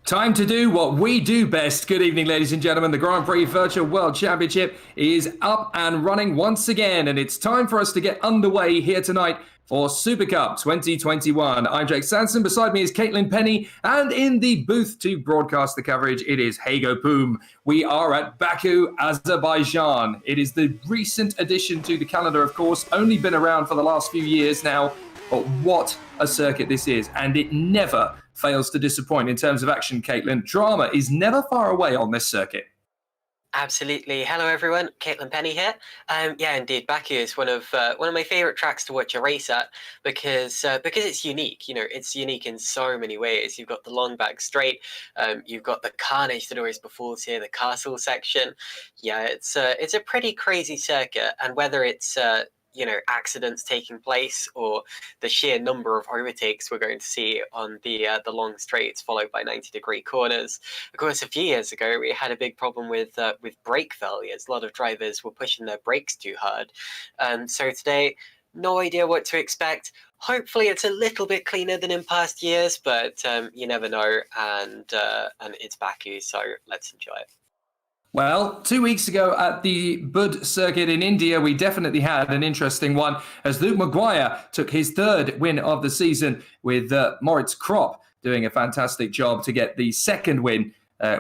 Time to do what we do best. Good evening, ladies and gentlemen. The Grand Prix Virtual World Championship is up and running once again, and it's time for us to get underway here tonight for Supercup 2021. I'm Jake Sanson. Beside me is Caitlin Penny, and in the booth to broadcast the coverage, it is Heigo Poom. We are at Baku, Azerbaijan. It is the recent addition to the calendar, of course, only been around for the last few years now, but what a circuit this is, and it never fails to disappoint in terms of action, Caitlin. Drama is never far away on this circuit. Absolutely. Hello, everyone. Caitlin Penny here. Yeah, indeed, Baku is one of my favorite tracks to watch a race at because it's unique. You know, it's unique in so many ways. You've got the long back straight. You've got the carnage that always befalls here, the castle section. Yeah, it's a pretty crazy circuit, and whether it's accidents taking place or the sheer number of overtakes we're going to see on the long straights followed by 90-degree corners. Of course, a few years ago we had a big problem with brake failures. A lot of drivers were pushing their brakes too hard. So today, no idea what to expect. Hopefully it's a little bit cleaner than in past years, but you never know, and it's Baku, so let's enjoy it. Well, 2 weeks ago at the Bud circuit in India, we definitely had an interesting one as Luke Maguire took his third win of the season with Moritz Kropp doing a fantastic job to get the second win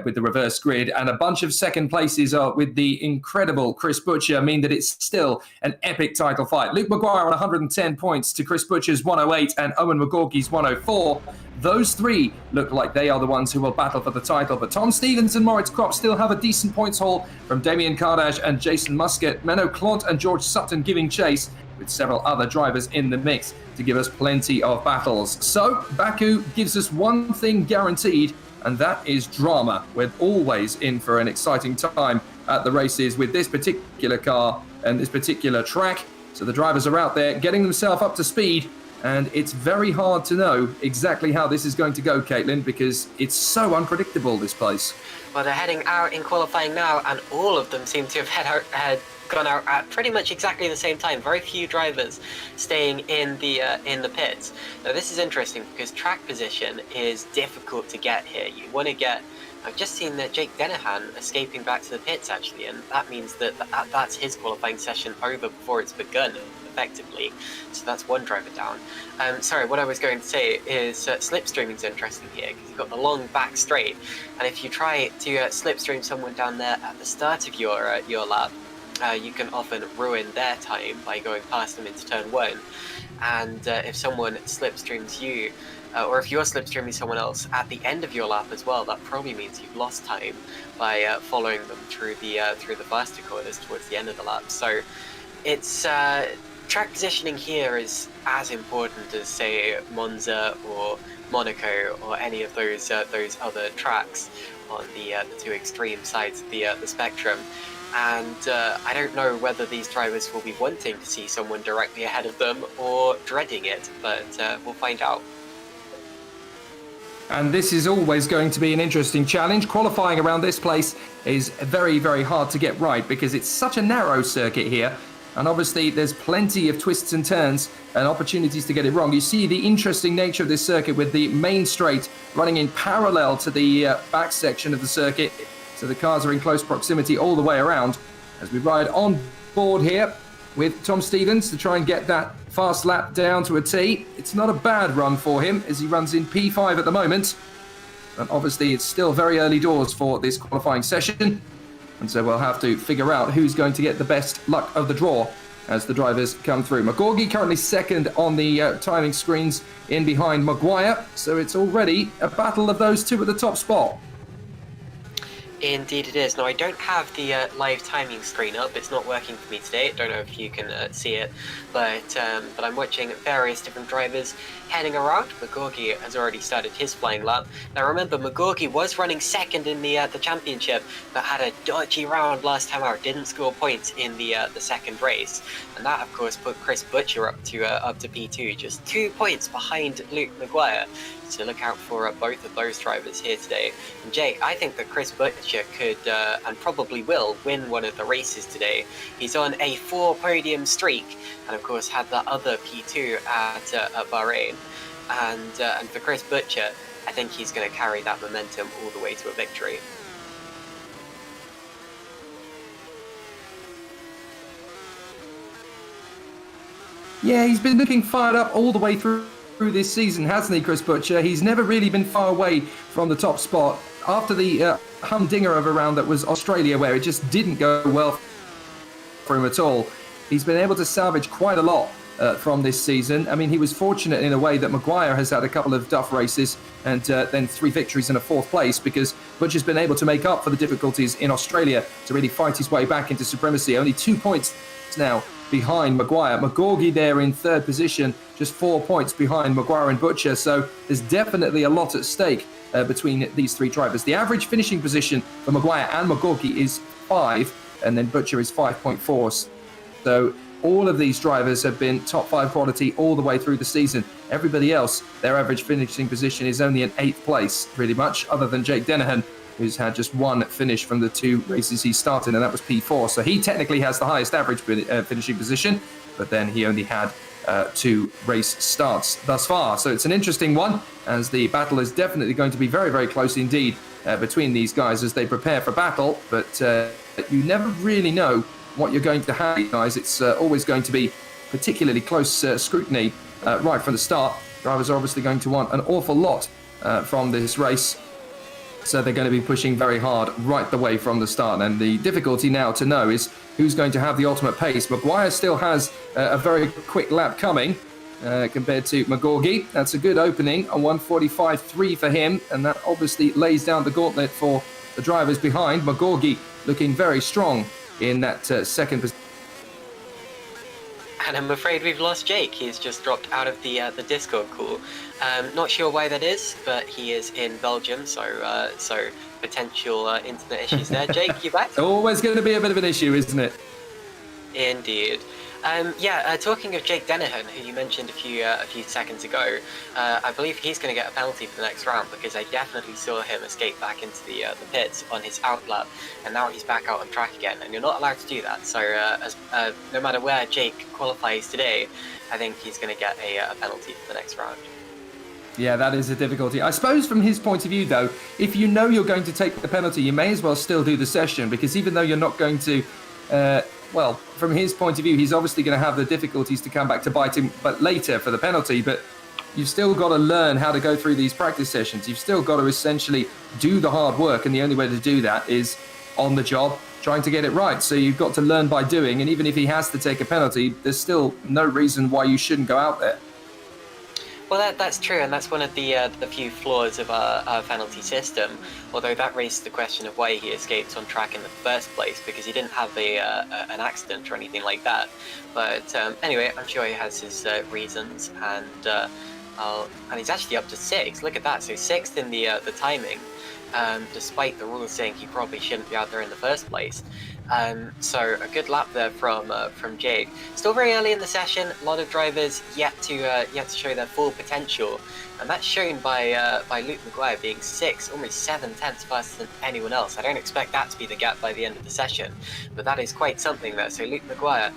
with the reverse grid, and a bunch of second places with the incredible Chris Butcher mean that it's still an epic title fight. Luke Maguire on 110 points to Chris Butcher's 108 and Owen McGorky's 104. Those three look like they are the ones who will battle for the title, but Tom Stevens and Moritz Kropp still have a decent points haul from Damien Kardash and Jason Muscat, Menno Clont and George Sutton giving chase, with several other drivers in the mix to give us plenty of battles. So Baku gives us one thing guaranteed, and that is drama. We're always in for an exciting time at the races with this particular car and this particular track. So the drivers are out there getting themselves up to speed, and it's very hard to know exactly how this is going to go, Caitlin, because it's so unpredictable, this place. Well, they're heading out in qualifying now, and all of them seem to have gone out at pretty much exactly the same time. Very few drivers staying in the pits. Now, this is interesting because track position is difficult to get here. You want to get... I've just seen that Jake Dennehan escaping back to the pits, actually, and that means that that's his qualifying session over before it's begun, effectively. So that's one driver down. Sorry, what I was going to say is slipstreaming is interesting here because you've got the long back straight, and if you try to slipstream someone down there at the start of your lap, you can often ruin their time by going past them into turn one. And if someone slipstreams you, or if you're slipstreaming someone else at the end of your lap as well, that probably means you've lost time by following them through the faster corners towards the end of the lap. So it's track positioning here is as important as, say, Monza or Monaco or any of those other tracks on the two extreme sides of the spectrum. And I don't know whether these drivers will be wanting to see someone directly ahead of them or dreading it, but we'll find out. And this is always going to be an interesting challenge. Qualifying around this place is very, very hard to get right because it's such a narrow circuit here. And obviously there's plenty of twists and turns and opportunities to get it wrong. You see the interesting nature of this circuit with the main straight running in parallel to the back section of the circuit. So the cars are in close proximity all the way around as we ride on board here with Tom Stevens to try and get that fast lap down to a T. It's not a bad run for him as he runs in P5 at the moment. And obviously it's still very early doors for this qualifying session. And so we'll have to figure out who's going to get the best luck of the draw as the drivers come through. McGorgy currently second on the timing screens in behind Maguire. So it's already a battle of those two at the top spot. Indeed it is. Now I don't have the live timing screen up, it's not working for me today, don't know if you can see it, but I'm watching various different drivers heading around. McGorgy has already started his flying lap. Now remember, McGorgy was running second in the championship, but had a dodgy round last time out, didn't score points in the second race, and that of course put Chris Butcher up to P2, just 2 points behind Luke Maguire. So look out for both of those drivers here today. And Jake, I think that Chris Butcher could, and probably will, win one of the races today. He's on a 4-podium streak, and of course had that other P2 at Bahrain. And for Chris Butcher, I think he's going to carry that momentum all the way to a victory. Yeah, he's been looking fired up all the way through this season, hasn't he, Chris Butcher? He's never really been far away from the top spot. After the humdinger of a round that was Australia, where it just didn't go well for him at all, he's been able to salvage quite a lot from this season. I mean, he was fortunate in a way that Maguire has had a couple of duff races and then 3 victories and a 4th place, because Butcher's been able to make up for the difficulties in Australia to really fight his way back into supremacy. Only 2 points now behind Maguire. McGorgy there in 3rd position, just 4 points behind Maguire and Butcher. So there's definitely a lot at stake between these 3 drivers. The average finishing position for Maguire and McGorgy is 5, and then Butcher is 5.4. So all of these drivers have been top 5 quality all the way through the season. Everybody else, their average finishing position is only in 8th place, pretty much, other than Jake Dennehan, who's had just 1 finish from the 2 races he started, and that was P4. So he technically has the highest average finishing position, but then he only had 2 race starts thus far. So it's an interesting one, as the battle is definitely going to be very, very close indeed between these guys as they prepare for battle. But you never really know what you're going to have, guys. It's always going to be particularly close scrutiny right from the start. Drivers are obviously going to want an awful lot from this race. So they're going to be pushing very hard right the way from the start. And the difficulty now to know is who's going to have the ultimate pace. Maguire still has a very quick lap coming compared to McGorgy. That's a good opening, a 1:45.3 for him. And that obviously lays down the gauntlet for the drivers behind. McGorgy looking very strong in that second position. And I'm afraid we've lost Jake. He's just dropped out of the Discord call. Not sure why that is, but he is in Belgium, so potential internet issues there. Jake, you back? Always going to be a bit of an issue, isn't it? Indeed. Talking of Jake Dennehan, who you mentioned a few seconds ago, I believe he's going to get a penalty for the next round, because I definitely saw him escape back into the pits on his out lap, and now he's back out on track again, and you're not allowed to do that. So no matter where Jake qualifies today, I think he's going to get a penalty for the next round. Yeah, that is a difficulty. I suppose from his point of view, though, if you know you're going to take the penalty, you may as well still do the session, because even though you're not going to... well, from his point of view, he's obviously going to have the difficulties to come back to bite him, but later for the penalty. But you've still got to learn how to go through these practice sessions. You've still got to essentially do the hard work, and the only way to do that is on the job, trying to get it right. So you've got to learn by doing, and even if he has to take a penalty, there's still no reason why you shouldn't go out there. Well, that's true, and that's one of the few flaws of our penalty system. Although that raises the question of why he escaped on track in the first place, because he didn't have an accident or anything like that. But anyway, I'm sure he has his reasons, and he's actually up to 6. Look at that, so 6th in the timing, despite the rules saying he probably shouldn't be out there in the first place. So a good lap there from Jake. Still very early in the session. A lot of drivers yet to show their full potential, and that's shown by Luke Maguire being almost 7/10 faster than anyone else. I don't expect that to be the gap by the end of the session, but that is quite something there. So Luke Maguire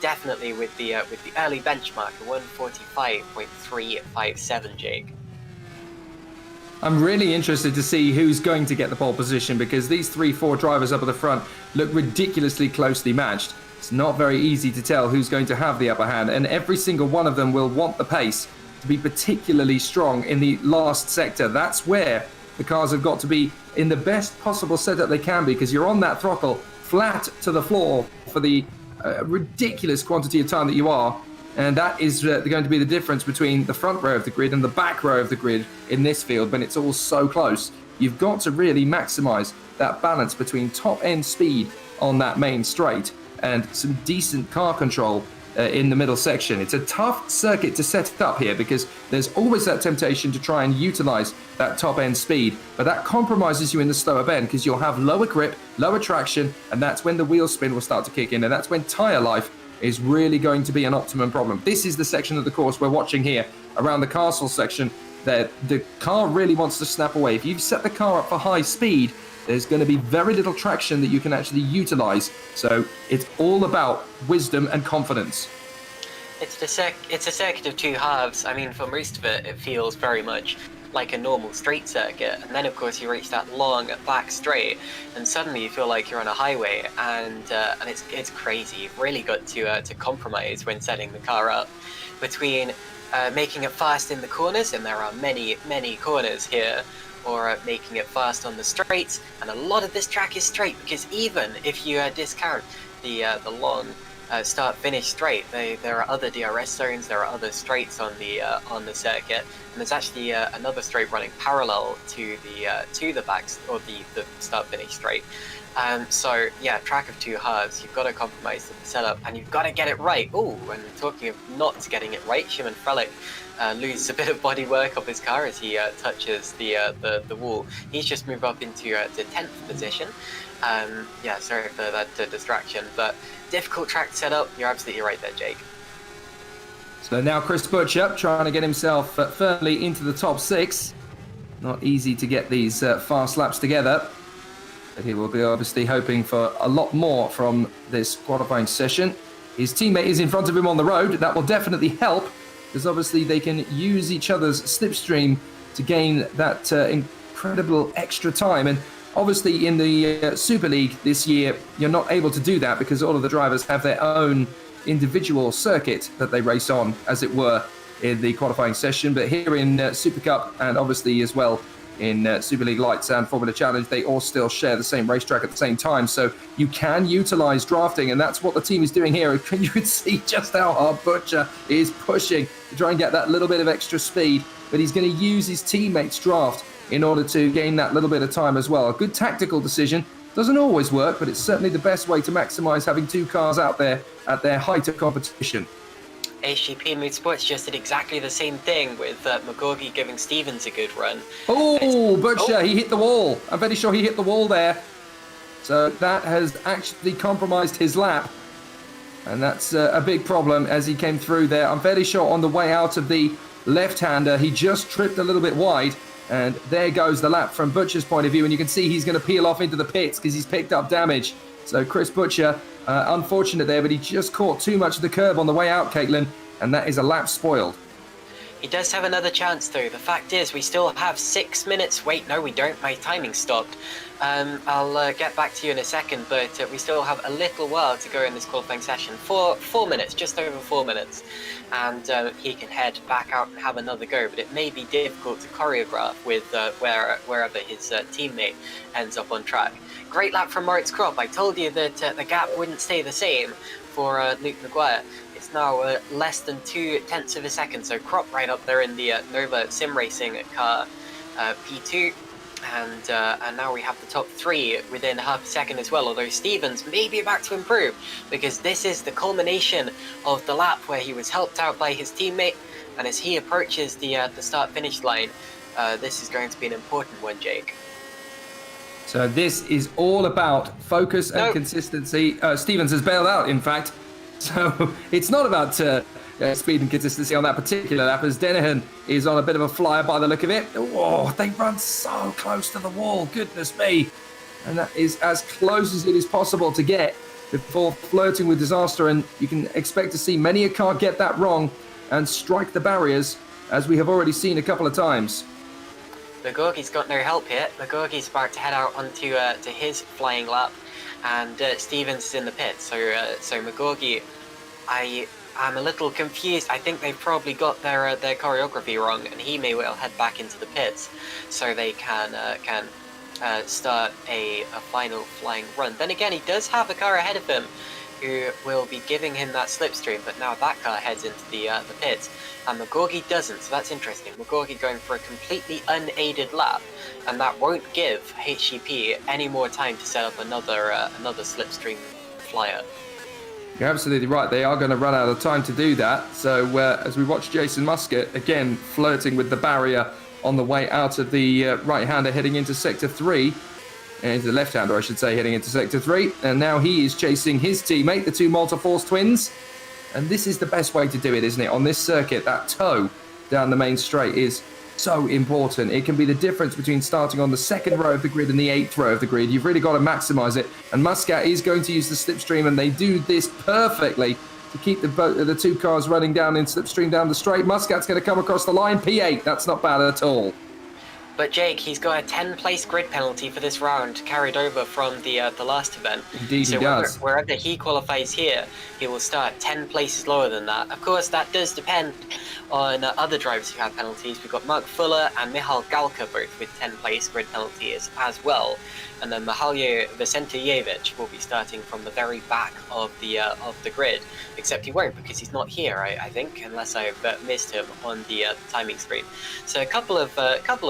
definitely with the early benchmark, a 1:45.357, Jake. I'm really interested to see who's going to get the pole position, because these 3-4 drivers up at the front look ridiculously closely matched. It's not very easy to tell who's going to have the upper hand, and every single one of them will want the pace to be particularly strong in the last sector. That's where the cars have got to be in the best possible setup they can be, because you're on that throttle flat to the floor for the ridiculous quantity of time that you are. And that is going to be the difference between the front row of the grid and the back row of the grid in this field when it's all so close. You've got to really maximize that balance between top-end speed on that main straight and some decent car control in the middle section. It's a tough circuit to set up here, because there's always that temptation to try and utilize that top-end speed, but that compromises you in the slower bend, because you'll have lower grip, lower traction, and that's when the wheel spin will start to kick in, and that's when tire life is really going to be an optimum problem. This is the section of the course we're watching here, around the castle section, that the car really wants to snap away. If you've set the car up for high speed, there's going to be very little traction that you can actually utilize. So it's all about wisdom and confidence. It's a circuit of two halves. I mean, for most of it, it feels very much like a normal straight circuit, and then of course you reach that long back straight, and suddenly you feel like you're on a highway, and it's crazy. You've really got to compromise when setting the car up between making it fast in the corners, and there are many corners here, or making it fast on the straights. And a lot of this track is straight, because even if you discount the long start-finish straight, there are other DRS zones, there are other straights on the circuit, and there's actually another straight running parallel to the back, or the start-finish straight. So yeah, track of two halves. You've got to compromise the setup, and you've got to get it right. Oh, and talking of not getting it right, Shimon Frelick loses a bit of body work of his car as he touches the wall. He's just moved up into the 10th position. Yeah, sorry for that distraction, but difficult track to set up. You're absolutely right there, Jake. So now Chris Butcher trying to get himself firmly into the top 6. Not easy to get these fast laps together, but he will be obviously hoping for a lot more from this qualifying session. His teammate is in front of him on the road. That will definitely help, because obviously they can use each other's slipstream to gain that incredible extra time. And obviously in the Super League this year, you're not able to do that, because all of the drivers have their own individual circuit that they race on, as it were, in the qualifying session. But here in Supercup, and obviously as well in Super League Lights and Formula Challenge, they all still share the same racetrack at the same time. So you can utilize drafting, and that's what the team is doing here. You can see just how hard Butcher is pushing to try and get that little bit of extra speed, but he's going to use his teammates' draft in order to gain that little bit of time as well. A good tactical decision. Doesn't always work, but it's certainly the best way to maximize having two cars out there at their height of competition. HGP Motorsports just did exactly the same thing with McGorgy giving Stevens a good run. Oh, Butcher, he hit the wall. I'm very sure he hit the wall there. So that has actually compromised his lap. And that's a big problem as he came through there. I'm very sure on the way out of the left-hander, he just tripped a little bit wide. And there goes the lap from Butcher's point of view. And you can see he's going to peel off into the pits because he's picked up damage. So Chris Butcher, unfortunate there, but he just caught too much of the curb on the way out, Caitlin. And that is a lap spoiled. He does have another chance, though. The fact is, we still have 6 minutes. Wait, no, we don't. My timing stopped. I'll get back to you in a second, but we still have a little while to go in this qualifying session. 4 minutes, just over 4 minutes. And he can head back out and have another go, but it may be difficult to choreograph with wherever his teammate ends up on track. Great lap from Moritz Kropp. I told you that the gap wouldn't stay the same for Luke Maguire. It's now less than 0.2 of a second, so Kropp right up there in the Nova Sim Racing car, P2. And now we have the top 3 within half a second as well, although Stevens may be about to improve, because this is the culmination of the lap where he was helped out by his teammate, and as he approaches the start-finish line, this is going to be an important one, Jake. So this is all about focus and consistency. Stevens has bailed out, in fact. So it's not about speed and consistency on that particular lap, as Dennehan is on a bit of a flyer by the look of it. Oh, they run so close to the wall, goodness me. And that is as close as it is possible to get before flirting with disaster. And you can expect to see many a car get that wrong and strike the barriers, as we have already seen a couple of times. Magorgi's got no help here. Magorgi's about to head out onto to his flying lap, and Stevens is in the pit. So Magorgi, I'm a little confused. I think they've probably got their choreography wrong, and he may well head back into the pits so they can start a final flying run. Then again, he does have a car ahead of him who will be giving him that slipstream, but now that car heads into the pits, and Magorgi doesn't, so that's interesting. Magorgi going for a completely unaided lap, and that won't give HGP any more time to set up another slipstream flyer. You're absolutely right. They are going to run out of time to do that. So as we watch Jason Muscat again flirting with the barrier on the way out of the right-hander heading into Sector 3, into the left-hander, I should say, heading into Sector 3. And now he is chasing his teammate, the two Malta Force twins. And this is the best way to do it, isn't it? On this circuit, that toe down the main straight is so important. It can be the difference between starting on the second row of the grid and the 8th row of the grid. You've really got to maximise it. And Muscat is going to use the slipstream, and they do this perfectly to keep the two cars running down in slipstream down the straight. Muscat's going to come across the line. P8, that's not bad at all. But Jake, he's got a 10-place grid penalty for this round, carried over from the last event. Indeed, he does. Wherever he qualifies here, he will start 10 places lower than that. Of course, that does depend on other drivers who have penalties. We've got Mark Fuller and Michal Galka both with 10-place grid penalties as well. And then Mihaly Vicentijevic will be starting from the very back of the grid, except he won't because he's not here, I think, unless I've missed him on the timing screen. So a couple of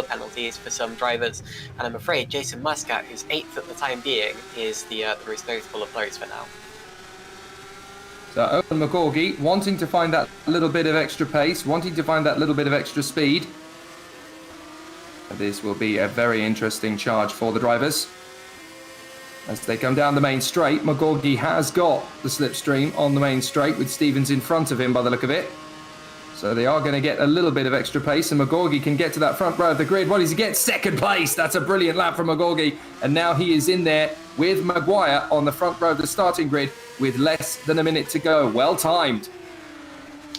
penalties for some drivers, and I'm afraid Jason Muscat, who's 8th at the time being, is the most notable of those for now. So Owen Magorgi wanting to find that little bit of extra pace, wanting to find that little bit of extra speed. This will be a very interesting charge for the drivers. As they come down the main straight, Magorgi has got the slipstream on the main straight with Stevens in front of him by the look of it. So they are going to get a little bit of extra pace, and Magorgi can get to that front row of the grid. What does he get? Second place. That's a brilliant lap from Magorgi. And now he is in there with Maguire on the front row of the starting grid with less than a minute to go. Well timed.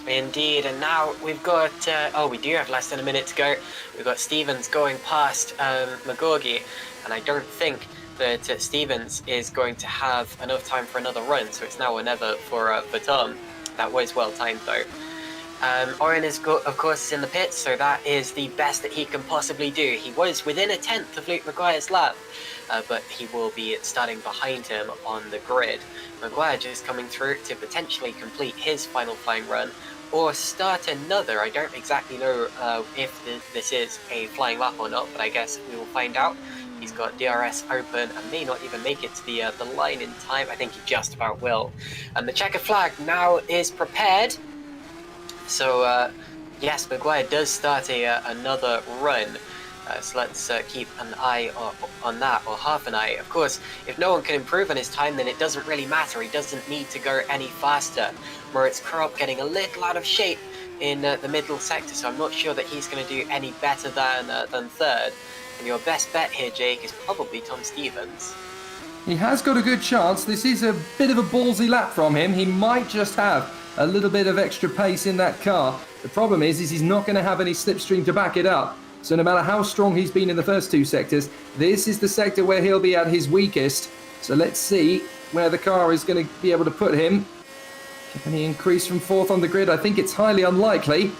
Indeed, and now we've got, we do have less than a minute to go. We've got Stevens going past Magorgi, and I don't think that Stevens is going to have enough time for another run, so it's now or never for Tom. That was well timed though. Oren of course is in the pits, so that is the best that he can possibly do. He was within a tenth of Luke Maguire's lap, but he will be starting behind him on the grid. Maguire just coming through to potentially complete his final flying run, or start another. I don't exactly know if this is a flying lap or not, but I guess we will find out. He's got DRS open and may not even make it to the line in time. I think he just about will. And the checker flag now is prepared. So yes, Maguire does start another run. So let's keep an eye on that, or half an eye. Of course, if no one can improve on his time, then it doesn't really matter. He doesn't need to go any faster. Moritz Krop getting a little out of shape in the middle sector, so I'm not sure that he's going to do any better than third. And your best bet here, Jake, is probably Tom Stevens. He has got a good chance. This is a bit of a ballsy lap from him. He might just have a little bit of extra pace in that car. The problem is he's not going to have any slipstream to back it up. So no matter how strong he's been in the first two sectors, this is the sector where he'll be at his weakest. So let's see where the car is going to be able to put him. Can he increase from fourth on the grid? I think it's highly unlikely.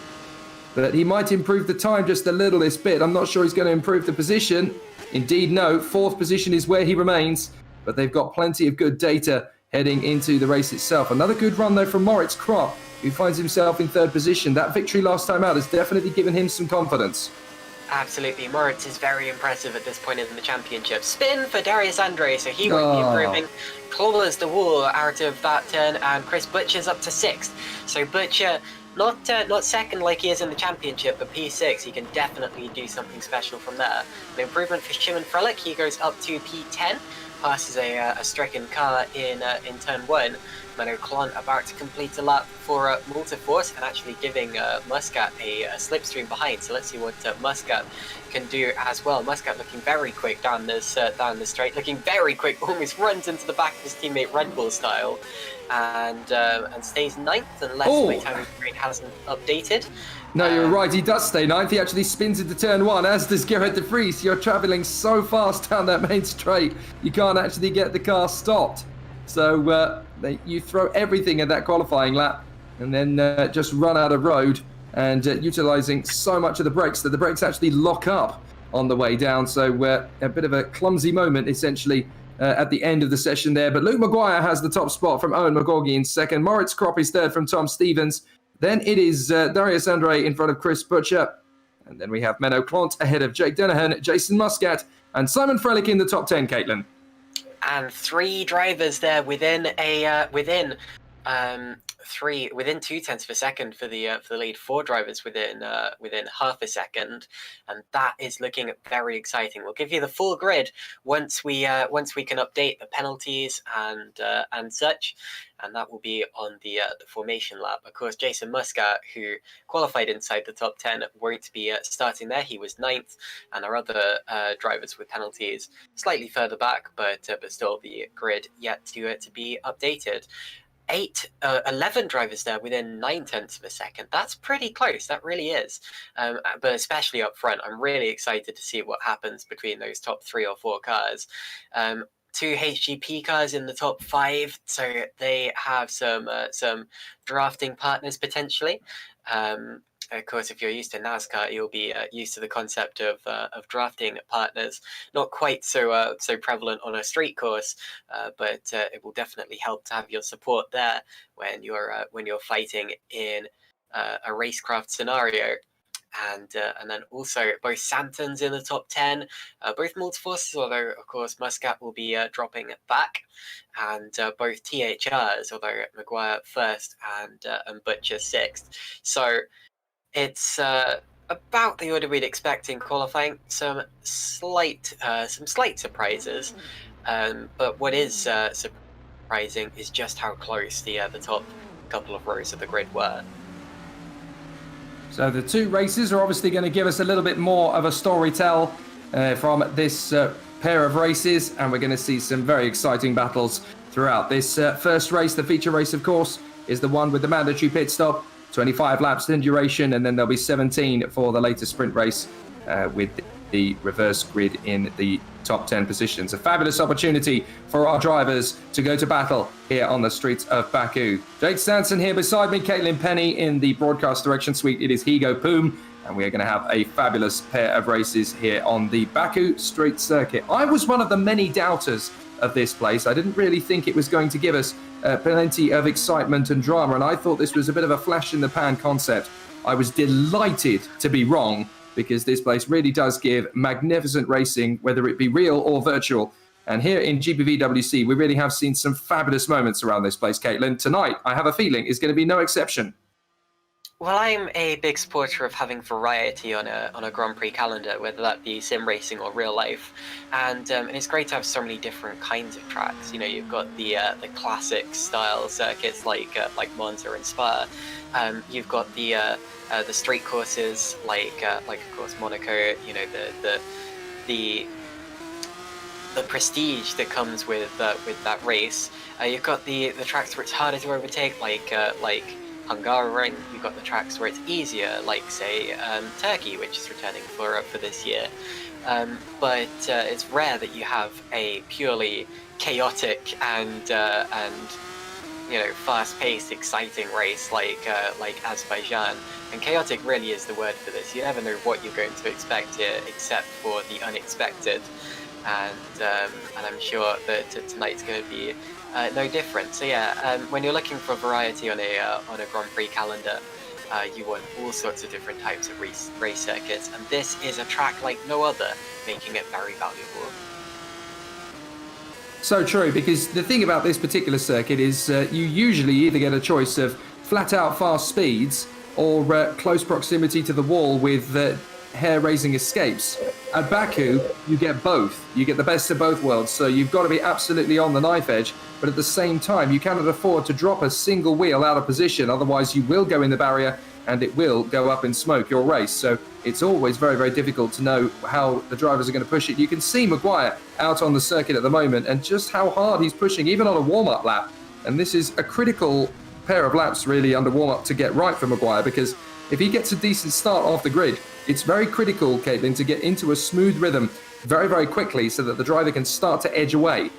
But he might improve the time just a littlest bit. I'm not sure he's going to improve the position. Indeed, no. Fourth position is where he remains. But they've got plenty of good data heading into the race itself. Another good run, though, from Moritz Krop, who finds himself in third position. That victory last time out has definitely given him some confidence. Absolutely. Moritz is very impressive at this point in the championship. Spin for Darius Andre, so he won't be improving. Claws the wall out of that turn, and Chris Butcher's up to 6th. So Butcher Not second like he is in the championship, but P6, he can definitely do something special from there. An improvement for Shimon Frelich, he goes up to P10, passes a stricken car in turn 1. Menno Klont about to complete a lap for Multiforce and actually giving Muscat a slipstream behind. So let's see what Muscat can do as well. Muscat looking very quick down this straight, looking very quick, almost runs into the back of his teammate Red Bull style, and stays 9th unless my timing screen hasn't updated. No, you're right. He does stay 9th. He actually spins into turn 1, as does Gerrit de Vries. You're travelling so fast down that main straight, you can't actually get the car stopped. So you throw everything at that qualifying lap and then just run out of road, and utilising so much of the brakes that the brakes actually lock up on the way down. So a bit of a clumsy moment, essentially, at the end of the session there. But Luke Maguire has the top spot from Owen McGorgy in second. Moritz Kropp is third from Tom Stevens. Then it is Darius Andre in front of Chris Butcher. And then we have Menno Klont ahead of Jake Dennehan, Jason Muscat, and Simon Frelich in the top 10, Caitlin. And 3 drivers there within 0.2 of a second for the lead. 4 drivers within half a second, and that is looking very exciting. We'll give you the full grid once we can update the penalties and such, and that will be on the formation lap. Of course, Jason Muscat, who qualified inside the top 10, won't be starting there. He was 9th, and our other drivers with penalties slightly further back, but still the grid yet to be updated. 11 drivers there within 0.9 of a second. That's pretty close. That really is. But especially up front, I'm really excited to see what happens between those top 3 or 4 cars. 2 HGP cars in the top 5, so they have some drafting partners potentially. Of course, if you're used to NASCAR, you'll be used to the concept of drafting partners. Not quite so prevalent on a street course, but it will definitely help to have your support there when you're fighting in a racecraft scenario. And then also both Santons in the top 10, both Multiforces, although of course Muscat will be dropping back, and both THRs, although Maguire first and Butcher 6th. So it's about the order we'd expect in qualifying. Some slight surprises, but what is surprising is just how close the top couple of rows of the grid were. So the 2 races are obviously going to give us a little bit more of a story tell from this pair of races, and we're going to see some very exciting battles throughout. This first race, the feature race, of course, is the one with the mandatory pit stop. 25 laps in duration, and then there'll be 17 for the later sprint race with the reverse grid in the top 10 positions. A fabulous opportunity for our drivers to go to battle here on the streets of Baku. Jake Sanson here beside me, Caitlin Penny in the broadcast direction suite. It is Heigo Poom, and we are going to have a fabulous pair of races here on the Baku street circuit. I was one of the many doubters of this place. I didn't really think it was going to give us plenty of excitement and drama, and I thought this was a bit of a flash in the pan concept. I was delighted to be wrong, because this place really does give magnificent racing, whether it be real or virtual. And here in GPVWC, we really have seen some fabulous moments around this place, Caitlin. Tonight, I have a feeling, is going to be no exception. Well, I'm a big supporter of having variety on a Grand Prix calendar, whether that be sim racing or real life, and it's great to have so many different kinds of tracks. You know, you've got the classic style circuits like Monza and Spa. You've got the street courses like of course Monaco. You know, the prestige that comes with that race. You've got the tracks where it's harder to overtake, like Hungaroring. You've got the tracks where it's easier, like say Turkey, which is returning for this year. But it's rare that you have a purely chaotic and you know, fast-paced, exciting race like Azerbaijan. And chaotic really is the word for this. You never know what you're going to expect here, except for the unexpected. And I'm sure that tonight's going to be no different. So yeah, when you're looking for variety on a Grand Prix calendar, you want all sorts of different types of race circuits, and this is a track like no other, making it very valuable. So true, because the thing about this particular circuit is you usually either get a choice of flat out fast speeds or close proximity to the wall with hair-raising escapes. At Baku, you get both. You get the best of both worlds, so you've got to be absolutely on the knife edge, but at the same time, you cannot afford to drop a single wheel out of position, otherwise you will go in the barrier and it will go up in smoke, your race. So it's always very, very difficult to know how the drivers are going to push it. You can see Maguire out on the circuit at the moment and just how hard he's pushing, even on a warm-up lap. And this is a critical pair of laps really under warm-up to get right for Maguire, because if he gets a decent start off the grid, it's very critical, Caitlin, to get into a smooth rhythm very, very quickly so that the driver can start to edge away.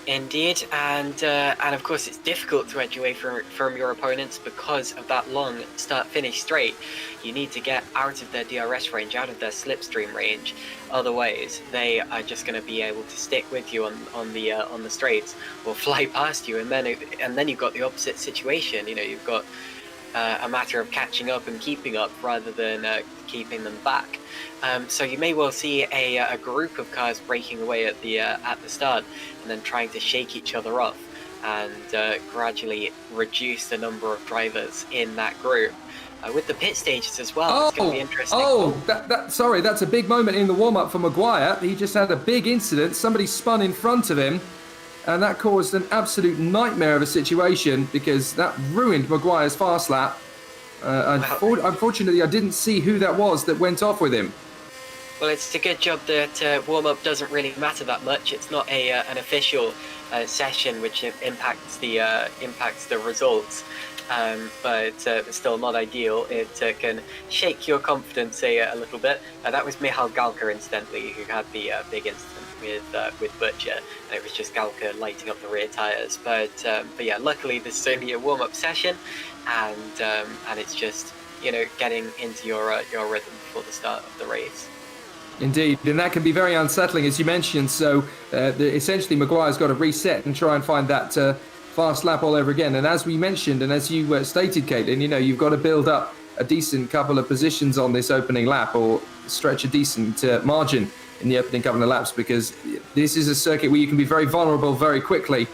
Indeed, and of course it's difficult to edge away from your opponents because of that long start-finish straight. You need to get out of their DRS range, out of their slipstream range. Otherwise, they are just going to be able to stick with you on the straights or fly past you, and then you've got the opposite situation. You know, you've got a matter of catching up and keeping up rather than keeping them back. So you may well see a group of cars breaking away at the start and then trying to shake each other off and gradually reduce the number of drivers in that group. With the pit stages as well, it's going to be interesting. Sorry, that's a big moment in the warm-up for Maguire. He just had a big incident. Somebody spun in front of him, and that caused an absolute nightmare of a situation because that ruined Maguire's fast lap. Unfortunately, I didn't see who that was that went off with him. Well, it's a good job that warm-up doesn't really matter that much. It's not an official session which impacts the results, but still not ideal. It can shake your confidence a little bit. That was Michal Galka, incidentally, who had the big incident with Butcher, and it was just Galka lighting up the rear tyres. But yeah, luckily this is only a warm-up session, and it's just, you know, getting into your rhythm before the start of the race. Indeed, and that can be very unsettling, as you mentioned. So essentially Maguire's got to reset and try and find that fast lap all over again. And as we mentioned, and as you stated, Caitlin, you know, you've got to build up a decent couple of positions on this opening lap, or stretch a decent margin in the opening couple of laps, because this is a circuit where you can be very vulnerable very quickly,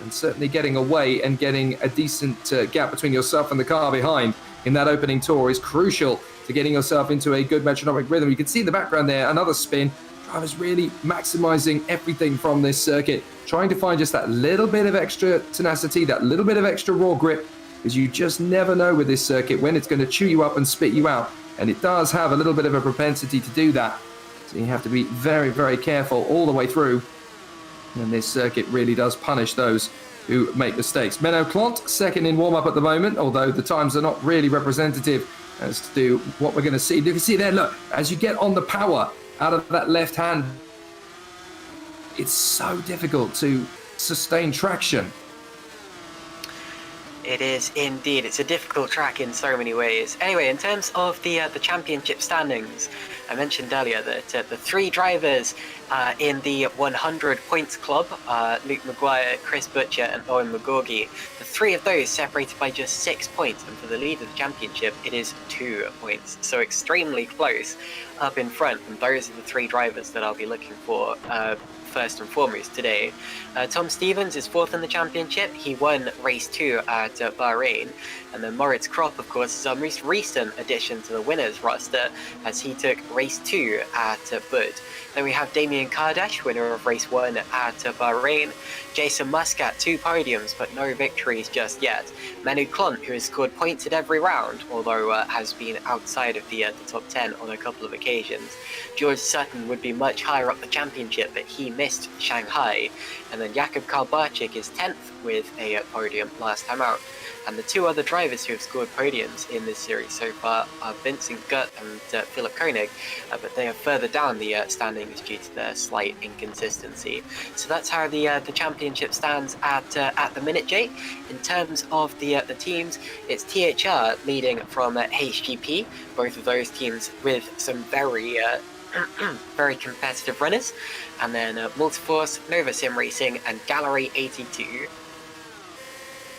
and certainly getting away and getting a decent gap between yourself and the car behind in that opening tour is crucial to getting yourself into a good metronomic rhythm. You can see in the background there another spin. Drivers really maximizing everything from this circuit, trying to find just that little bit of extra tenacity, that little bit of extra raw grip, because you just never know with this circuit when it's going to chew you up and spit you out, and it does have a little bit of a propensity to do that. So you have to be very, very careful all the way through, and this circuit really does punish those who make mistakes. Menno Clont second in warm-up at the moment, although the times are not really representative as to what we're going to see. You can see there, look, as you get on the power out of that left hand, it's so difficult to sustain traction. It is indeed. It's a difficult track in so many ways. Anyway, in terms of the championship standings, I mentioned earlier that the three drivers in the 100 points club, Luke Maguire, Chris Butcher and Owen McGorgy, the three of those separated by just 6 points, and for the lead of the championship it is 2 points, so extremely close up in front, and those are the three drivers that I'll be looking for first and foremost today. Tom Stevens is fourth in the championship. He won race 2 at Bahrain, and then Moritz Kropp, of course, is our most recent addition to the winners roster, as he took race 2 at Bud. Then we have Damien Kardash, winner of race 1 at Bahrain. Jason Muscat, 2 podiums, but no victories just yet. Menno Clont, who has scored points at every round, although has been outside of the top 10 on a couple of occasions. George Sutton would be much higher up the championship, but he missed Shanghai. And then Jakub Kalbarczyk is 10th with a podium last time out. And the 2 other drivers who have scored podiums in this series so far are Vincent Gutt and Philip Koenig, but they are further down the standings due to their slight inconsistency. So that's how the championship stands at the minute, Jay. In terms of the teams, it's THR leading from HGP, both of those teams with some very very competitive runners, and then Multiforce, Nova Sim Racing and Gallery 82.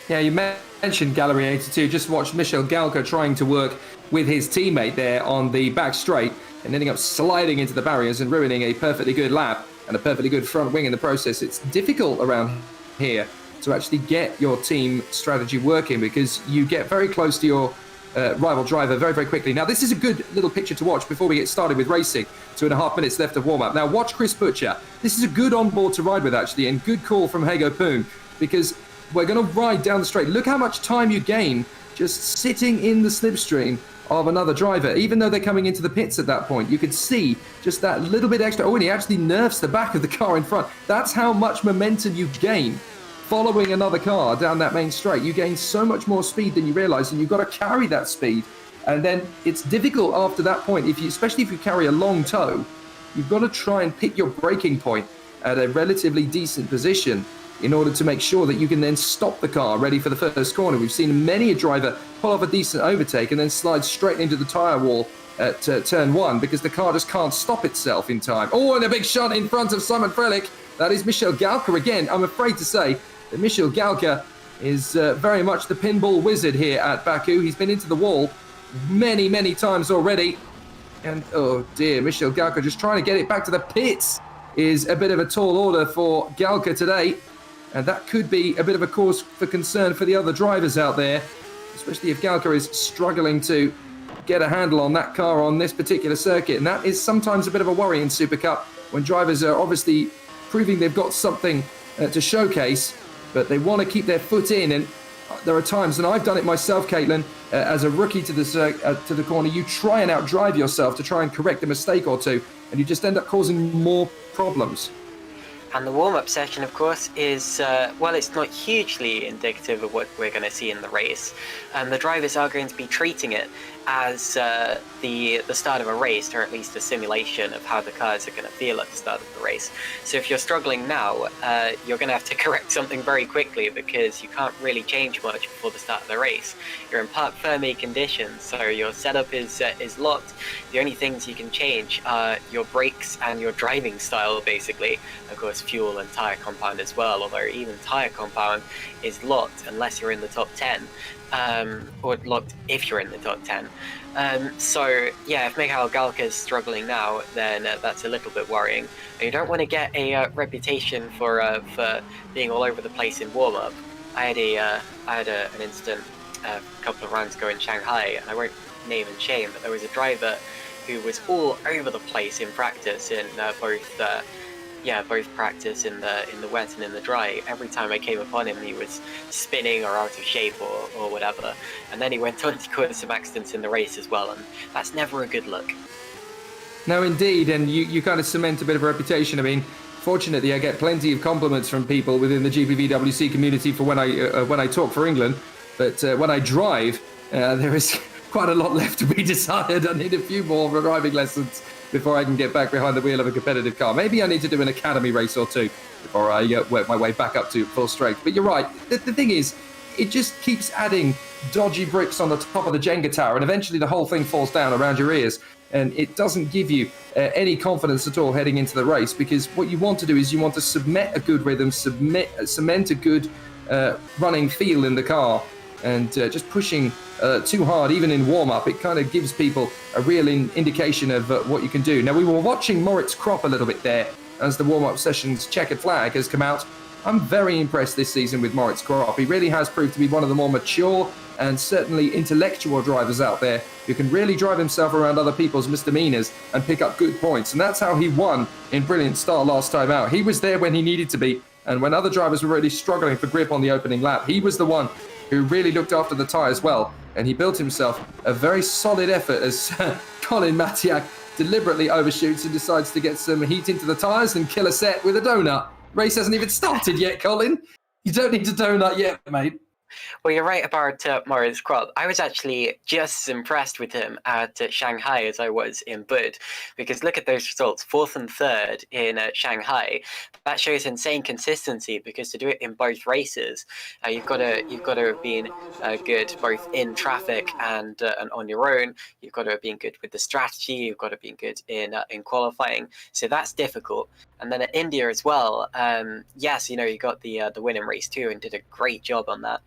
Yeah, you mentioned Gallery 82. Just watched Michel Galka trying to work with his teammate there on the back straight and ending up sliding into the barriers and ruining a perfectly good lap and a perfectly good front wing in the process. It's difficult around here to actually get your team strategy working, because you get very close to your rival driver very, very quickly. Now, this is a good little picture to watch before we get started with racing. 2.5 minutes left of warm-up. Now, watch Chris Butcher. This is a good onboard to ride with, actually, and good call from Heigo Poom, because we're going to ride down the straight. Look how much time you gain just sitting in the slipstream of another driver, even though they're coming into the pits at that point. You could see just that little bit extra. Oh, and he actually nerfs the back of the car in front. That's how much momentum you gain following another car down that main straight. You gain so much more speed than you realize, and you've got to carry that speed. And then it's difficult after that point, especially if you carry a long tow, you've got to try and pick your braking point at a relatively decent position in order to make sure that you can then stop the car ready for the first corner. We've seen many a driver pull off a decent overtake and then slide straight into the tyre wall at turn 1 because the car just can't stop itself in time. Oh, and a big shot in front of Simon Frelich. That is Michel Galka again. I'm afraid to say that Michel Galka is very much the pinball wizard here at Baku. He's been into the wall many, many times already. And, oh dear, Michel Galka just trying to get it back to the pits is a bit of a tall order for Galka today. And that could be a bit of a cause for concern for the other drivers out there, especially if Galka is struggling to get a handle on that car on this particular circuit. And that is sometimes a bit of a worry in Supercup when drivers are obviously proving they've got something to showcase, but they want to keep their foot in. And there are times, and I've done it myself, Caitlin, as a rookie to the corner, you try and outdrive yourself to try and correct a mistake or two, and you just end up causing more problems. And the warm-up session, of course, is, well, it's not hugely indicative of what we're going to see in the race. The drivers are going to be treating it as the start of a race, or at least a simulation of how the cars are going to feel at the start of the race. So if you're struggling now, you're going to have to correct something very quickly, because you can't really change much before the start of the race. You're in Parc Fermé conditions, so your setup is locked. The only things you can change are your brakes and your driving style, basically. Of course, fuel and tyre compound as well, although even tyre compound is locked unless you're in the top 10. Or locked if you're in the top 10. So yeah, if Michal Galka is struggling now, then that's a little bit worrying. And you don't want to get a reputation for being all over the place in warm-up. I had an incident a couple of rounds ago in Shanghai, and I won't name and shame, but there was a driver who was all over the place in practice in both practice in the wet and in the dry. Every time I came upon him, he was spinning or out of shape or whatever. And then he went on to cause some accidents in the race as well, and that's never a good look. No, indeed, and you kind of cement a bit of a reputation. I mean, fortunately, I get plenty of compliments from people within the GPVWC community for when I talk for England, but when I drive, there is quite a lot left to be desired. I need a few more driving lessons before I can get back behind the wheel of a competitive car. Maybe I need to do an academy race or two before I work my way back up to full strength. But you're right. The thing is, it just keeps adding dodgy bricks on the top of the Jenga tower, and eventually the whole thing falls down around your ears. And it doesn't give you any confidence at all heading into the race, because what you want to do is you want to cement a good rhythm, cement a good running feel in the car. And just pushing too hard, even in warm-up, it kind of gives people a real indication of what you can do. Now, we were watching Moritz Krop a little bit there as the warm-up session's checkered flag has come out. I'm very impressed this season with Moritz Krop. He really has proved to be one of the more mature and certainly intellectual drivers out there who can really drive himself around other people's misdemeanors and pick up good points. And that's how he won in brilliant style last time out. He was there when he needed to be, and when other drivers were really struggling for grip on the opening lap, he was the one who really looked after the tyres well, and he built himself a very solid effort as Colin Matiak deliberately overshoots and decides to get some heat into the tyres and kill a set with a donut. Race hasn't even started yet, Colin. You don't need a donut yet, mate. Well, you're right about Moritz Krop. I was actually just as impressed with him at Shanghai as I was in Bud, because look at those results, 4th and 3rd in Shanghai. That shows insane consistency, because to do it in both races, you've got to have been good both in traffic and on your own. You've got to have been good with the strategy. You've got to have been good in qualifying. So that's difficult. And then at India as well, yes, you got the win in race 2 and did a great job on that.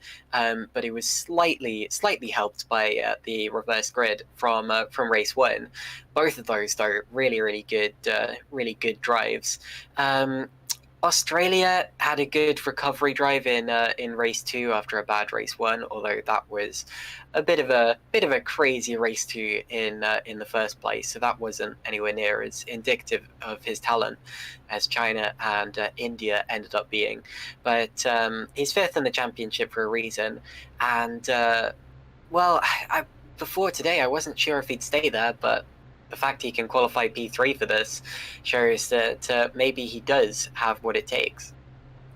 But it was slightly helped by the reverse grid from race 1. Both of those, though, really good drives. Australia had a good recovery drive in race 2 after a bad race 1, although that was a bit of a crazy race 2 in the first place. So that wasn't anywhere near as indicative of his talent as China and India ended up being. But he's 5th in the championship for a reason, and before today I wasn't sure if he'd stay there, but the fact he can qualify P3 for this shows that maybe he does have what it takes.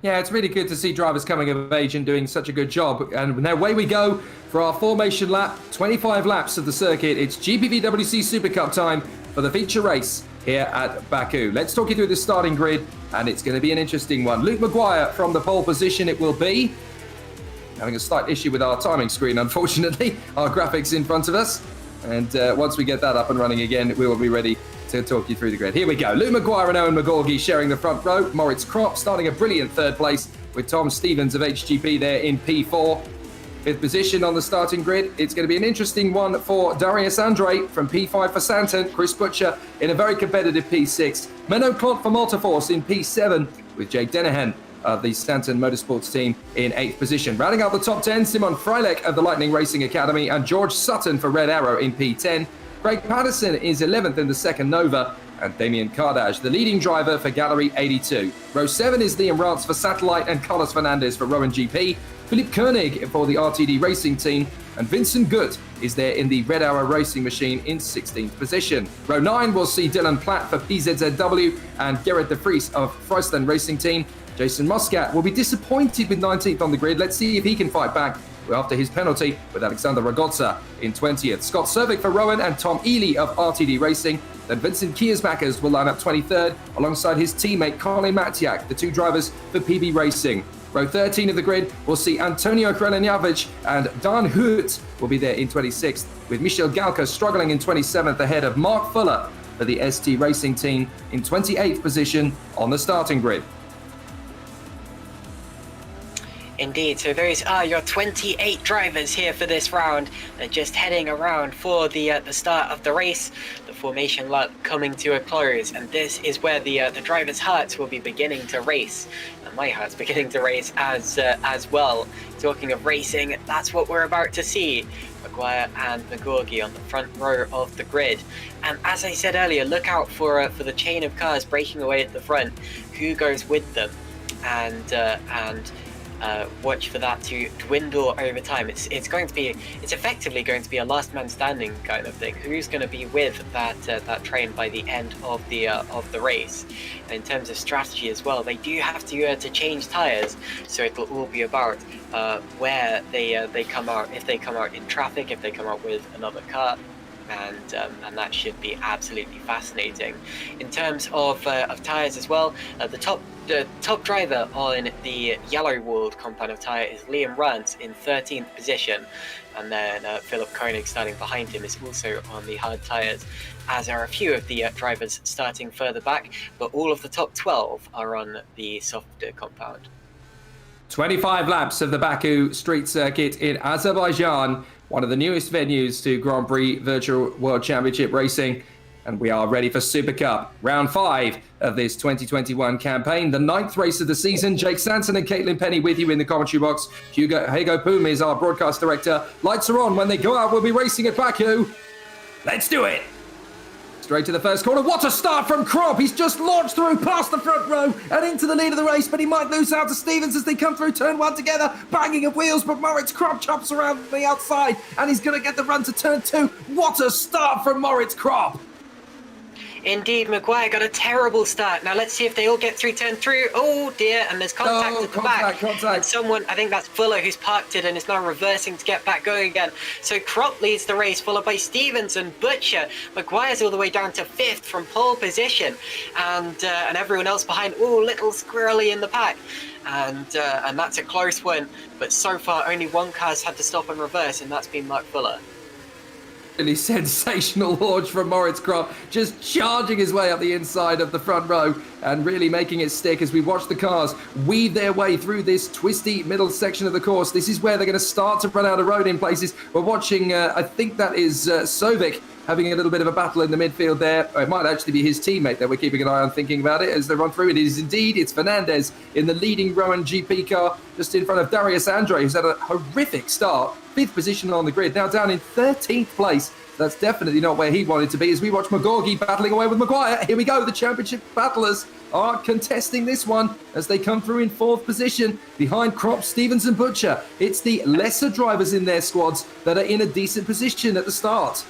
Yeah, it's really good to see drivers coming of age and doing such a good job. And now away we go for our formation lap, 25 laps of the circuit. It's GPVWC Supercup time for the feature race here at Baku. Let's talk you through the starting grid, and it's going to be an interesting one. Luke Maguire from the pole position it will be. Having a slight issue with our timing screen, unfortunately. Our graphics in front of us. And once we get that up and running again, we will be ready to talk you through the grid. Here we go. Luke Maguire and Owen McGorgy sharing the front row. Moritz Kropp starting a brilliant 3rd place with Tom Stevens of HGP there in P4. 5th position on the starting grid. It's going to be an interesting one for Darius Andre from P5 for Sanson. Chris Butcher in a very competitive P6. Menno Klont for Multiforce in P7 with Jake Dennehan of the Stanton Motorsports team in 8th position. Rounding out the top 10, Simon Freilich of the Lightning Racing Academy and George Sutton for Red Arrow in P10. Craig Patterson is 11th in the second Nova, and Damien Kardaj, the leading driver for Gallery 82. Row 7 is Liam Rance for Satellite and Carlos Fernandez for Rowan GP. Philip Koenig for the RTD Racing team, and Vincent Gutt is there in the Red Arrow Racing Machine in 16th position. Row 9 will see Dylan Platt for PZZW and Gerrit de Vries of Friesland Racing team. Jason Muscat will be disappointed with 19th on the grid. Let's see if he can fight back after his penalty with Alexander Ragozza in 20th. Scott Cervic for Rowan and Tom Ely of RTD Racing. Then Vincent Kiersmakers will line up 23rd alongside his teammate Colin Matiak, the 2 drivers for PB Racing. Row 13 of the grid will see Antonio Krelenjavich and Dan Hoot will be there in 26th, with Michel Galka struggling in 27th ahead of Mark Fuller for the ST Racing team in 28th position on the starting grid. Indeed, so those are your 28 drivers here for this round. They're just heading around for the start of the race, the formation lap coming to a close, and this is where the drivers' hearts will be beginning to race, and my heart's beginning to race as well. Talking of racing, that's what we're about to see. Maguire and McGorgy on the front row of the grid, and as I said earlier, look out for the chain of cars breaking away at the front. Who goes with them, and watch for that to dwindle over time. It's effectively going to be a last man standing kind of thing. Who's going to be with that train by the end of the race? And in terms of strategy as well, they do have to change tires, so it'll all be about where they come out. If they come out in traffic, if they come out with another car. And that should be absolutely fascinating. In terms of tyres as well, the top driver on the yellow-walled compound of tyre is Liam Rance in 13th position, and then Philip Koenig starting behind him is also on the hard tyres, as are a few of the drivers starting further back, but all of the top 12 are on the softer compound. 25 laps of the Baku street circuit in Azerbaijan, one of the newest venues to Grand Prix Virtual World Championship Racing. And we are ready for Super Cup, round 5 of this 2021 campaign, the 9th race of the season. Jake Sanson and Caitlin Penny with you in the commentary box. Heigo Poom is our broadcast director. Lights are on. When they go out, we'll be racing at Baku. Let's do it. Straight to the first corner. What a start from Kropp. He's just launched through past the front row and into the lead of the race, but he might lose out to Stevens as they come through turn 1 together. Banging of wheels, but Moritz Kropp chops around the outside and he's going to get the run to turn 2. What a start from Moritz Kropp. Indeed, Maguire got a terrible start. Now let's see if they all get through turn 3. Oh dear, and there's contact at the back. And someone, I think that's Fuller, who's parked it and is now reversing to get back going again. So Kropp leads the race, followed by Stevens and Butcher. Maguire's all the way down to 5th from pole position, and everyone else behind. Oh, little squirrely in the pack. And that's a close one. But so far, only one car's had to stop and reverse, and that's been Mark Fuller. Really sensational launch from Moritz Kropp, just charging his way up the inside of the front row and really making it stick as we watch the cars weave their way through this twisty middle section of the course. This is where they're going to start to run out of road in places. We're watching, I think that is Sovic having a little bit of a battle in the midfield there. It might actually be his teammate that we're keeping an eye on, thinking about it as they run through. It is indeed, it's Fernandez in the leading Rowan GP car, just in front of Darius Andre, who's had a horrific start. 5th position on the grid, now down in 13th place. That's definitely not where he wanted to be as we watch McGorgy battling away with Maguire. Here we go, the championship battlers are contesting this one as they come through in 4th position behind Crop, Stevens and Butcher. It's the lesser drivers in their squads that are in a decent position at the start.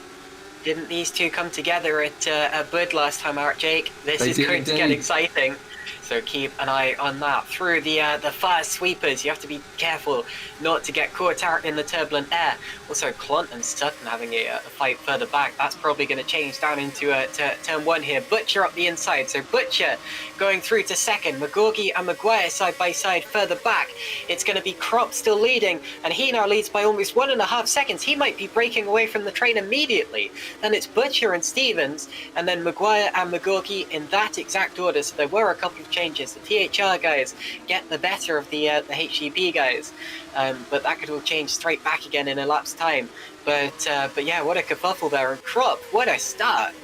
Didn't these two come together at Bud last time out, Jake? This is going to get exciting. So keep an eye on that. Through the fast sweepers, you have to be careful not to get caught out in the turbulent air. Also, Clont and Sutton having a fight further back. That's probably going to change down into turn 1 here. Butcher up the inside. So Butcher going through to 2nd. McGorgy and Maguire side by side further back. It's going to be Crop still leading, and he now leads by almost 1.5 seconds. He might be breaking away from the train immediately. Then it's Butcher and Stevens, and then Maguire and McGorgy in that exact order. So there were a couple of changes. The THR guys get the better of the HGP guys, but that could all change straight back again in a lapse time. But yeah, what a kerfuffle there. And Crop, what a start.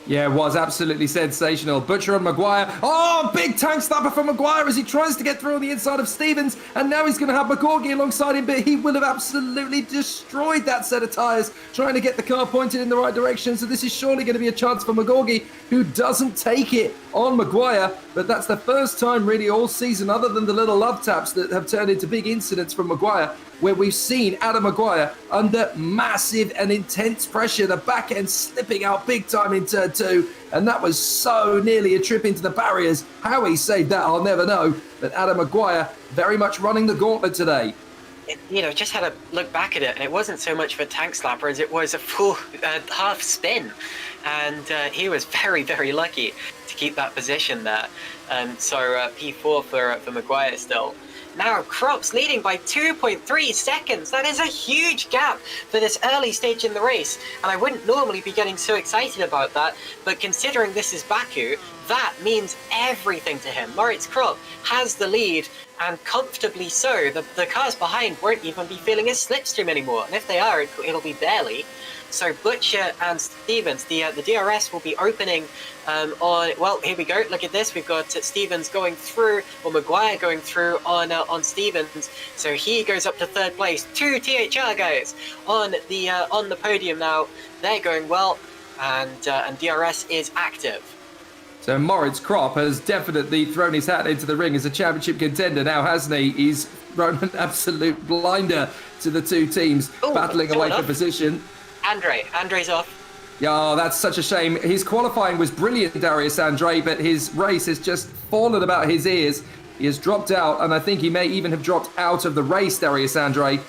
Yeah, it was absolutely sensational. Butcher and Maguire. Oh, big tank slapper from Maguire as he tries to get through on the inside of Stevens. And now he's going to have McGorgy alongside him, but he will have absolutely destroyed that set of tyres, trying to get the car pointed in the right direction. So this is surely going to be a chance for McGorgy, who doesn't take it on Maguire. But that's the first time really all season, other than the little love taps that have turned into big incidents from Maguire, where we've seen Adam Maguire under massive and intense pressure, the back end slipping out big time in turn 2, and that was so nearly a trip into the barriers. How he saved that, I'll never know, but Adam Maguire very much running the gauntlet today. Just had a look back at it, and it wasn't so much of a tank slapper as it was a full half spin, and he was very, very lucky to keep that position there. So P4 for Maguire still. Now Crop's leading by 2.3 seconds. That is a huge gap for this early stage in the race, and I wouldn't normally be getting so excited about that, but considering this is Baku, that means everything to him. Moritz Crop has the lead, and comfortably so. The cars behind won't even be feeling a slipstream anymore, and if they are, it'll be barely. So Butcher and Stevens, the DRS will be opening on, well, here we go, look at this, we've got Stevens going through, or Maguire going through on Stevens, so he goes up to 3rd place. 2 THR guys on the podium now, they're going well, and DRS is active. So Moritz Crop has definitely thrown his hat into the ring as a championship contender now, hasn't he? He's thrown an absolute blinder to the two teams battling away for position. Andre's off. Yeah, that's such a shame. His qualifying was brilliant, Darius Andre, but his race has just fallen about his ears. He has dropped out, and I think he may even have dropped out of the race, Darius Andre.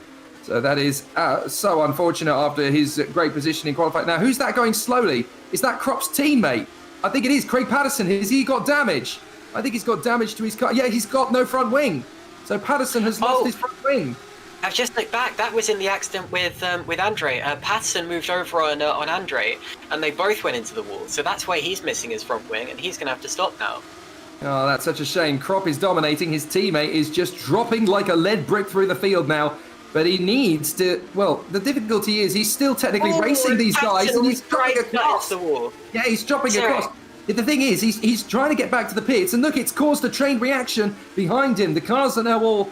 So that is so unfortunate after his great position in qualifying. Now, who's that going slowly? Is that Crop's teammate? I think it is Craig Patterson. Has he got damage? I think he's got damage to his car. Yeah, he's got no front wing. So Patterson has lost his front wing. I've just looked back. That was in the accident with Andre. Patterson moved over on Andre, and they both went into the wall. So that's why he's missing his front wing, and he's going to have to stop now. Oh, that's such a shame. Crop is dominating. His teammate is just dropping like a lead brick through the field now. But he needs to, well, the difficulty is he's still technically racing these guys, and he's dropping across the wall. Yeah, he's dropping across. The thing is, he's trying to get back to the pits, and look, it's caused a train reaction behind him. The cars are now all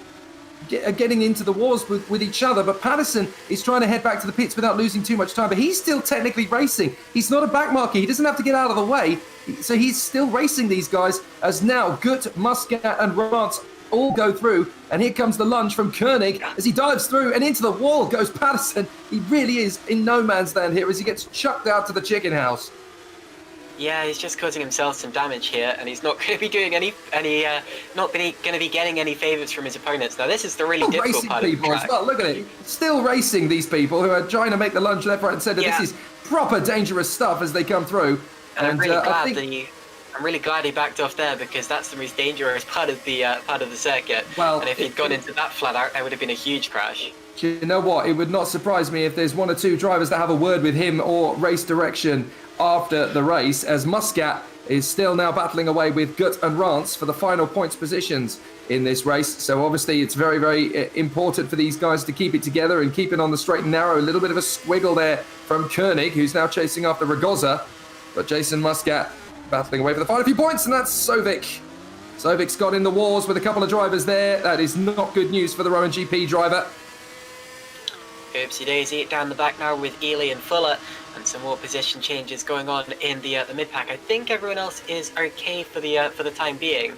getting into the wars with each other, but Patterson is trying to head back to the pits without losing too much time, but he's still technically racing. He's not a backmarker. He doesn't have to get out of the way, so he's still racing these guys as now Gut, Muscat, and Rance all go through, and here comes the lunge from Koenig as he dives through, and into the wall goes Patterson. He really is in no man's land here as he gets chucked out to the chicken house. Yeah, he's just causing himself some damage here, and he's not going to be doing not going to be getting any favors from his opponents. Now, this is the really difficult part of the track. Well, look at it. Still racing these people who are trying to make the lunge left, right, and centre. Yeah. This is proper dangerous stuff as they come through. And I'm really glad he backed off there, because that's the most dangerous part of the circuit. Well, and if he'd gone into that flat out, there would have been a huge crash. Do you know what? It would not surprise me if there's one or two drivers that have a word with him or race direction after the race, as Muscat is still now battling away with Gut and Rance for the final points positions in this race. So obviously it's very, very important for these guys to keep it together and keep it on the straight and narrow. A little bit of a squiggle there from Koenig, who's now chasing after Ragoza. But Jason Muscat battling away for the final few points, and that's Sovic. Sovic's got in the wars with a couple of drivers there. That is not good news for the Rowan GP driver. Oopsie daisy, down the back now with Ely and Fuller, and some more position changes going on in the mid-pack. I think everyone else is okay for the time being,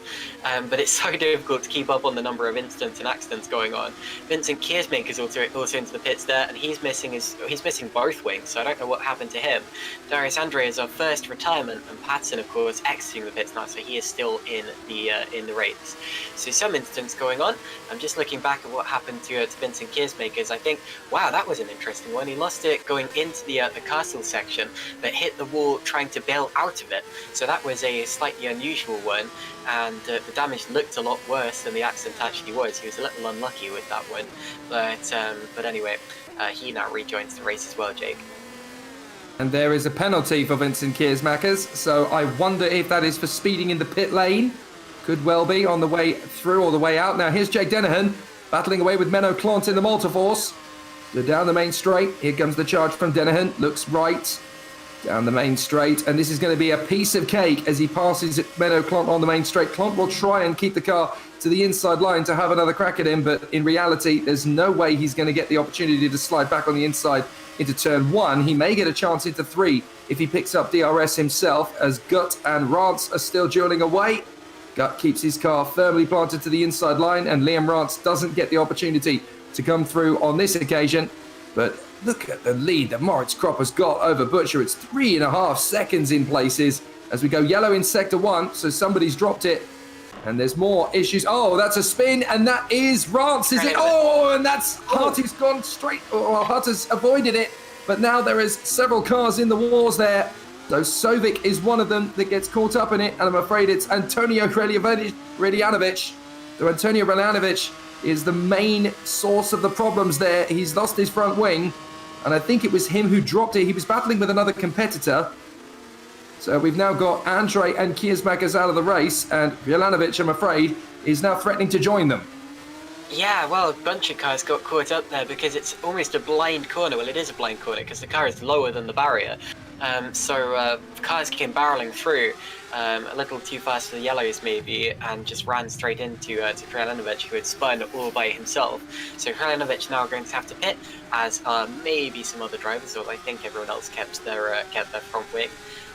but it's so difficult to keep up on the number of incidents and accidents going on. Vincent Kiersmaker's also into the pits there, and he's missing both wings, so I don't know what happened to him. Darius Andre is our first retirement, and Patson, of course, exiting the pits now, so he is still in the race. So some incidents going on. I'm just looking back at what happened to Vincent Kiersmaker's. I think, wow, that was an interesting one. He lost it going into the castle section, but hit the wall trying to bail out of it. So that was a slightly unusual one, and the damage looked a lot worse than the accident actually was. He was a little unlucky with that one, but anyway, he now rejoins the race as well, Jake. And there is a penalty for Vincent Kiersmakers, so I wonder if that is for speeding in the pit lane. Could well be on the way through or the way out. Now here's Jake Dennehan battling away with Menno Clant in the Multiforce. So down the main straight, here comes the charge from Dennehan, looks right, down the main straight, and this is going to be a piece of cake as he passes Menno Clant on the main straight. Clant will try and keep the car to the inside line to have another crack at him, but in reality, there's no way he's going to get the opportunity to slide back on the inside into turn 1. He may get a chance into 3 if he picks up DRS himself, as Gut and Rance are still dueling away. Gut keeps his car firmly planted to the inside line, and Liam Rance doesn't get the opportunity to come through on this occasion. But look at the lead that Moritz Kropp has got over Butcher. It's 3.5 seconds in places as we go yellow in sector 1. So somebody's dropped it, and there's more issues. Oh, that's a spin, and that is Rance, is it? Oh, and that's Hart who's gone straight. Well, Hart has avoided it, but now there is several cars in the wars there. So Sovic is one of them that gets caught up in it, and I'm afraid it's Antonio Reljanovic. So Antonio Reljanovic is the main source of the problems there. He's lost his front wing, and I think it was him who dropped it. He was battling with another competitor. So we've now got Andre and Kiersmakers out of the race, and Reljanovic, I'm afraid, is now threatening to join them. Yeah, well, a bunch of cars got caught up there because it's almost a blind corner. Well, it is a blind corner because the car is lower than the barrier. So cars came barreling through a little too fast for the yellows maybe, and just ran straight into Kralinovic, who had spun all by himself. So Kralinovic now going to have to pit, as maybe some other drivers, although I think everyone else kept their front wing.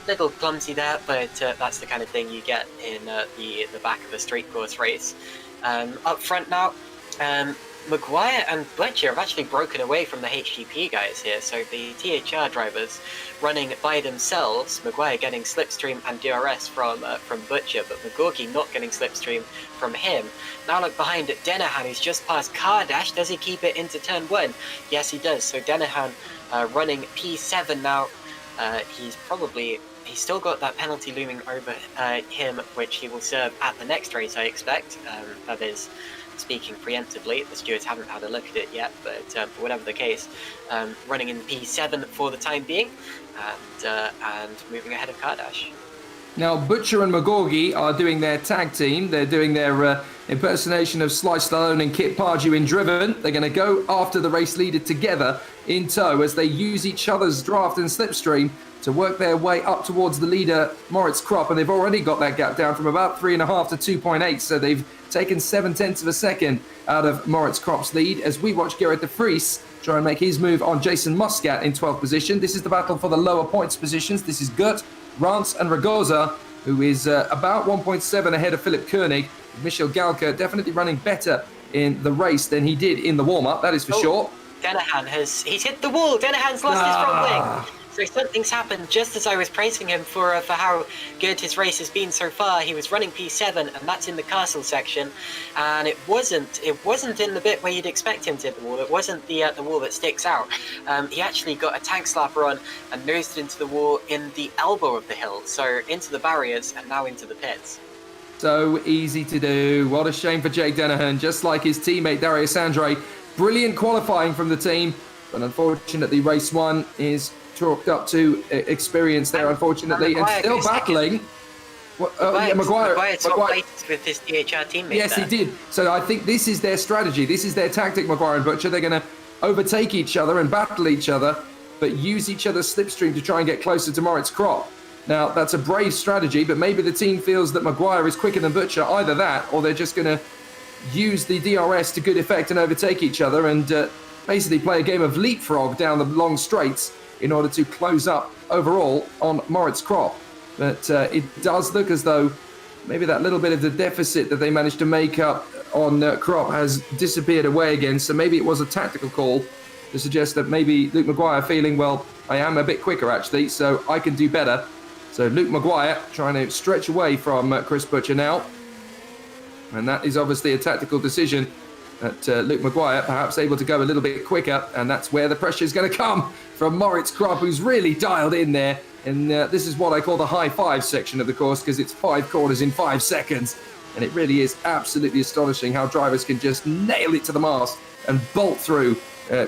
Little clumsy there, but that's the kind of thing you get in the back of a straight course race. Up front now, Maguire and Butcher have actually broken away from the HGP guys here, so the THR drivers running by themselves, Maguire getting slipstream and DRS from Butcher, but McGorgy not getting slipstream from him. Now look behind at Dennehan, who's just passed Kardash. Does he keep it into turn 1? Yes, he does. So Dennehan running P7 now. He's still got that penalty looming over him, which he will serve at the next race, I expect. That is speaking preemptively. The stewards haven't had a look at it yet, but whatever the case, running in P7 for the time being, and moving ahead of Kardash. Now, Butcher and McGorgy are doing their tag team. They're doing their impersonation of Sly Stallone and Kit Pardew in Driven. They're going to go after the race leader together in tow as they use each other's draft and slipstream to work their way up towards the leader, Moritz Kropp, and they've already got that gap down from about 3.5 to 2.8, so they've taken 0.7 of a second out of Moritz Kropp's lead as we watch Gerrit de Vries try and make his move on Jason Muscat in 12th position. This is the battle for the lower points positions. This is Gut, Rance and Ragoza, who is about 1.7 ahead of Philip Koenig. Michel Galka definitely running better in the race than he did in the warm-up, that is for sure. Dennehan he's hit the wall. Dennehan's lost his front wing. So something's happened just as I was praising him for how good his race has been so far. He was running P7, and that's in the castle section, and it wasn't in the bit where you'd expect him to hit the wall. It wasn't the wall that sticks out. He actually got a tank slapper on and nosed into the wall in the elbow of the hill, so into the barriers and now into the pits. So easy to do. What a shame for Jake Dennehan, just like his teammate Darius Andre. Brilliant qualifying from the team, but unfortunately race 1 is chalked up to experience there, unfortunately, and still battling. Maguire swapped places with his DHR teammate. Yes, there. he did. So I think this is their strategy. This is their tactic, Maguire and Butcher. They're going to overtake each other and battle each other, but use each other's slipstream to try and get closer to Moritz Krop. Now, that's a brave strategy, but maybe the team feels that Maguire is quicker than Butcher. Either that, or they're just going to use the DRS to good effect and overtake each other and basically play a game of leapfrog down the long straights in order to close up overall on Moritz Krop. But it does look as though maybe that little bit of the deficit that they managed to make up on Krop has disappeared away again. So maybe it was a tactical call to suggest that maybe Luke Maguire feeling, well, I am a bit quicker actually, so I can do better. So Luke Maguire trying to stretch away from Chris Butcher now. And that is obviously a tactical decision that Luke Maguire perhaps able to go a little bit quicker. And that's where the pressure is going to come from Moritz Krop, who's really dialed in there. And this is what I call the high five section of the course, because it's 5 corners in 5 seconds. And it really is absolutely astonishing how drivers can just nail it to the mast and bolt through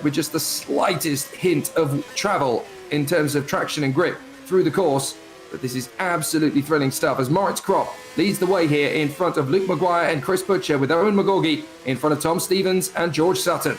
with just the slightest hint of travel in terms of traction and grip through the course. But this is absolutely thrilling stuff as Moritz Krop leads the way here in front of Luke Maguire and Chris Butcher, with Owen McGorgy in front of Tom Stevens and George Sutton.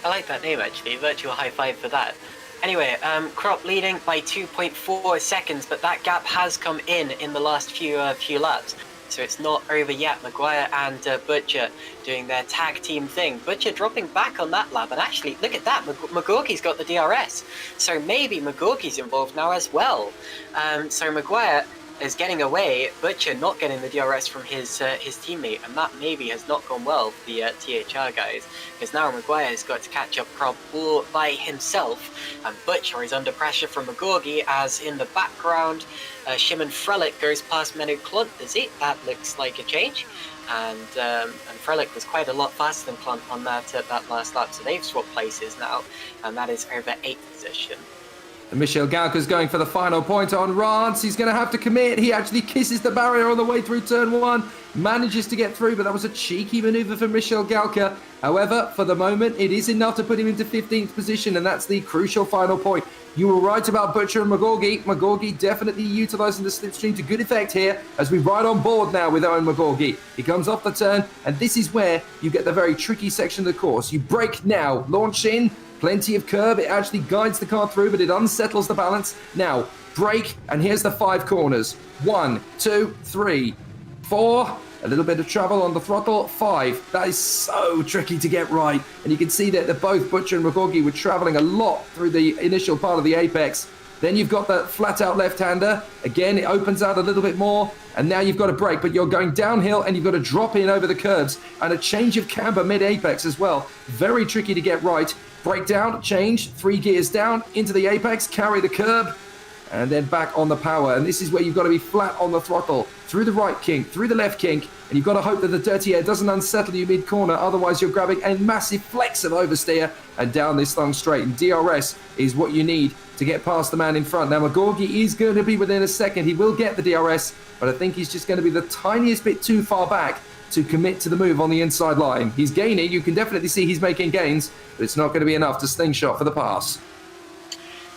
I like that name actually, virtual high five for that. Anyway, Krop leading by 2.4 seconds, but that gap has come in the last few laps. So it's not over yet. Maguire and Butcher doing their tag team thing. Butcher dropping back on that lap, and actually, look at that, McGorgy's got the DRS. So maybe McGorgy's involved now as well. So Maguire is getting away, Butcher not getting the DRS from his teammate, and that maybe has not gone well for the THR guys, because now Maguire has got to catch up Krop all by himself, and Butcher is under pressure from McGorgy, as in the background, Shimon Frelich goes past Menu Klunt, does he? That looks like a change, and Frelich was quite a lot faster than Klunt on that last lap, so they've swapped places now, and that is over 8th position. And Michel Galka's going for the final point on Rance. He's going to have to commit. He actually kisses the barrier on the way through turn 1. Manages to get through, but that was a cheeky manoeuvre for Michel Galka. However, for the moment, it is enough to put him into 15th position, and that's the crucial final point. You were right about Butcher and McGorgy. McGorgy definitely utilising the slipstream to good effect here as we ride on board now with Owen McGorgy. He comes off the turn, and this is where you get the very tricky section of the course. You brake now, launch in. Plenty of curb, it actually guides the car through, but it unsettles the balance. Now, brake, and here's the 5 corners. 1, 2, 3, 4. A little bit of travel on the throttle. 5. That is so tricky to get right. And you can see that both Butcher and McGorgy were traveling a lot through the initial part of the apex. Then you've got that flat-out left-hander. Again, it opens out a little bit more. And now you've got a brake, but you're going downhill and you've got to drop in over the curbs. And a change of camber mid-apex as well. Very tricky to get right. Brake down, change, 3 gears down, into the apex, carry the curb, and then back on the power. And this is where you've got to be flat on the throttle, through the right kink, through the left kink, and you've got to hope that the dirty air doesn't unsettle you mid-corner, otherwise you're grabbing a massive flex of oversteer and down this long straight. And DRS is what you need to get past the man in front. Now, McGorgy is going to be within a second. He will get the DRS, but I think he's just going to be the tiniest bit too far back to commit to the move on the inside line. He's gaining. You can definitely see he's making gains, but it's not going to be enough to slingshot for the pass.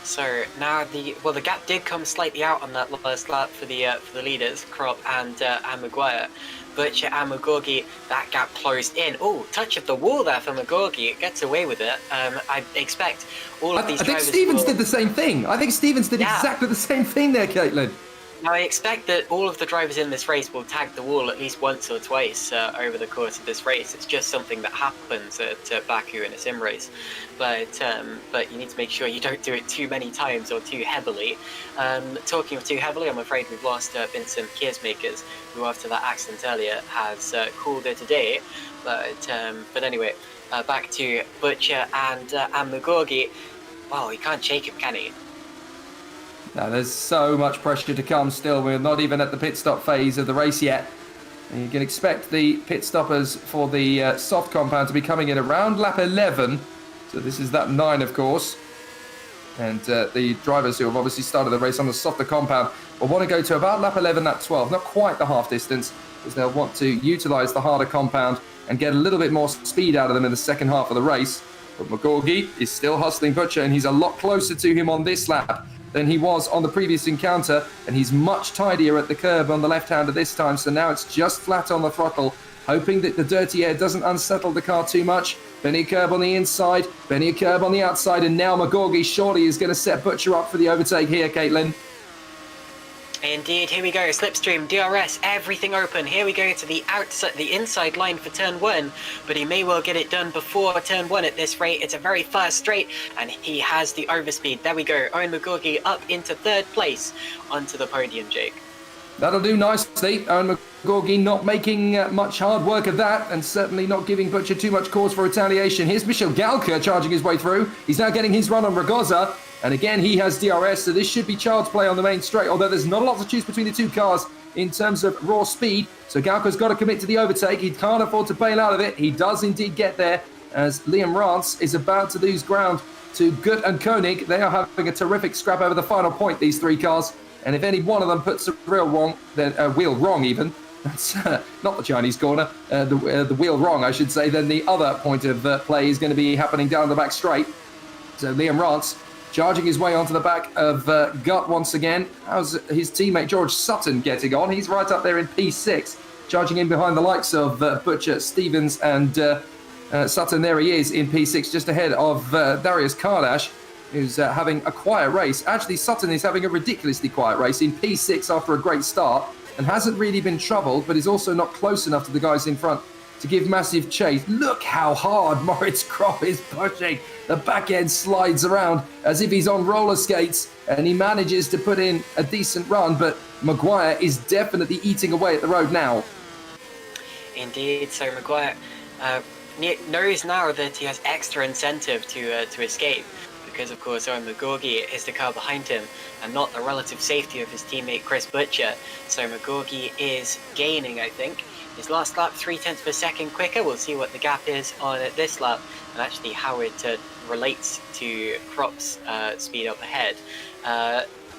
So now the gap did come slightly out on that last lap for the leaders, Krop and Maguire. Butcher and McGorgy, that gap closed in. Oh, touch of the wall there for McGorgy. It gets away with it. I expect all of these drivers. I think Stevens did the same thing. I think Stevens did exactly the same thing there, Caitlin. Now, I expect that all of the drivers in this race will tag the wall at least once or twice over the course of this race. It's just something that happens at Baku in a sim race. But you need to make sure you don't do it too many times or too heavily. Talking of too heavily, I'm afraid we've lost Vincent Kiersmakers, who after that accident earlier has called it a day. But anyway, back to Butcher and McGorgy. Well, he can't shake him, can he? Now, there's so much pressure to come still. We're not even at the pit stop phase of the race yet. And you can expect the pit stoppers for the soft compound to be coming in around lap 11. So this is lap 9, of course. And the drivers who have obviously started the race on the softer compound will want to go to about lap 11, lap 12. Not quite the half distance, because they'll want to utilise the harder compound and get a little bit more speed out of them in the second half of the race. But McGorgy is still hustling Butcher, and he's a lot closer to him on this lap than he was on the previous encounter, and he's much tidier at the curb on the left-hander this time, so now it's just flat on the throttle, hoping that the dirty air doesn't unsettle the car too much. Benny curb on the inside, Benny curb on the outside, and now McGorgy surely is going to set Butcher up for the overtake here, Caitlin. Indeed, here we go. Slipstream, DRS, everything open. Here we go to the outside, the inside line for turn 1, but he may well get it done before turn 1 at this rate. It's a very fast straight, and he has the overspeed. There we go. Owen McGorgy up into 3rd place onto the podium, Jake. That'll do nicely. Owen McGorgy not making much hard work of that, and certainly not giving Butcher too much cause for retaliation. Here's Michel Galka charging his way through. He's now getting his run on Ragoza. And again, he has DRS, so this should be child's play on the main straight, although there's not a lot to choose between the two cars in terms of raw speed. So Galka's got to commit to the overtake. He can't afford to bail out of it. He does indeed get there, as Liam Rance is about to lose ground to Gut and Koenig. They are having a terrific scrap over the final point, these 3 cars. And if any one of them puts the wheel wrong even, that's not the Chinese corner, the wheel wrong, I should say, then the other point of play is going to be happening down the back straight. So Liam Rance charging his way onto the back of Gut once again. How's his teammate George Sutton getting on? He's right up there in P6, charging in behind the likes of Butcher, Stevens, and Sutton. There he is in P6, just ahead of Darius Kardash, who's having a quiet race. Actually, Sutton is having a ridiculously quiet race in P6 after a great start, and hasn't really been troubled, but is also not close enough to the guys in front to give massive chase. Look how hard Moritz Kropp is pushing. The back end slides around as if he's on roller skates, and he manages to put in a decent run, but Maguire is definitely eating away at the road now. Indeed, so Maguire knows now that he has extra incentive to escape, because of course Owen McGorgy is the car behind him and not the relative safety of his teammate Chris Butcher. So McGorgy is gaining, I think. His last lap, 0.3 of a second quicker. We'll see what the gap is on this lap, and actually how it relates to Kropp's speed up ahead.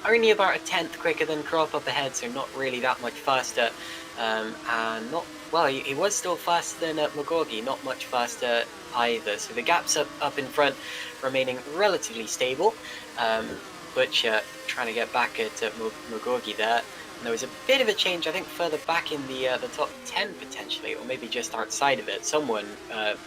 Only about a 10th quicker than Kropp up ahead, so not really that much faster. And not, well, he was still faster than McGorgy, not much faster either. So the gap's up in front, remaining relatively stable. Butcher trying to get back at McGorgy there. And there was a bit of a change, I think, further back in the top 10 potentially, or maybe just outside of it. Someone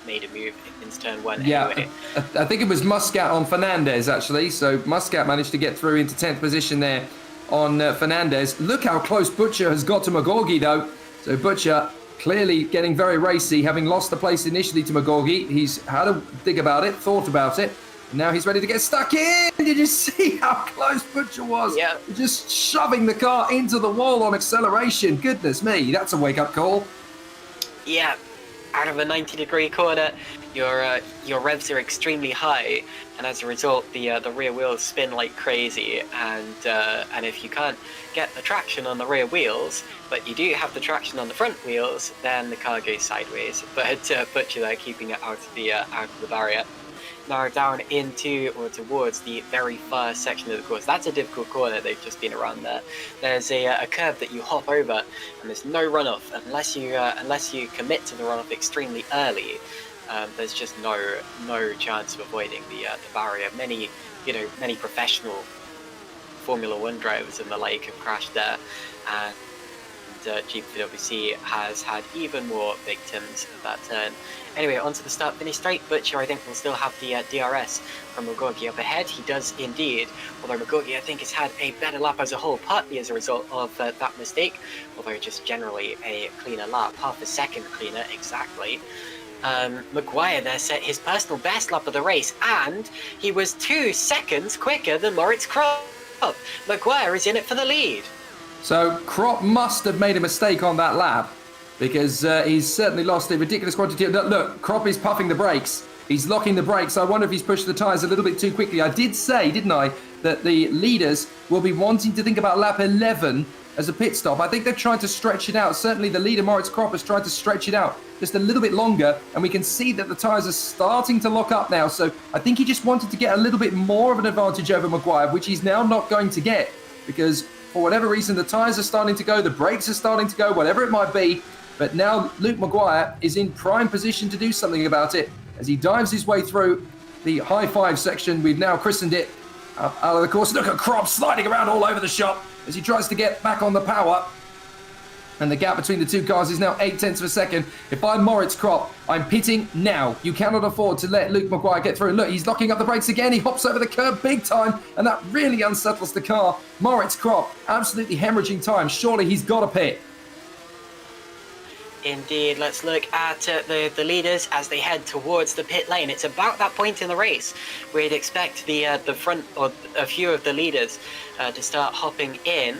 made a move into turn 1 anyway. I think it was Muscat on Fernandez, actually. So Muscat managed to get through into 10th position there on Fernandez. Look how close Butcher has got to McGorgy, though. So Butcher clearly getting very racy, having lost the place initially to McGorgy. He's had a think about it, thought about it. Now he's ready to get stuck in. Did you see how close Butcher was? Yeah. Just shoving the car into the wall on acceleration. Goodness me, that's a wake-up call. Yeah, out of a 90-degree corner, your revs are extremely high, and as a result, the rear wheels spin like crazy. And if you can't get the traction on the rear wheels, but you do have the traction on the front wheels, then the car goes sideways. But Butcher there keeping it out of the barrier. Now down into or towards the very first section of the course. That's a difficult corner. They've just been around there. There's a curve that you hop over, and there's no runoff unless you commit to the runoff extremely early. There's just no chance of avoiding the barrier. Many professional Formula One drivers and the like have crashed there, and GPVWC has had even more victims of that turn. Anyway, onto the start finish straight. Butcher, I think, will still have the DRS from McGorgy up ahead. He does indeed, although McGorgy, I think, has had a better lap as a whole, partly as a result of that mistake, although just generally a cleaner lap, half a second cleaner exactly. Maguire there set his personal best lap of the race, and he was 2 seconds quicker than Moritz Kropp. Maguire is in it for the lead. So Kropp must have made a mistake on that lap, because he's certainly lost a ridiculous quantity. Look, Kropp is puffing the brakes. He's locking the brakes. I wonder if he's pushed the tyres a little bit too quickly. I did say, didn't I, that the leaders will be wanting to think about lap 11 as a pit stop. I think they're trying to stretch it out. Certainly the leader, Moritz Kropp, has tried to stretch it out just a little bit longer, and we can see that the tyres are starting to lock up now. So I think he just wanted to get a little bit more of an advantage over Maguire, which he's now not going to get, because for whatever reason, the tyres are starting to go, the brakes are starting to go, whatever it might be. But now Luke Maguire is in prime position to do something about it as he dives his way through the high five section. We've now christened it out of the course. Look at Crop sliding around all over the shop as he tries to get back on the power. And the gap between the two cars is now 0.8 of a second. If I'm Moritz Crop, I'm pitting now. You cannot afford to let Luke Maguire get through. Look, he's locking up the brakes again. He hops over the curb big time, and that really unsettles the car. Moritz Crop, absolutely hemorrhaging time. Surely he's got to pit. Indeed, let's look at the leaders as they head towards the pit lane. It's about that point in the race where you'd expect the front, or a few of the leaders to start hopping in.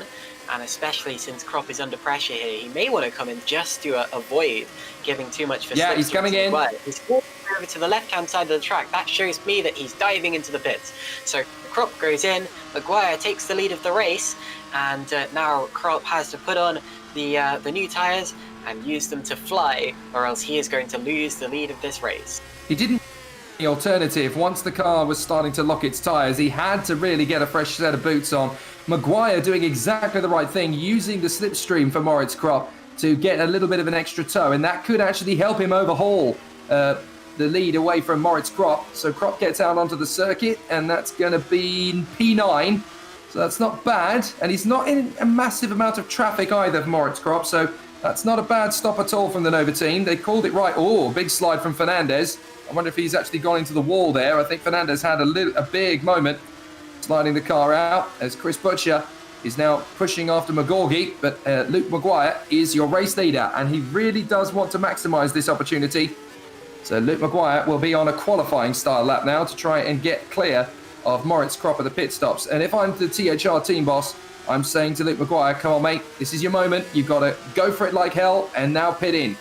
And especially since Crop is under pressure here, he may want to come in just to avoid giving too much for Yeah, he's coming in. He's walking over to the left-hand side of the track. That shows me that he's diving into the pits. So Crop goes in, Maguire takes the lead of the race, and now Crop has to put on the new tyres and use them to fly, or else he is going to lose the lead of this race. He didn't have the alternative. Once the car was starting to lock its tyres, he had to really get a fresh set of boots on. Maguire doing exactly the right thing, using the slipstream for Moritz Crop to get a little bit of an extra tow, and that could actually help him overhaul the lead away from Moritz Crop. So Crop gets out onto the circuit, and that's going to be P9. So that's not bad, and he's not in a massive amount of traffic either for Moritz Crop, so that's not a bad stop at all from the Nova team. They called it right. Oh, big slide from Fernandez. I wonder if he's actually gone into the wall there. I think Fernandez had a big moment sliding the car out as Chris Butcher is now pushing after McGorgy, but Luke Maguire is your race leader, and he really does want to maximise this opportunity. So Luke Maguire will be on a qualifying style lap now to try and get clear of Moritz Crop at the pit stops. And if I'm the THR team boss, I'm saying to Luke Maguire, come on mate, this is your moment, you've got to go for it like hell and now pit in.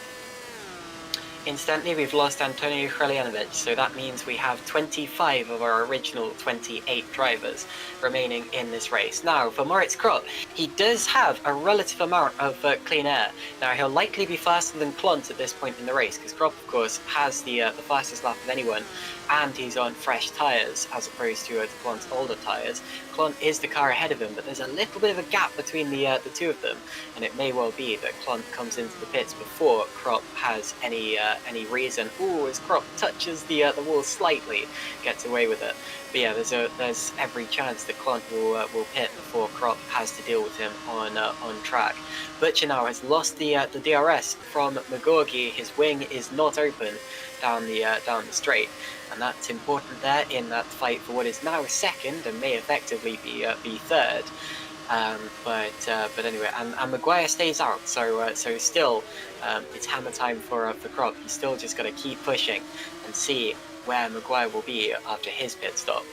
Instantly, we've lost Antonio Kreljanovich, so that means we have 25 of our original 28 drivers remaining in this race. Now, for Moritz Crop, he does have a relative amount of clean air. Now, he'll likely be faster than Clont at this point in the race, because Crop, of course, has the fastest lap of anyone, and he's on fresh tyres, as opposed to Clont's older tyres. Clont is the car ahead of him, but there's a little bit of a gap between the two of them, and it may well be that Clont comes into the pits before Crop has any reason. Ooh, as Crop touches the wall slightly, gets away with it. But yeah, there's every chance that Clont will pit before Crop has to deal with him on track. Butcher now has lost the DRS from McGorgy. His wing is not open down the straight, and that's important there in that fight for what is now second and may effectively be third. But anyway, and Maguire stays out, so still it's hammer time for Crop. He's still just got to keep pushing and see where Maguire will be after his pit stop.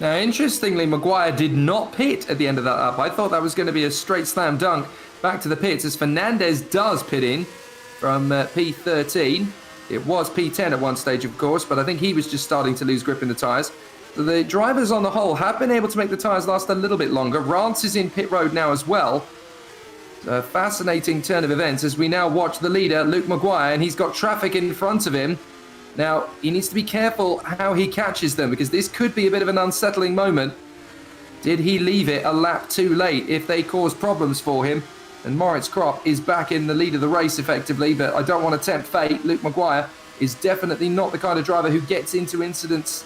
Now, interestingly, Maguire did not pit at the end of that lap. I thought that was going to be a straight slam dunk back to the pits, as Fernandez does pit in from P13. It was P10 at one stage, of course, but I think he was just starting to lose grip in the tyres. So the drivers on the whole have been able to make the tyres last a little bit longer. Rance is in pit road now as well. A fascinating turn of events as we now watch the leader, Luke Maguire, and he's got traffic in front of him. Now, he needs to be careful how he catches them, because this could be a bit of an unsettling moment. Did he leave it a lap too late if they cause problems for him? And Moritz Crop is back in the lead of the race effectively, but I don't want to tempt fate. Luke Maguire is definitely not the kind of driver who gets into incidents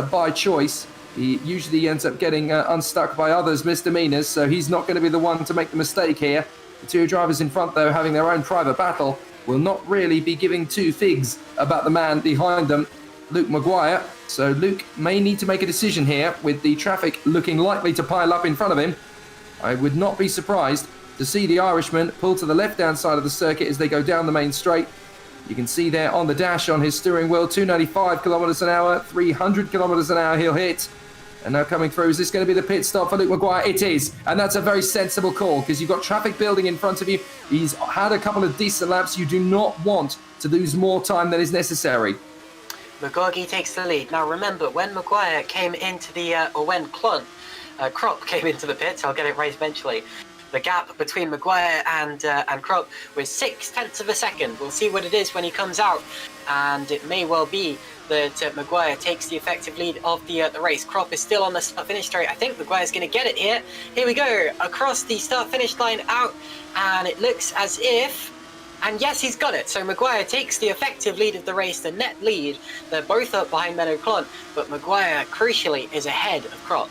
by choice. He usually ends up getting unstuck by others' misdemeanors, so he's not going to be the one to make the mistake here. The two drivers in front, though, having their own private battle, will not really be giving two figs about the man behind them, Luke Maguire. So Luke may need to make a decision here, with the traffic looking likely to pile up in front of him. I would not be surprised to see the Irishman pull to the left-hand side of the circuit as they go down the main straight. You can see there on the dash on his steering wheel, 295 kilometers an hour, 300 kilometers an hour he'll hit. And now coming through, is this going to be the pit stop for Luke Maguire? It is, and that's a very sensible call, because you've got traffic building in front of you. He's had a couple of decent laps. You do not want to lose more time than is necessary. McGorgy takes the lead. Now remember, when Maguire came into when Crop came into the pits, I'll get it right eventually, the gap between Maguire and Crop was 0.6 of a second. We'll see what it is when he comes out, and it may well be that Maguire takes the effective lead of the race. Crop is still on the start-finish straight. I think Maguire's going to get it here. Here we go, across the start-finish line out, and it looks as if... And yes, he's got it. So Maguire takes the effective lead of the race, the net lead. They're both up behind Menno Clont, but Maguire, crucially, is ahead of Crop.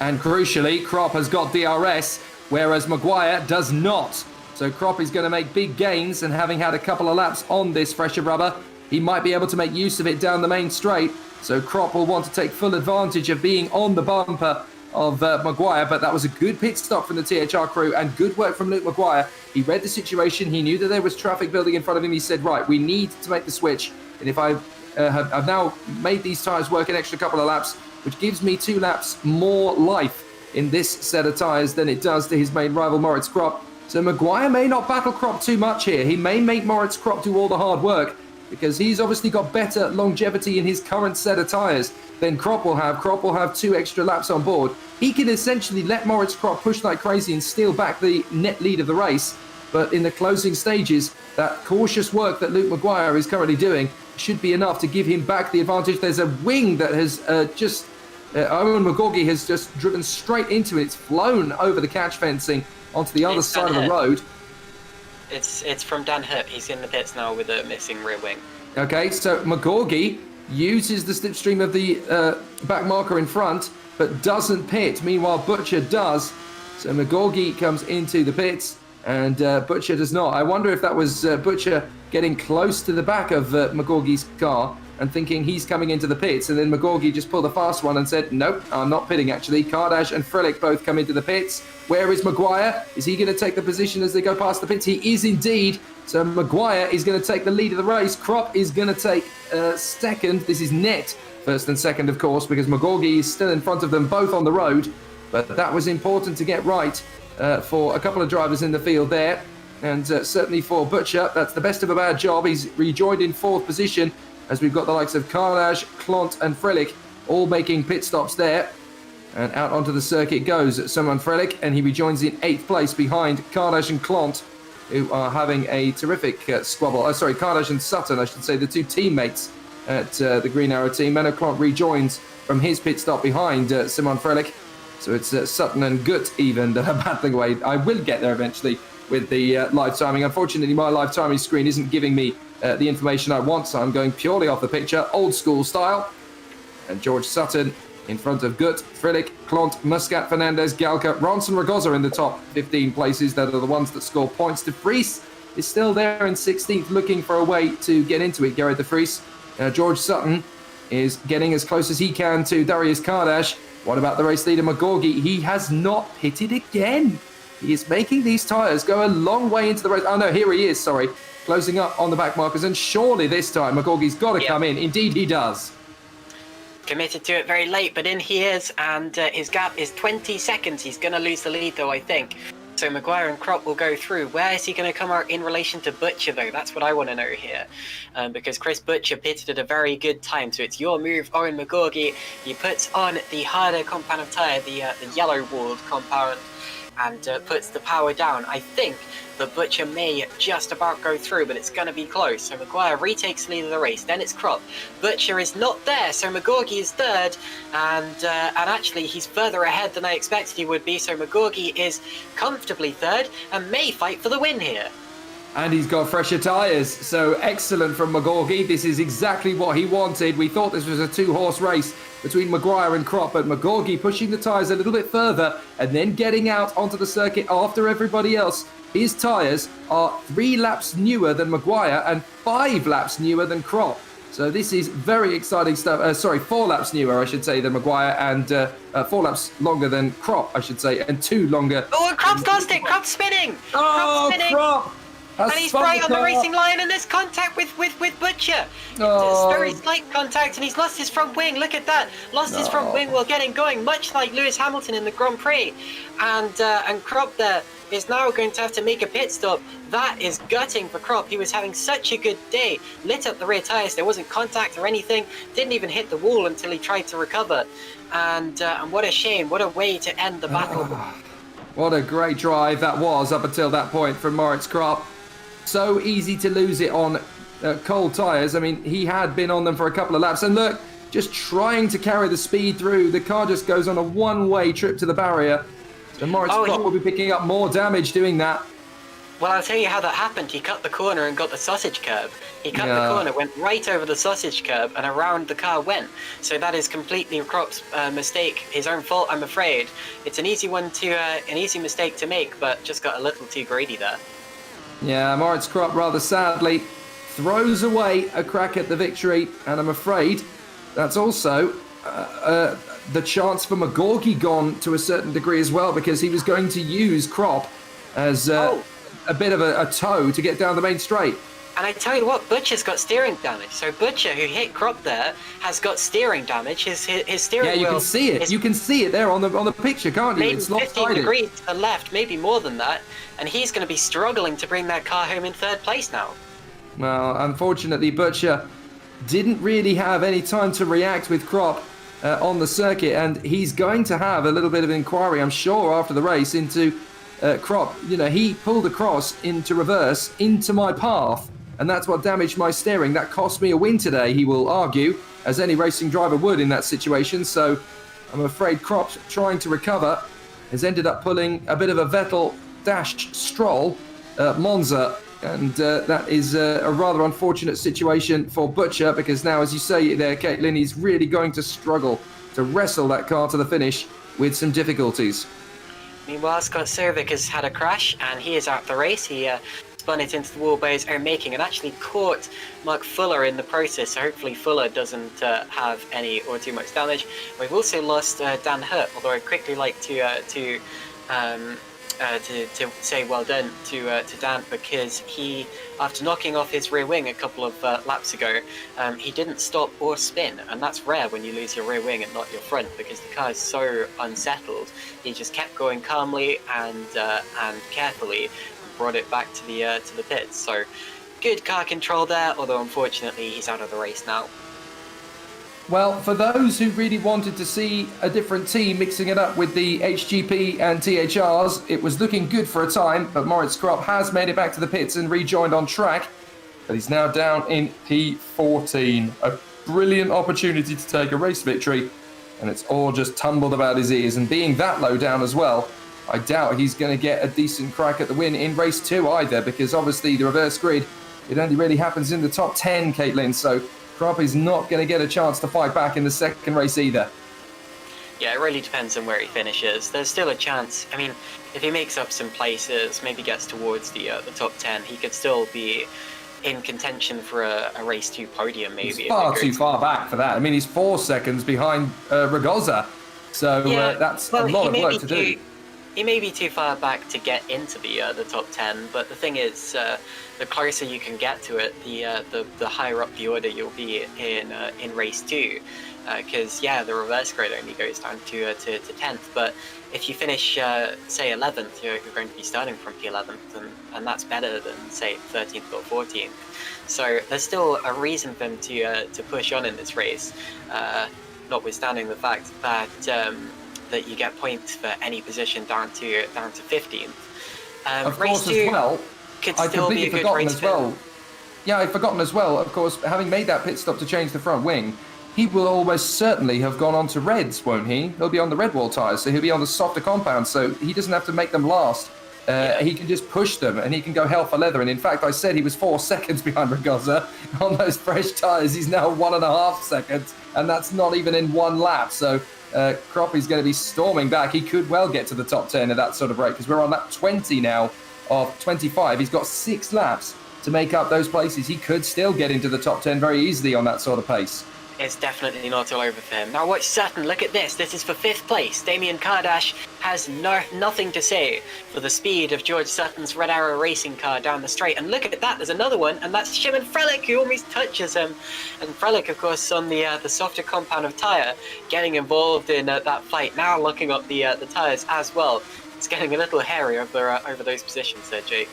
And crucially, Krop has got DRS, whereas Maguire does not. So Krop is going to make big gains, and having had a couple of laps on this fresher rubber, he might be able to make use of it down the main straight. So Krop will want to take full advantage of being on the bumper of Maguire, but that was a good pit stop from the THR crew and good work from Luke Maguire. He read the situation, he knew that there was traffic building in front of him. He said, right, we need to make the switch, and if I've now made these tyres work an extra couple of laps, which gives me 2 laps more life in this set of tyres than it does to his main rival Moritz Krop. So Maguire may not battle Krop too much here. He may make Moritz Krop do all the hard work, because he's obviously got better longevity in his current set of tyres than Krop will have. Krop will have 2 extra laps on board. He can essentially let Moritz Krop push like crazy and steal back the net lead of the race. But in the closing stages, that cautious work that Luke Maguire is currently doing should be enough to give him back the advantage. There's a wing that has Owen McGorgy has just driven straight into it. It's flown over the catch fencing onto the other side of the road. It's from Dan Hurt. He's in the pits now with a missing rear wing. Okay, so McGorgy uses the slipstream of the back marker in front, but doesn't pit. Meanwhile, Butcher does. So McGorgy comes into the pits, and Butcher does not. I wonder if that was Butcher getting close to the back of McGorgy's car and thinking he's coming into the pits, and then McGorgy just pulled a fast one and said, nope, I'm not pitting actually. Kardash and Frelick both come into the pits. Where is Maguire? Is he going to take the position as they go past the pits? He is indeed. So Maguire is going to take the lead of the race. Krop is going to take second. This is net first and second, of course, because McGorgy is still in front of them, both on the road. But that was important to get right for a couple of drivers in the field there. And certainly for Butcher, that's the best of a bad job. He's rejoined in 4th position, as we've got the likes of Kardash, Klont and Frelick all making pit stops there. And out onto the circuit goes Simon Frelick, and he rejoins in 8th place behind Kardash and Klont, who are having a terrific squabble. Oh, sorry, Kardash and Sutton, I should say, the 2 teammates at the Green Arrow team. Menno Klont rejoins from his pit stop behind Simon Frelick. So it's Sutton and Gut even that are battling away. I will get there eventually with the live timing. Unfortunately, my live timing screen isn't giving me the information I want, so I'm going purely off the picture, old school style. And George Sutton in front of Gut, Frelick, Klont, Muscat, Fernandez, Galka, Ronson, Ragoza in the top 15 places. That are the ones that score points. De Vries is still there in 16th, looking for a way to get into it. Gerrit De Vries. George Sutton is getting as close as he can to Darius Kardash. What about the race leader, McGorgy? He has not pitted again. He is making these tyres go a long way into the race. Oh, no, here he is, sorry. Closing up on the back markers, and surely this time McGorgy's got to come in. Indeed he does. Committed to it very late, but in he is, and his gap is 20 seconds. He's going to lose the lead, though, I think. So Maguire and Krop will go through. Where is he going to come out in relation to Butcher, though? That's what I want to know here. Because Chris Butcher pitted at a very good time. So it's your move, Owen McGorgy. He puts on the harder compound of tyre, the yellow-walled compound, and puts the power down. I think the Butcher may just about go through, but it's going to be close. So Maguire retakes the lead of the race. Then it's Krop. Butcher is not there, so McGorgy is third, and actually he's further ahead than I expected he would be. So McGorgy is comfortably third and may fight for the win here. And he's got fresher tyres, so excellent from McGorgy. This is exactly what he wanted. We thought this was a 2-horse race between Maguire and Krop, but McGorgy pushing the tyres a little bit further and then getting out onto the circuit after everybody else. His tyres are 3 laps newer than Maguire and 5 laps newer than Krop. So this is very exciting stuff. 4 laps newer, I should say, than Maguire, and 4 laps longer than Krop, I should say, and 2 longer. Oh, and Krop's lost it! Krop's spinning! Oh, Krop's spinning! Krop! And he's right on the racing line, and there's contact with Butcher. Oh. It's very slight contact, and he's lost his front wing. Look at that. Lost his front wing while getting going, much like Lewis Hamilton in the Grand Prix. And Krop there is now going to have to make a pit stop. That is gutting for Krop. He was having such a good day. Lit up the rear tyres. There wasn't contact or anything. Didn't even hit the wall until he tried to recover. And what a shame. What a way to end the battle. What a great drive that was up until that point from Moritz Krop. So easy to lose it on cold tyres. I mean, he had been on them for a couple of laps. And look, just trying to carry the speed through. The car just goes on a one-way trip to the barrier. So Moritz Krop will be picking up more damage doing that. Well, I'll tell you how that happened. He cut the corner and got the sausage curb. He cut the corner, went right over the sausage curb, and around the car went. So that is completely Krop's mistake, his own fault, I'm afraid. It's an easy mistake to make, but just got a little too greedy there. Yeah, Moritz Krop rather sadly throws away a crack at the victory, and I'm afraid that's also the chance for McGorgy gone to a certain degree as well, because he was going to use Krop as a bit of a tow to get down the main straight. And I tell you what, Butcher's got steering damage. So Butcher, who hit Krop there, has got steering damage. His steering wheel... Yeah, you can see it. You can see it there on the picture, can't you? Maybe It's 15 lopsided. degrees to the left, maybe more than that. And he's going to be struggling to bring that car home in third place now. Well, unfortunately, Butcher didn't really have any time to react with Krop on the circuit, and he's going to have a little bit of inquiry, I'm sure, after the race into Krop. You know, he pulled across into reverse into my path, and that's what damaged my steering. That cost me a win today, he will argue, as any racing driver would in that situation. So I'm afraid Krop, trying to recover, has ended up pulling a bit of a Vettel-Stroll Monza. And that is a rather unfortunate situation for Butcher, because now, as you say there, Caitlin, he's really going to struggle to wrestle that car to the finish with some difficulties. Meanwhile, Scott Servick has had a crash, and he is out the race. He spun it into the wall by his own making and actually caught Mark Fuller in the process, so hopefully Fuller doesn't have any or too much damage. We've also lost Dan Hurt, although I'd quickly like to say well done to Dan, because he, after knocking off his rear wing a couple of laps ago, he didn't stop or spin, and that's rare when you lose your rear wing and not your front, because the car is so unsettled. He just kept going calmly and carefully, and brought it back to the pits. So good car control there, although unfortunately he's out of the race now. Well, for those who really wanted to see a different team mixing it up with the HGP and THRs, it was looking good for a time, but Moritz Krop has made it back to the pits and rejoined on track. But he's now down in P14. A brilliant opportunity to take a race victory, and it's all just tumbled about his ears. And being that low down as well, I doubt he's going to get a decent crack at the win in race 2 either, because obviously the reverse grid, it only really happens in the top 10, Caitlin, so Krop is not going to get a chance to fight back in the second race either. Yeah, it really depends on where he finishes. There's still a chance. I mean, if he makes up some places, maybe gets towards the top 10, he could still be in contention for a race 2 podium, maybe. He's far too far back for that. I mean, he's 4 seconds behind Ragozza, so that's a lot of work to do. He may be too far back to get into the top 10, but the thing is, the closer you can get to it, the higher up the order you'll be in race 2. Because the reverse grid only goes down to 10th, but if you finish say 11th, you're going to be starting from P11th, and that's better than say 13th or 14th. So there's still a reason for him to push on in this race, notwithstanding the fact that you get points for any position down to 15th. Of race course, 2 as well, could I'd still be a completely good forgotten race as well. Yeah, I'd forgotten as well, of course, having made that pit stop to change the front wing, he will almost certainly have gone on to reds, won't he? He'll be on the red wall tyres, so he'll be on the softer compound, so he doesn't have to make them last. He can just push them, and he can go hell for leather. And in fact, I said he was 4 seconds behind Ragozza on those fresh tyres. He's now 1.5 seconds, and that's not even in one lap. So Krop is going to be storming back. He could well get to the top 10 at that sort of rate, because we're on lap 20 now of 25. He's got 6 laps to make up those places. He could still get into the top 10 very easily on that sort of pace. It's definitely not all over for him. Now watch Sutton, look at this. This is for 5th place. Damien Kardash has nothing to say for the speed of George Sutton's Red Arrow racing car down the straight. And look at that, there's another one, and that's Shimon Frelich, who almost touches him. And Frelich, of course, on the softer compound of tyre, getting involved in that fight. Now looking up the tyres as well. It's getting a little hairy over those positions there, Jake.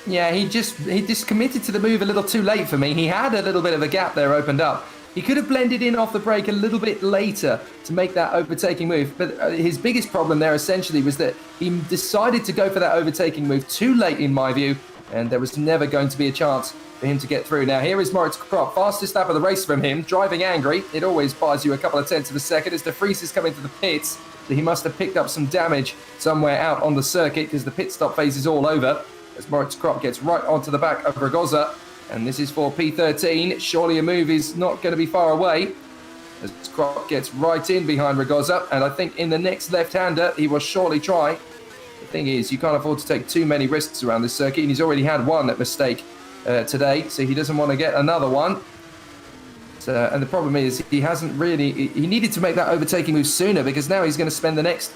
Yeah, he just committed to the move a little too late for me. He had a little bit of a gap there opened up. He could have blended in off the brake a little bit later to make that overtaking move. But his biggest problem there essentially was that he decided to go for that overtaking move too late, in my view, and there was never going to be a chance for him to get through. Now, here is Moritz Krop, fastest lap of the race from him, driving angry. It always buys you a couple of tenths of a second as De Vries is coming to the pits. So he must have picked up some damage somewhere out on the circuit, because the pit stop phase is all over. as Moritz Krop gets right onto the back of Ragozza. And this is for P13. Surely a move is not going to be far away, as Krop gets right in behind Ragozza. And I think in the next left-hander, he will surely try. The thing is, you can't afford to take too many risks around this circuit, and he's already had one mistake today, so he doesn't want to get another one. And the problem is, he needed to make that overtaking move sooner, because now he's going to spend the next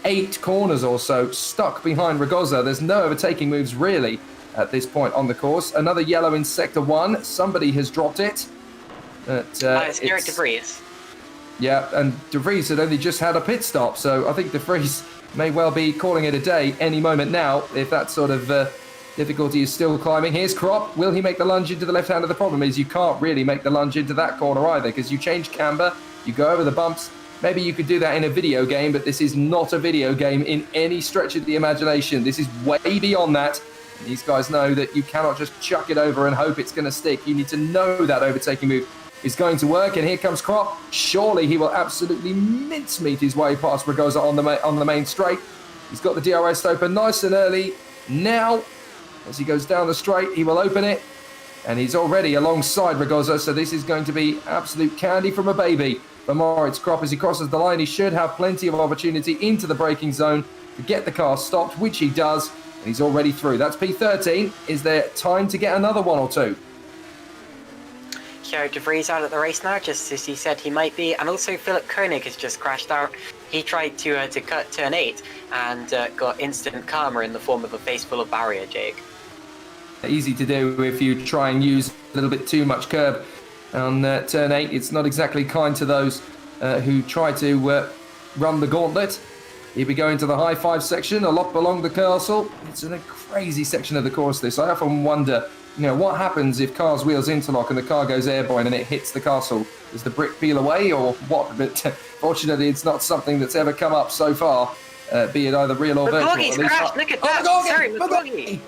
8 corners or so stuck behind Ragozza. There's no overtaking moves really at this point on the course. Another yellow in Sector 1. Somebody has dropped it. It's Garrett De Vries. Yeah, and De Vries had only just had a pit stop, so I think De Vries may well be calling it a day any moment now, if that sort of difficulty is still climbing. Here's Krop. Will he make the lunge into the left hander? The problem is you can't really make the lunge into that corner either, because you change camber, you go over the bumps. Maybe you could do that in a video game, but this is not a video game in any stretch of the imagination. This is way beyond that. And these guys know that you cannot just chuck it over and hope it's going to stick. You need to know that overtaking move is going to work. And here comes Krop. Surely he will absolutely mincemeat his way past Ragozza on the main straight. He's got the DRS open nice and early. Now, as he goes down the straight, he will open it. And he's already alongside Ragozza, so this is going to be absolute candy from a baby for Moritz Krop. As he crosses the line, he should have plenty of opportunity into the braking zone to get the car stopped, which he does, and he's already through. That's P13. Is there time to get another one or two? Garrett De Vries out of the race now, just as he said he might be, and also Philip Koenig has just crashed out. He tried to cut turn 8 and got instant karma in the form of a face full of barrier, Jake. Easy to do if you try and use a little bit too much curb on turn 8. It's not exactly kind to those who try to run the gauntlet. Here we go into the high 5 section, a lot along the castle. It's a crazy section of the course, this. I often wonder, what happens if cars' wheels interlock and the car goes airborne and it hits the castle? Does the brick peel away or what? But fortunately, it's not something that's ever come up so far, be it either real or virtual. McGorgy's crashed, look at that! Sorry, McGorgy!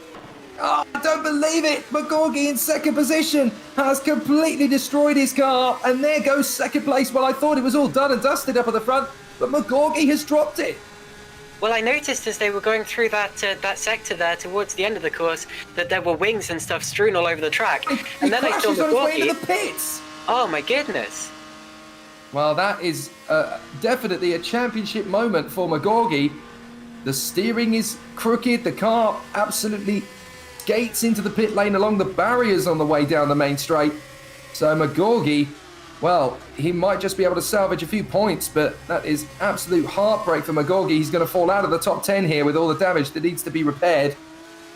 Oh, I don't believe it! McGorgy in second position has completely destroyed his car, and there goes second place. Well, I thought it was all done and dusted up at the front, but McGorgy has dropped it. Well, I noticed as they were going through that sector there towards the end of the course that there were wings and stuff strewn all over the track, and then I saw McGorgy. On his way to the pits. Oh my goodness! Well, that is definitely a championship moment for McGorgy. The steering is crooked. The car absolutely skates into the pit lane along the barriers on the way down the main straight. So McGorgy, well, he might just be able to salvage a few points, but that is absolute heartbreak for McGorgy. He's going to fall out of the top 10 here with all the damage that needs to be repaired.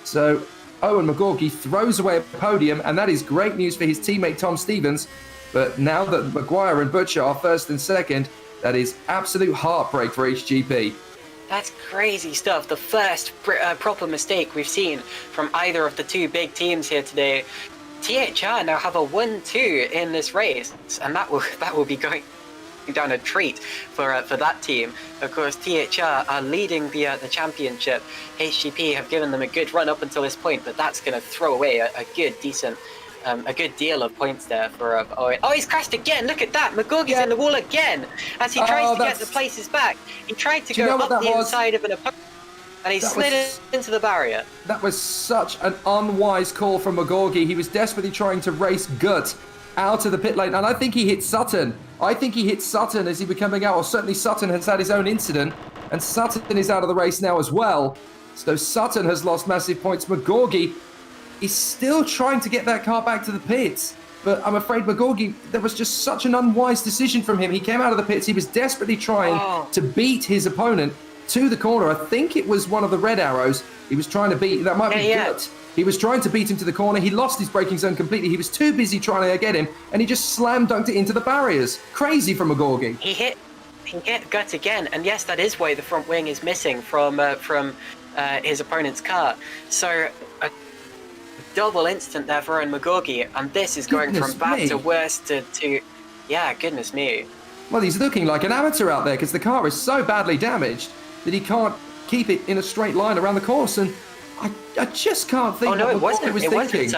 So Owen McGorgy throws away a podium, and that is great news for his teammate Tom Stevens. But now that Maguire and Butcher are first and second, that is absolute heartbreak for HGP. That's crazy stuff. The first proper mistake we've seen from either of the two big teams here today. THR now have a 1-2 in this race, and that will be going down a treat for that team. Of course, THR are leading the championship. HGP have given them a good run up until this point, but that's going to throw away a good deal of points there for Owen. Oh, he's crashed again! Look at that! McGorgy's in the wall again as he tries to get the places back. He tried to go up the inside of an opponent, and he slid into the barrier. That was such an unwise call from McGorgy. He was desperately trying to race Gut out of the pit lane, and I think he hit Sutton. As he was coming out, or certainly Sutton has had his own incident, and Sutton is out of the race now as well. So Sutton has lost massive points. McGorgy is still trying to get that car back to the pits, but I'm afraid McGorgy, there was just such an unwise decision from him. He came out of the pits. He was desperately trying to beat his opponent to the corner. I think it was one of the red arrows he was trying to beat. That might be Gut. He was trying to beat him to the corner. He lost his braking zone completely. He was too busy trying to get him, and he just slam dunked it into the barriers. Crazy from McGorgy. He hit Gut again, and yes, that is why the front wing is missing from his opponent's car. So a double instant there for Owen McGorgy, and this is going from bad to worse to yeah, goodness me. Well, he's looking like an amateur out there because the car is so badly damaged that he can't keep it in a straight line around the course, and I just can't think what McGorgy was thinking.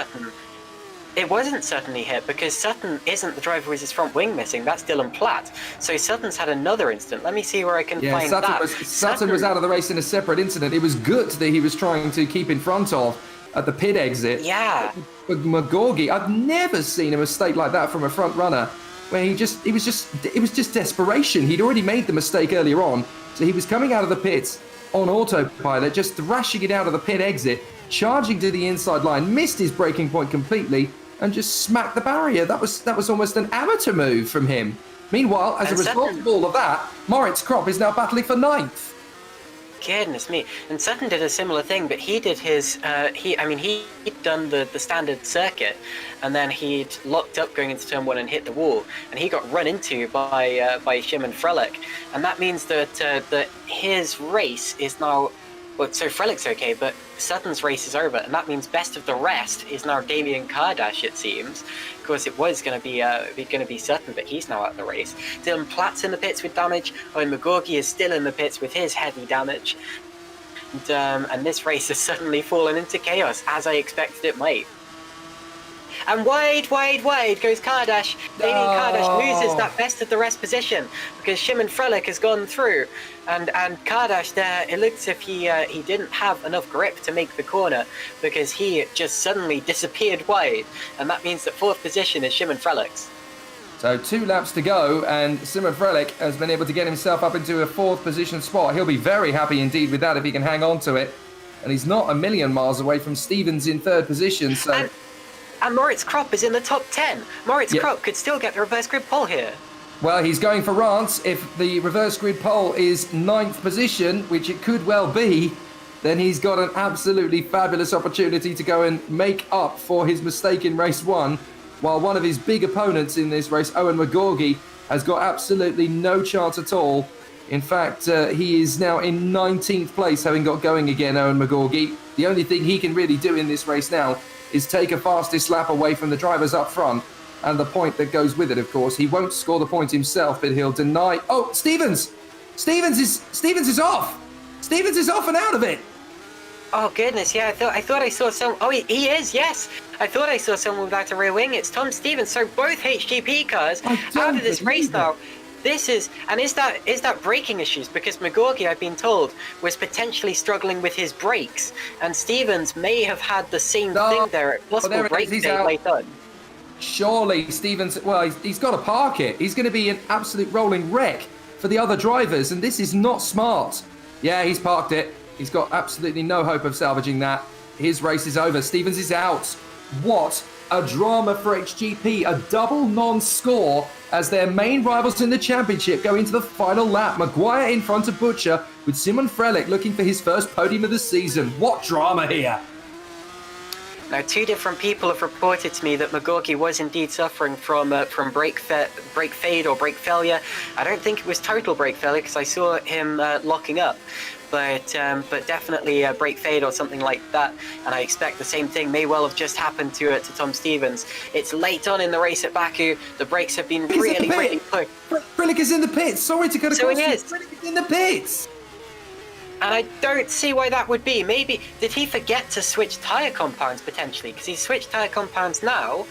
It wasn't Sutton he hit, because Sutton isn't the driver with his front wing missing. That's Dylan Platt. So Sutton's had another incident. Let me see where I can find that. Sutton was out of the race in a separate incident. It was Gut that he was trying to keep in front of. at the pit exit. Yeah. But McGorgy, I've never seen a mistake like that from a front runner, where it was just desperation. He'd already made the mistake earlier on, so he was coming out of the pits on autopilot, just thrashing it out of the pit exit, charging to the inside line, missed his braking point completely, and just smacked the barrier. That was almost an amateur move from him. Meanwhile, as a result of all of that, Moritz Krop is now battling for 9th. Goodness me. And Sutton did a similar thing, but he did his, he'd done the standard circuit, and then he'd locked up going into turn 1 and hit the wall, and he got run into by Shimon Frelich. And that means that his race is now, well, so Frelic's okay, but Sutton's race is over, and that means best of the rest is now Damien Kardash, it seems. Of course, it was going to be Sutton, but he's now out of the race. Dylan Platt's in the pits with damage. Owen McGorgy is still in the pits with his heavy damage. And this race has suddenly fallen into chaos, as I expected it might. And wide goes Kardash. Damien Kardash loses that best of the rest position because Shimon Frelich has gone through. And Kardash there, it looks as if he didn't have enough grip to make the corner because he just suddenly disappeared wide. And that means that 4th position is Shimon Frelich's. So 2 laps to go, and Shimon Frelich has been able to get himself up into a 4th position spot. He'll be very happy indeed with that if he can hang on to it. And he's not a million miles away from Stevens in 3rd position, so... And Moritz Krop is in the top 10. Moritz Krop could still get the reverse grid pole here. Well, he's going for Rance. If the reverse grid pole is 9th position, which it could well be, then he's got an absolutely fabulous opportunity to go and make up for his mistake in race 1, while one of his big opponents in this race, Owen McGorgy, has got absolutely no chance at all. In fact, he is now in 19th place, having got going again, Owen McGorgy. The only thing he can really do in this race now is take a fastest lap away from the drivers up front, and the point that goes with it, of course. He won't score the point himself, but he'll deny... Oh, Stevens is off! Stevens is off and out of it! Oh, goodness, yeah, I thought I saw some... Oh, he is, yes! I thought I saw someone without a rear wing. It's Tom Stevens, so both HGP cars out of this race now. This is that braking issues, because McGorgy, I've been told, was potentially struggling with his brakes, and Stevens may have had the same thing there at possible brake failure late on. Surely Stevens, well, he's got to park it. He's going to be an absolute rolling wreck for the other drivers, and this is not smart. Yeah, he's parked it. He's got absolutely no hope of salvaging that. His race is over. Stevens is out. What a drama for HGP, a double non-score as their main rivals in the championship go into the final lap. Maguire in front of Butcher, with Simon Frelich looking for his first podium of the season. What drama here! Now, 2 different people have reported to me that McGorgy was indeed suffering from brake fade or brake failure. I don't think it was total brake failure because I saw him locking up. But definitely a brake fade or something like that, and I expect the same thing may well have just happened to Tom Stevens. It's late on in the race at Baku. The brakes have been really quick. Frelich is in the pits. Sorry to cut across. So he is. Frelich is in the pits. And I don't see why that would be. Maybe did he forget to switch tyre compounds potentially? Because he's switched tyre compounds now.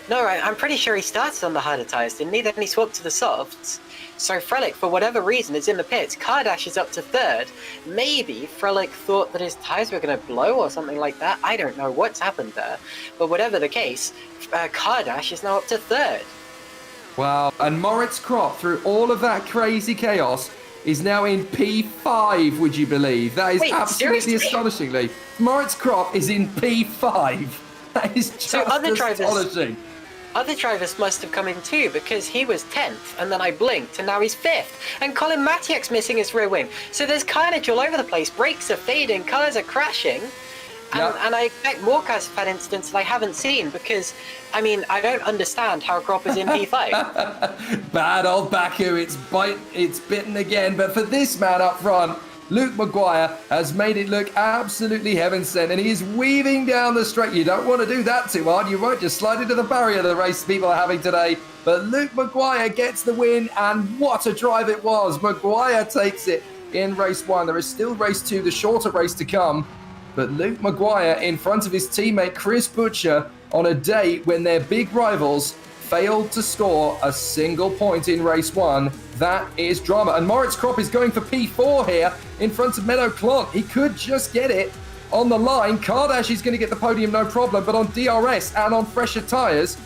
No, I'm pretty sure he started on the harder tyres, didn't he? Then he swapped to the softs. So Frelich, for whatever reason, is in the pits. Kardash is up to 3rd. Maybe Frelich thought that his tyres were going to blow or something like that. I don't know what's happened there. But whatever the case, Kardash is now up to 3rd. Wow. And Moritz Krop, through all of that crazy chaos, is now in P5, would you believe? That is absolutely astonishingly. Moritz Krop is in P5. That is just astonishing. Other drivers must have come in too, because he was 10th, and then I blinked, and now he's 5th. And Colin Matiak's missing his rear wing. So there's carnage all over the place. Brakes are fading, cars are crashing. And I expect more cars have had incidents that I haven't seen, because, I mean, I don't understand how Krop is in P5. Bad old Baku, it's bitten again. But for this man up front, Luke Maguire has made it look absolutely heaven sent, and he is weaving down the straight. You don't want to do that too hard. You might just slide into the barrier the race people are having today. But Luke Maguire gets the win, and what a drive it was. Maguire takes it in race 1. There is still race 2, the shorter race to come. But Luke Maguire in front of his teammate Chris Butcher on a day when their big rivals failed to score a single point in race 1. That is drama. And Moritz Krop is going for P4 here in front of Meadow Clont. He could just get it on the line. Kardash is going to get the podium, no problem. But on DRS and on fresher tyres,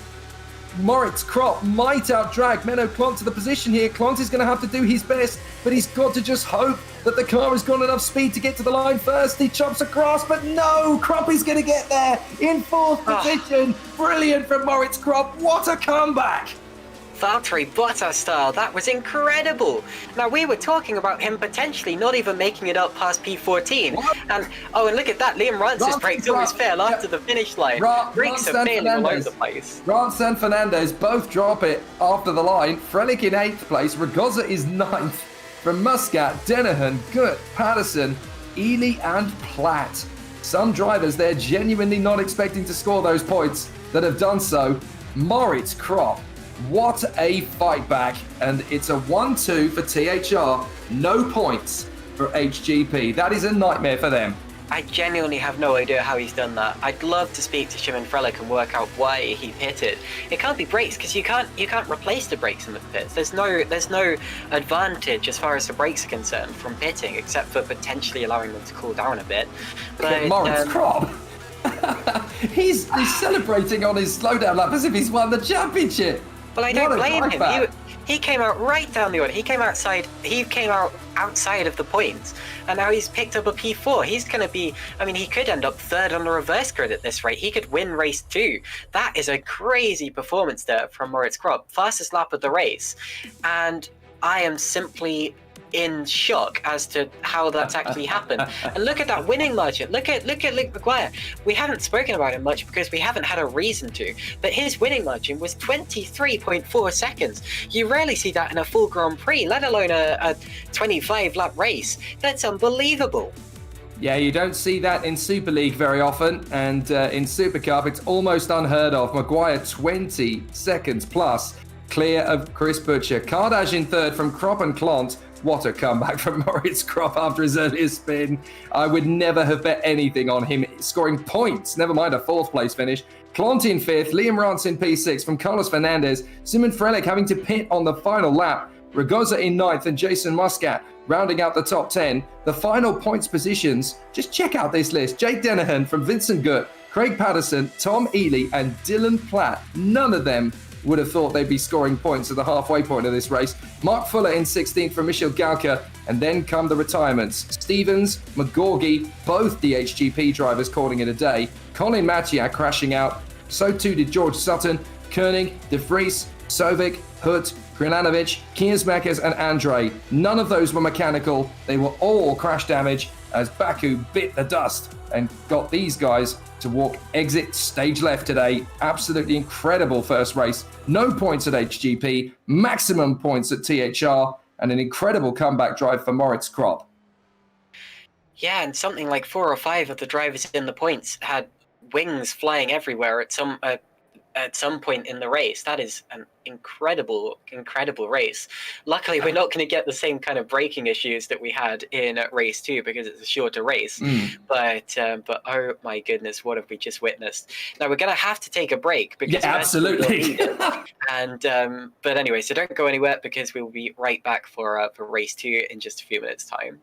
Moritz Krop might outdrag Menno Klont to the position here. Klont is going to have to do his best, but he's got to just hope that the car has got enough speed to get to the line first. He chops across, but no, Krop is going to get there in fourth position. Brilliant from Moritz Krop. What a comeback! Valtteri Bottas style, that was incredible. Now, we were talking about him potentially not even making it up past P14. And look at that, Liam Rance's brakes almost fail after the finish line. Brakes are failing all over the place. Rance and Fernandez both drop it after the line. Frelick in 8th place. Ragoza is 9th. From Muscat, Dennehan, Gut, Patterson, Ely and Platt. Some drivers, they're genuinely not expecting to score those points that have done so. Moritz Krop. What a fight back, and it's a 1-2 for THR. No points for HGP. That is a nightmare for them. I genuinely have no idea how he's done that. I'd love to speak to Shimon Frelick and work out why he pitted. It can't be brakes because you can't replace the brakes in the pits. There's no advantage as far as the brakes are concerned from pitting except for potentially allowing them to cool down a bit. But Moritz Krop. he's celebrating on his slowdown lap as if he's won the championship. Well, I don't blame him. He came out right down the order. He came out outside of the points, and now he's picked up a P4. He's going to be, he could end up third on the reverse grid at this rate. He could win race 2. That is a crazy performance there from Moritz Krop. Fastest lap of the race. And I am simply in shock as to how that's actually happened. And look at that winning margin. Look at Luke McGuire. We haven't spoken about him much because we haven't had a reason to, but his winning margin was 23.4 seconds. You rarely see that in a full Grand Prix, let alone a 25 lap race. That's unbelievable. Yeah, you don't see that in Super League very often, and in Supercup it's almost unheard of. Maguire 20 seconds plus clear of Chris Butcher. Kardash in third from Krop and Klont. What a comeback from Moritz Krop after his earlier spin. I would never have bet anything on him scoring points, never mind a 4th place finish. Klont in 5th, Liam Rance in P6 from Carlos Fernandez, Simon Frelick having to pit on the final lap, Ragoza in 9th and Jason Muscat rounding out the top 10. The final points positions, just check out this list. Jake Dennehan from Vincent Gut, Craig Patterson, Tom Ely and Dylan Platt. None of them would have thought they'd be scoring points at the halfway point of this race. Mark Fuller in 16th from Michel Galka, and then come the retirements. Stevens, McGorgy, both DHGP drivers calling it a day. Colin Mathiak crashing out. So too did George Sutton, Koenig, De Vries, Sovic, Hood, Krilanovic, Kiesmakers and Andre. None of those were mechanical. They were all crash damage as Baku bit the dust and got these guys to walk exit stage left today. Absolutely incredible first race. No points at HGP, maximum points at THR, and an incredible comeback drive for Moritz Krop. Yeah, and something like 4 or 5 of the drivers in the points had wings flying everywhere at some point in the race. That is an incredible race. Luckily, we're not going to get the same kind of braking issues that we had in race 2 because it's a shorter race. But oh my goodness, what have we just witnessed? Now we're going to have to take a break because absolutely. And but anyway, so don't go anywhere because we'll be right back for race 2 in just a few minutes' time.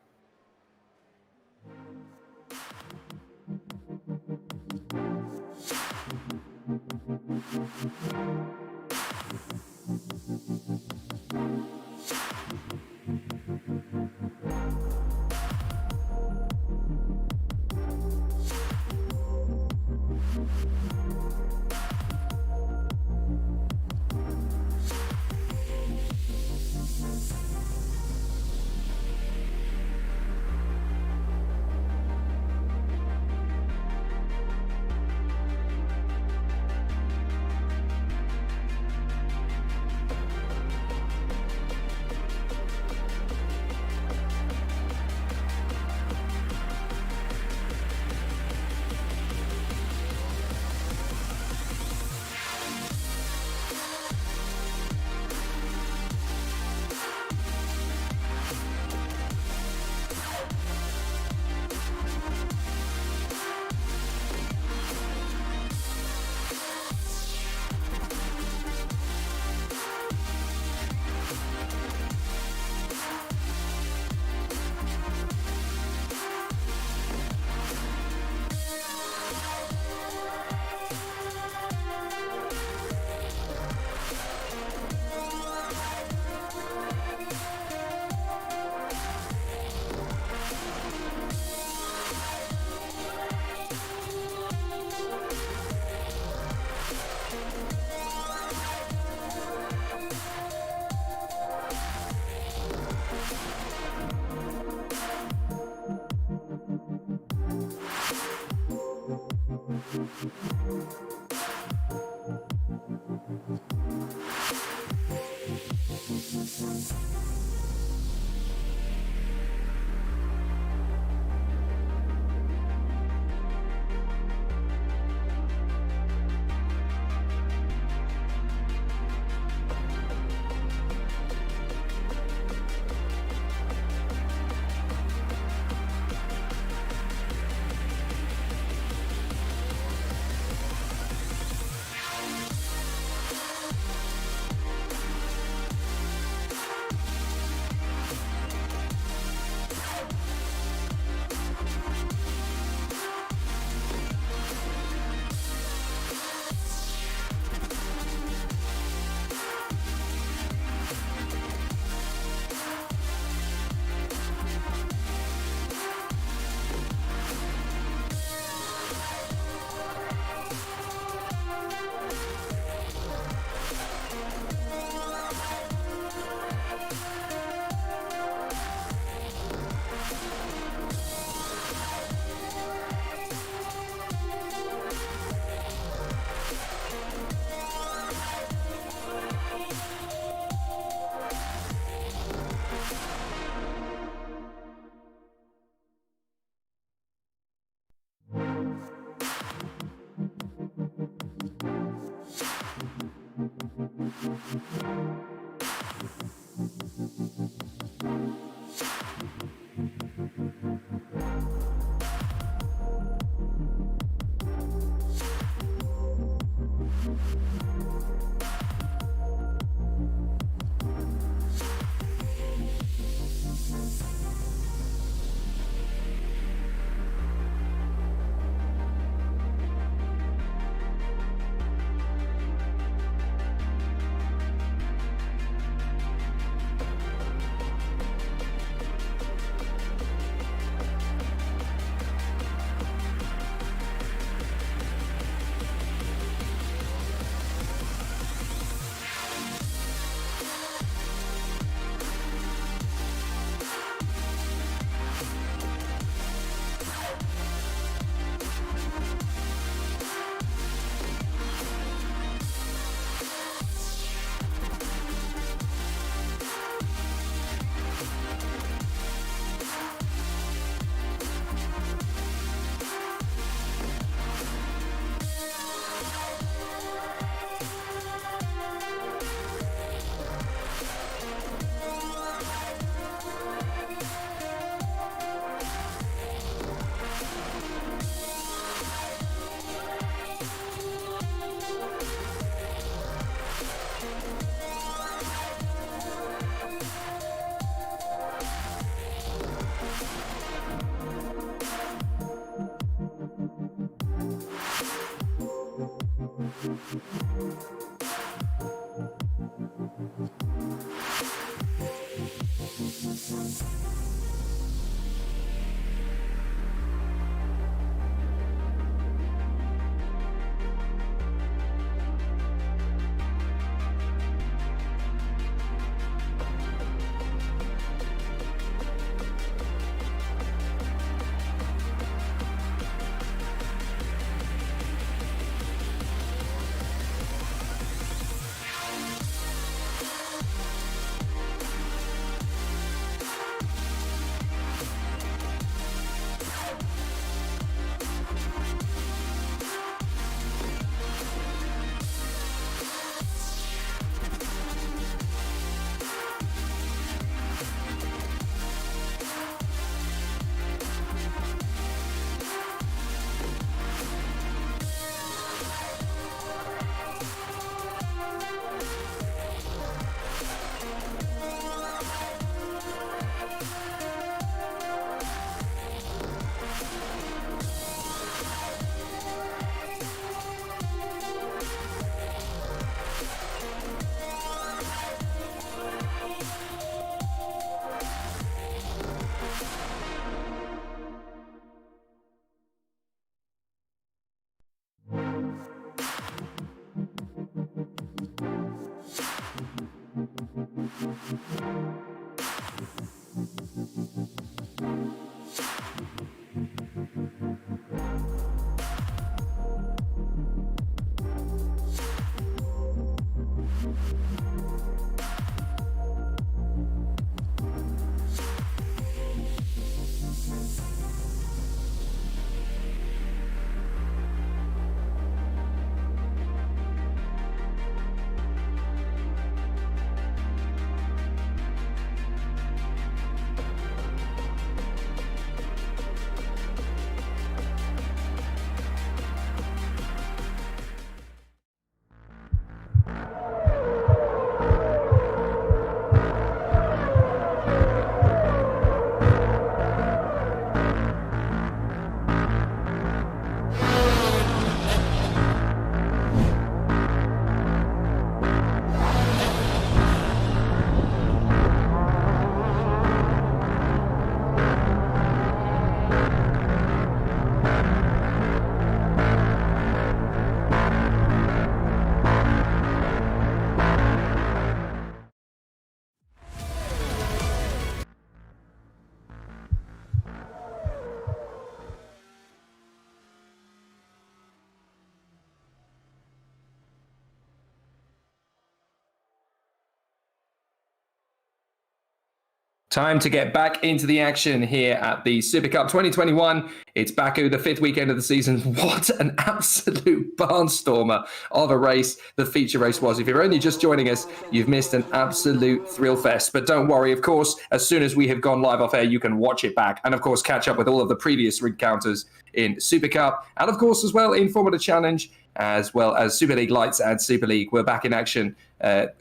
Time to get back into the action here at the Supercup 2021. It's Baku, the 5th weekend of the season. What an absolute barnstormer of a race the feature race was. If you're only just joining us, you've missed an absolute thrill fest. But don't worry, of course, as soon as we have gone live off air, you can watch it back and, of course, catch up with all of the previous encounters in Supercup and, of course, as well in Formula Challenge, as well as Super League Lights and Super League. We're back in action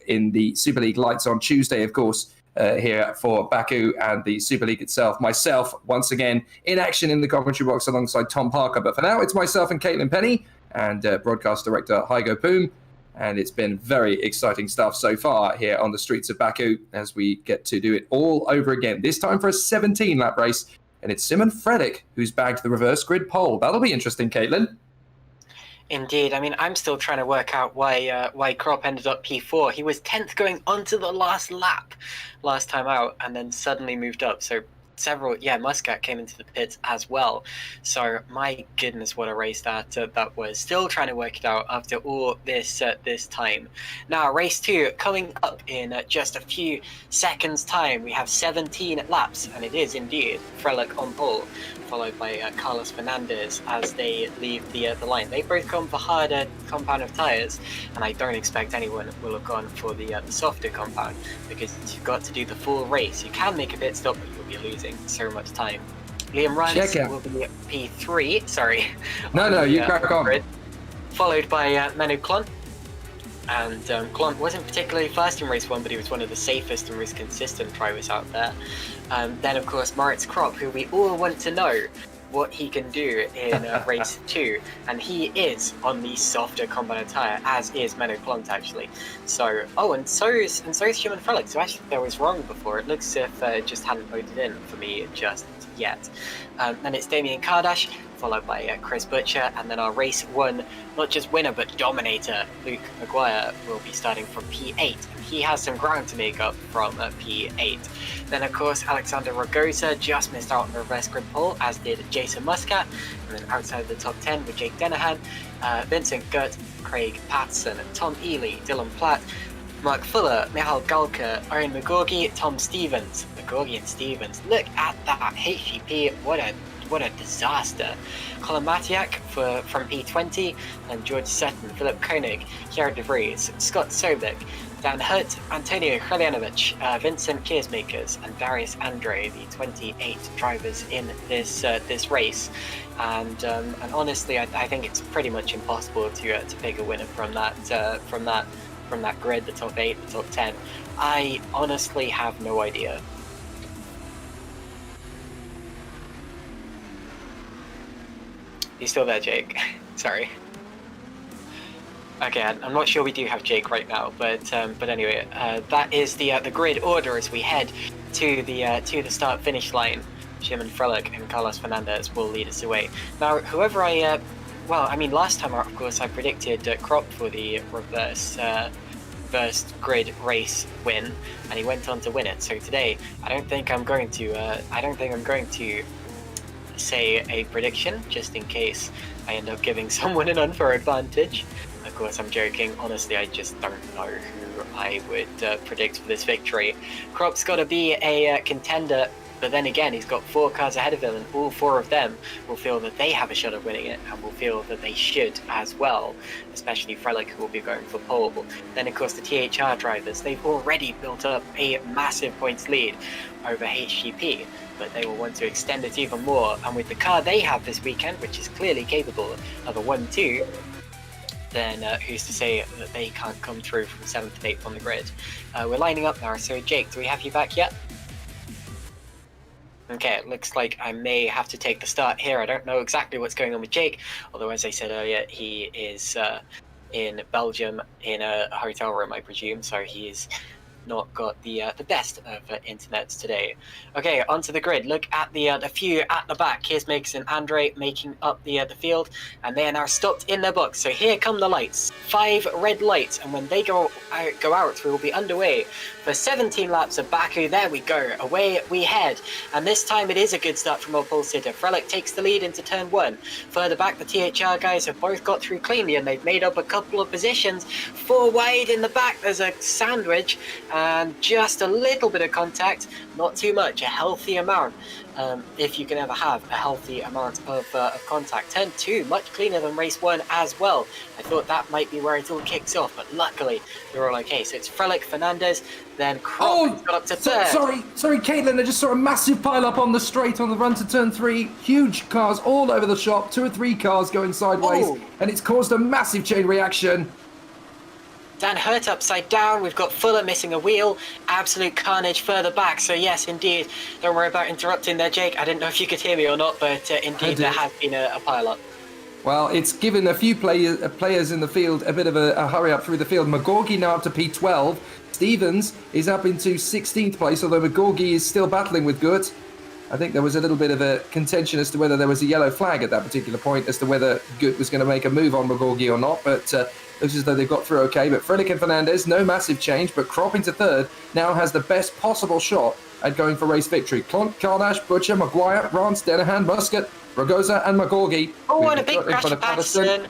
in the Super League Lights on Tuesday, of course. Here for Baku and the Super League itself. Myself, once again, in action in the commentary box alongside Tom Parker. But for now, it's myself and Caitlin Penny and broadcast director Heigo Poom. And it's been very exciting stuff so far here on the streets of Baku as we get to do it all over again. This time for a 17-lap race. And it's Simon Frelick who's bagged the reverse grid pole. That'll be interesting, Caitlin. Indeed. I mean, I'm still trying to work out why Krop ended up P4. He was 10th going onto the last lap last time out and then suddenly moved up. So Muscat came into the pits as well. So my goodness, what a race that was. Still trying to work it out after all this time. Now race 2 coming up in just a few seconds time. We have 17 laps, and it is indeed Frelick on pole, followed by Carlos Fernandez as they leave the line. They both come for harder compound of tyres, and I don't expect anyone will have gone for the softer compound, because you've got to do the full race. You can make a pit stop, but you'll be losing so much time. Liam Rance will be at P3, sorry. No, you crack on. Grid, followed by Manu Klont. And Klont wasn't particularly fast in race 1, but he was one of the safest and most consistent drivers out there. Then, of course, Moritz Krop, who we all want to know what he can do in race 2, and he is on the softer compound tyre, as is Manu Klont actually. So, and so is Simon Frelick. So actually, I was wrong before. It looks as if it just hadn't voted in for me just yet. And it's Damien Kardash, followed by Chris Butcher, and then our race 1, not just winner but dominator, Luke Maguire, will be starting from P8. He has some ground to make up from P8. Then, of course, Alexander Ragosa just missed out on the reverse grid pole, as did Jason Muscat. And then outside of the top 10 were Jake Dennehan, Vincent Gutt, Craig Patterson, Tom Ely, Dylan Platt, Mark Fuller, Michal Galka, Owen McGorgy, Tom Stevens. McGorgy and Stevens. Look at that HGP. What a disaster. Colin Matiak from P20, and George Sutton, Philip Koenig, Jared De Vries, Scott Sobek, Dan Hutt, Antonio Kreljanovich, Vincent Kiersmakers, and Darius Andre, the 28 drivers in this race. And honestly, I think it's pretty much impossible to pick a winner from that grid, the top 8, the top 10. I honestly have no idea. You still there, Jake? Sorry. Okay, I'm not sure we do have Jake right now, but anyway, that is the grid order as we head to the start finish line. Simon Frelick and Carlos Fernandez will lead us away. Now, whoever last time, of course, I predicted Krop for the reverse grid race win, and he went on to win it. So today, I don't think I'm going to say a prediction, just in case I end up giving someone an unfair advantage. Of course, I'm joking. Honestly, I just don't know who I would predict for this victory. Krop's got to be a contender, but then again, he's got 4 cars ahead of him, and all 4 of them will feel that they have a shot at winning it, and will feel that they should as well, especially Frelick, who will be going for pole. Then, of course, the THR drivers, they've already built up a massive points lead over HGP, but they will want to extend it even more, and with the car they have this weekend, which is clearly capable of a 1-2, then who's to say that they can't come through from 7th and 8th on the grid. We're lining up now, so Jake, do we have you back yet? Okay, it looks like I may have to take the start here. I don't know exactly what's going on with Jake, although as I said earlier, he is in Belgium in a hotel room, I presume, so he's not got the best of internet today. Okay, onto the grid. Look at the few at the back. Here's Megs and Andre making up the field, and they are now stopped in their box. So here come the lights. 5 red lights, and when they go out, we will be underway for 17 laps of Baku. There we go. Away we head, and this time it is a good start from our pole sitter. Frelick takes the lead into turn 1. Further back, the THR guys have both got through cleanly, and they've made up a couple of positions. 4 wide in the back. There's a sandwich, and just a little bit of contact, not too much, a healthy amount. If you can ever have a healthy amount of contact. Turn 2, much cleaner than race 1 as well. I thought that might be where it all kicks off, but luckily they're all okay. So it's Frelick, Fernandez, then Krop got up to third. Sorry, Caitlin. I just saw a massive pile up on the straight on the run to turn 3. Huge cars all over the shop. 2 or 3 cars going sideways, and it's caused a massive chain reaction. Dan Hurt upside down. We've got Fuller missing a wheel. Absolute carnage further back. So yes, indeed. Don't worry about interrupting there, Jake. I didn't know if you could hear me or not, but indeed there has been a pile-up. Well, it's given a few players in the field a bit of a hurry up through the field. McGorgy now up to P12. Stevens is up into 16th place, although McGorgy is still battling with Good. I think there was a little bit of a contention as to whether there was a yellow flag at that particular point as to whether Good was going to make a move on McGorgy or not, but looks as though they've got through okay. But Frelick and Fernandez, no massive change, but Krop into third now has the best possible shot at going for race victory. Clont, Kardash, Butcher, Maguire, Rance, Denahan, Muscat, Ragosa and McGorgy. Oh, and a big crash for Patterson.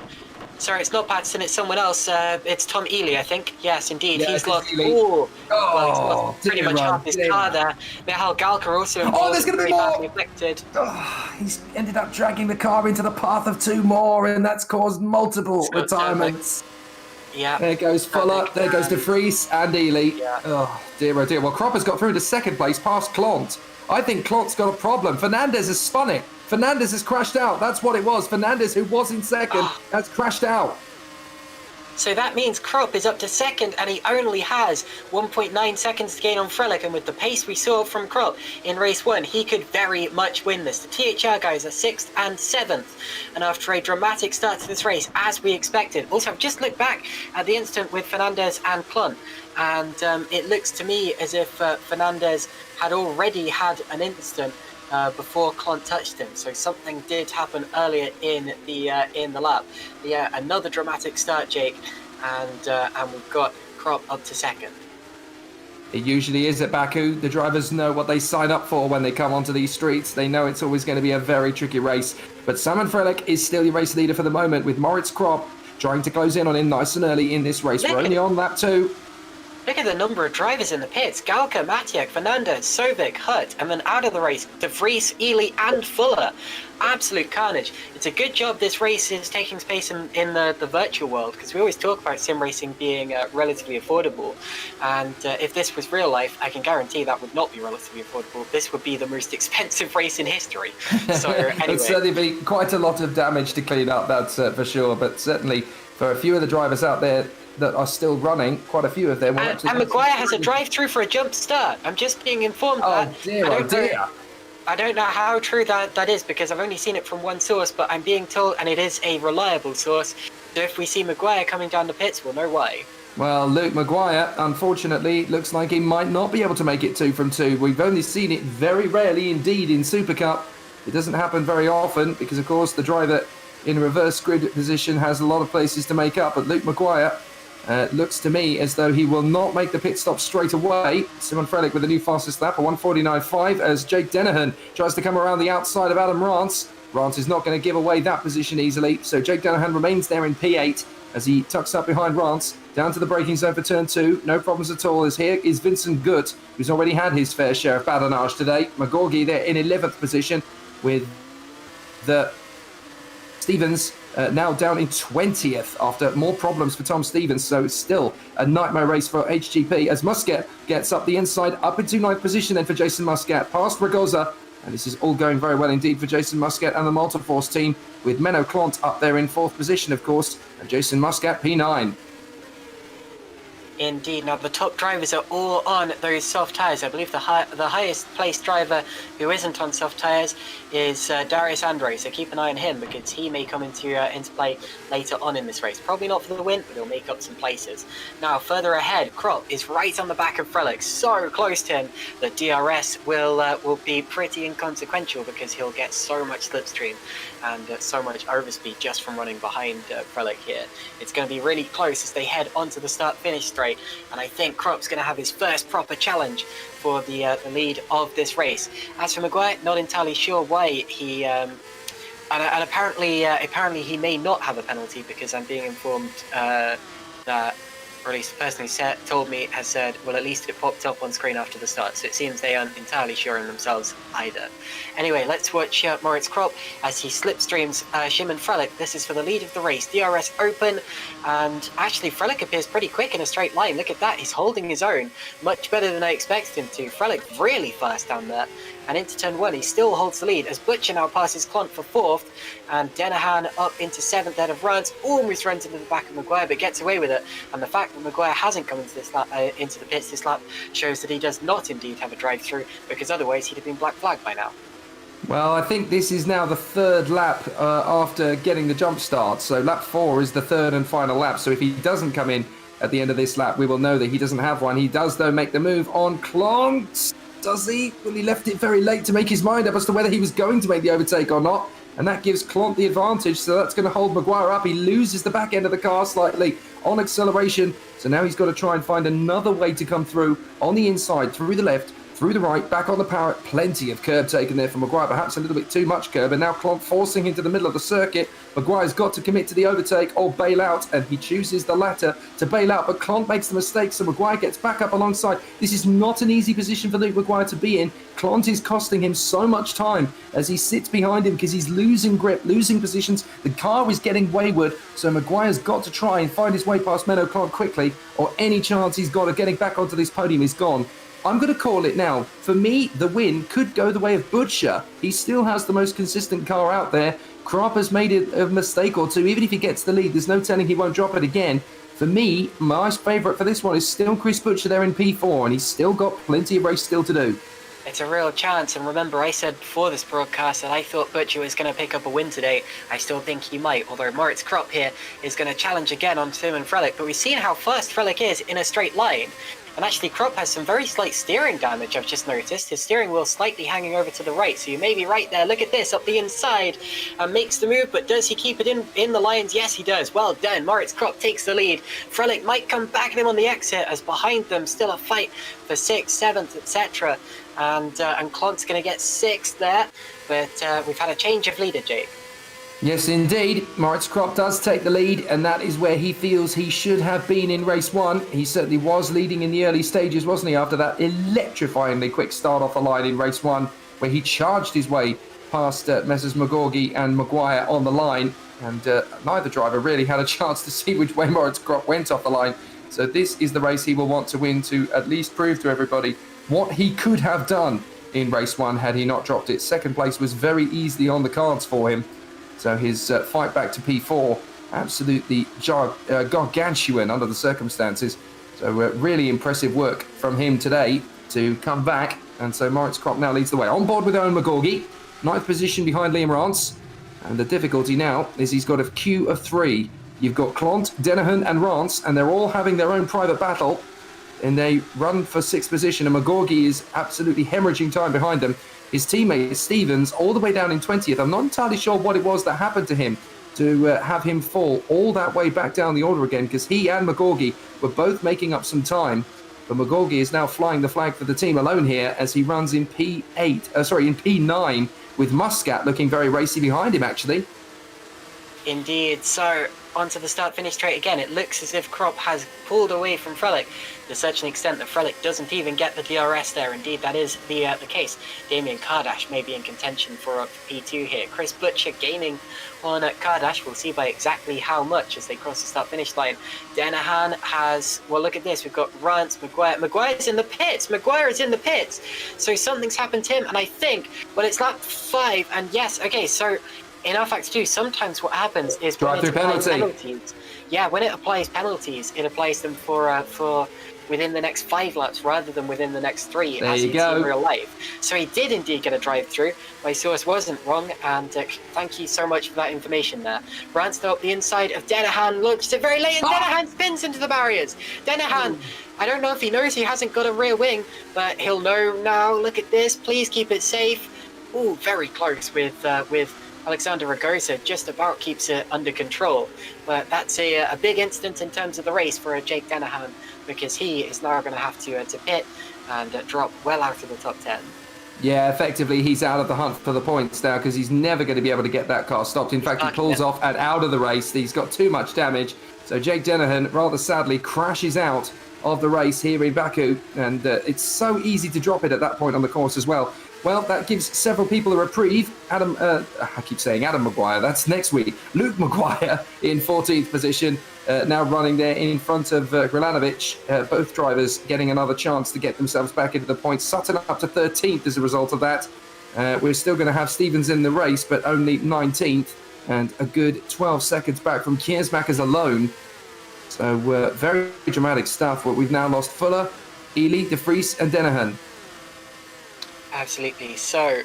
Sorry, it's not Patterson, it's someone else. It's Tom Ely, I think. Yes, indeed. Yeah, he's lost. Ely. Well, he's lost pretty much half his car there. Mihal Galka also involved. There's going to be more. Affected. He's ended up dragging the car into the path of 2 more, and that's caused multiple retirements. Yeah. There goes Fuller, there goes De Vries and Ely. Yeah. Oh, dear, oh dear. Well, Krop has got through to second place past Clont. I think Clont's got a problem. Fernandez has spun it. Fernandez has crashed out. That's what it was. Fernandez, who was in second, has crashed out. So that means Krop is up to second, and he only has 1.9 seconds to gain on Frelick, and with the pace we saw from Krop in race 1, he could very much win this. The THR guys are 6th and 7th, and after a dramatic start to this race, as we expected. Also, I've just looked back at the incident with Fernandez and Clont, and it looks to me as if Fernandez had already had an incident before Clont touched him, so something did happen earlier in the lap. Yeah, another dramatic start, Jake, and we've got Krop up to second. It usually is at Baku. The drivers know what they sign up for when they come onto these streets. They know it's always going to be a very tricky race. But Simon Frelick is still your race leader for the moment, with Moritz Krop trying to close in on him nice and early in this race. We're only on lap 2. Look at the number of drivers in the pits. Galka, Matiak, Fernandez, Sovic, Hut, and then out of the race, De Vries, Ely, and Fuller. Absolute carnage. It's a good job this race is taking place in the virtual world, because we always talk about sim racing being relatively affordable. And if this was real life, I can guarantee that would not be relatively affordable. This would be the most expensive race in history. So anyway. It'd certainly be quite a lot of damage to clean up, that's for sure. But certainly for a few of the drivers out there that are still running, quite a few of them. And Maguire has a drive-through for a jump start. I'm just being informed that. Oh dear. I don't know how true that is, because I've only seen it from one source, but I'm being told, and it is a reliable source, so if we see Maguire coming down the pits, we'll know why. Well, Luke Maguire, unfortunately, looks like he might not be able to make it 2 from 2. We've only seen it very rarely indeed in Supercup. It doesn't happen very often because, of course, the driver in reverse grid position has a lot of places to make up, but Luke Maguire looks to me as though he will not make the pit stop straight away. Simon Frelick with the new fastest lap, a 1:49.5, as Jake Denahan tries to come around the outside of Adam Rance. Rance is not going to give away that position easily, so Jake Denahan remains there in P8 as he tucks up behind Rance. Down to the braking zone for turn 2, no problems at all, as here is Vincent Gutt, who's already had his fair share of badinage today. McGorgy there in 11th position, with the Stevens now down in 20th after more problems for Tom Stevens, so still a nightmare race for HGP as Muscat gets up the inside, up into 9th position then for Jason Muscat, past Ragosa, and this is all going very well indeed for Jason Muscat and the Multiforce team, with Menno Clont up there in 4th position, of course, and Jason Muscat P9. Indeed. Now, the top drivers are all on those soft tyres. I believe the highest placed driver who isn't on soft tyres is Darius Andre, so keep an eye on him because he may come into play later on in this race. Probably not for the win, but he'll make up some places. Now, further ahead, Krop is right on the back of Frelick, so close to him that DRS will be pretty inconsequential because he'll get so much slipstream and so much overspeed just from running behind Frelick here. It's going to be really close as they head onto the start-finish straight. And I think Krop's going to have his first proper challenge for the lead of this race. As for Maguire, not entirely sure why he... and apparently he may not have a penalty because I'm being informed that or at least the person who told me, has said, well, at least it popped up on screen after the start, so it seems they aren't entirely sure in themselves either. Anyway, let's watch Moritz Krop as he slipstreams Szymon Frelick. This is for the lead of the race. DRS open, and actually Frelick appears pretty quick in a straight line. Look at that, he's holding his own, much better than I expected him to. Frelick really fast down there, and into turn 1 he still holds the lead as Butcher now passes Clont for 4th, and Denahan up into 7th ahead of Rance. Almost runs into the back of Maguire, but gets away with it, and the fact that Maguire hasn't come into this lap, into the pits this lap, shows that he does not indeed have a drive-through, because otherwise he'd have been black flagged by now. Well, I think this is now the 3rd lap after getting the jump start. So lap 4 is the 3rd and final lap. So if he doesn't come in at the end of this lap, we will know that he doesn't have one. He does, though, make the move on Clont. Does he? Well, he left it very late to make his mind up as to whether he was going to make the overtake or not. And that gives Clont the advantage. So that's going to hold Maguire up. He loses the back end of the car slightly on acceleration. So now he's got to try and find another way to come through on the inside, through the left, through the right, back on the power. Plenty of curb taken there from Maguire, perhaps a little bit too much curb, and now Clont forcing into the middle of the circuit. Maguire's got to commit to the overtake or bail out, and he chooses the latter to bail out, but Clont makes the mistake, so Maguire gets back up alongside. This is not an easy position for Luke Maguire to be in. Clont is costing him so much time as he sits behind him because he's losing grip, losing positions. The car is getting wayward, so Maguire's got to try and find his way past Menno Clont quickly, or any chance he's got of getting back onto this podium is gone. I'm going to call it now. For me, the win could go the way of Butcher. He still has the most consistent car out there. Krop has made a mistake or two. Even if he gets the lead, there's no telling he won't drop it again. For me, my favourite for this one is still Chris Butcher there in P4, and he's still got plenty of race still to do. It's a real chance, and remember I said before this broadcast that I thought Butcher was going to pick up a win today. I still think he might, although Moritz Krop here is going to challenge again on Szymon Frelick, but we've seen how fast Frelick is in a straight line. And actually Krop has some very slight steering damage, I've just noticed. His steering wheel slightly hanging over to the right, so you may be right there. Look at this, up the inside, and makes the move, but does he keep it in the lines? Yes, he does. Well done. Moritz Krop takes the lead. Frelick might come back at him on the exit, as behind them still a fight for 6th, 7th, etc. And Clont's going to get 6th there, but we've had a change of leader, Jake. Yes, indeed. Moritz Krop does take the lead, and that is where he feels he should have been in race 1. He certainly was leading in the early stages, wasn't he, after that electrifyingly quick start off the line in race 1, where he charged his way past Messrs McGorgy and Maguire on the line, and neither driver really had a chance to see which way Moritz Krop went off the line. So this is the race he will want to win to at least prove to everybody what he could have done in race 1 had he not dropped it. Second place was very easily on the cards for him. So his fight back to P4, absolutely gargantuan under the circumstances. So really impressive work from him today to come back. And so Moritz Krop now leads the way. On board with Owen McGorgy, 9th position behind Liam Rance. And the difficulty now is he's got a queue of 3. You've got Clont, Denahan and Rance, and they're all having their own private battle. And they run for 6th position, and McGorgy is absolutely hemorrhaging time behind them. His teammate Stevens all the way down in 20th. I'm not entirely sure what it was that happened to him to have him fall all that way back down the order again, because he and McGorgy were both making up some time. But McGorgy is now flying the flag for the team alone here as he runs in in P9, with Muscat looking very racy behind him, actually. Indeed. So onto the start-finish straight again. It looks as if Krop has pulled away from Frelick to such an extent that Frelick doesn't even get the DRS there. Indeed, that is the case. Damien Kardash may be in contention for P2 here. Chris Butcher gaining on Kardash. We'll see by exactly how much as they cross the start-finish line. Denahan has, well, look at this. We've got Rance, Maguire. Maguire's in the pits. Maguire is in the pits. So something's happened to him, and I think, well, it's lap 5, and yes, okay, so in R-Factor 2, sometimes what happens is when it applies penalties. Yeah, when it applies penalties, it applies them for within the next 5 laps rather than within the next 3, as you see in real life. So he did indeed get a drive-through. My source wasn't wrong, and thank you so much for that information there. Branston up the inside of Denahan, looks it very late, and Denahan spins into the barriers. Denahan, I don't know if he knows he hasn't got a rear wing, but he'll know now. Look at this, please keep it safe. Ooh, very close with Alexander Ragosa, just about keeps it under control. But that's a big incident in terms of the race for Jake Denahan, because he is now going to have to pit and drop well out of the top 10. Yeah, effectively, he's out of the hunt for the points now because he's never going to be able to get that car stopped. In fact, he pulls off and out of the race. He's got too much damage. So Jake Dennehan, rather sadly, crashes out of the race here in Baku. And it's so easy to drop it at that point on the course as well. Well, that gives several people a reprieve. I keep saying Adam Maguire. That's next week. Luke Maguire in 14th position, now running there in front of Gralanovic. Both drivers getting another chance to get themselves back into the points. Sutton up to 13th as a result of that. We're still going to have Stevens in the race, but only 19th. And a good 12 seconds back from Kiersmakers alone. So very dramatic stuff. We've now lost Fuller, Ely, De Vries and Dennehan. Absolutely. So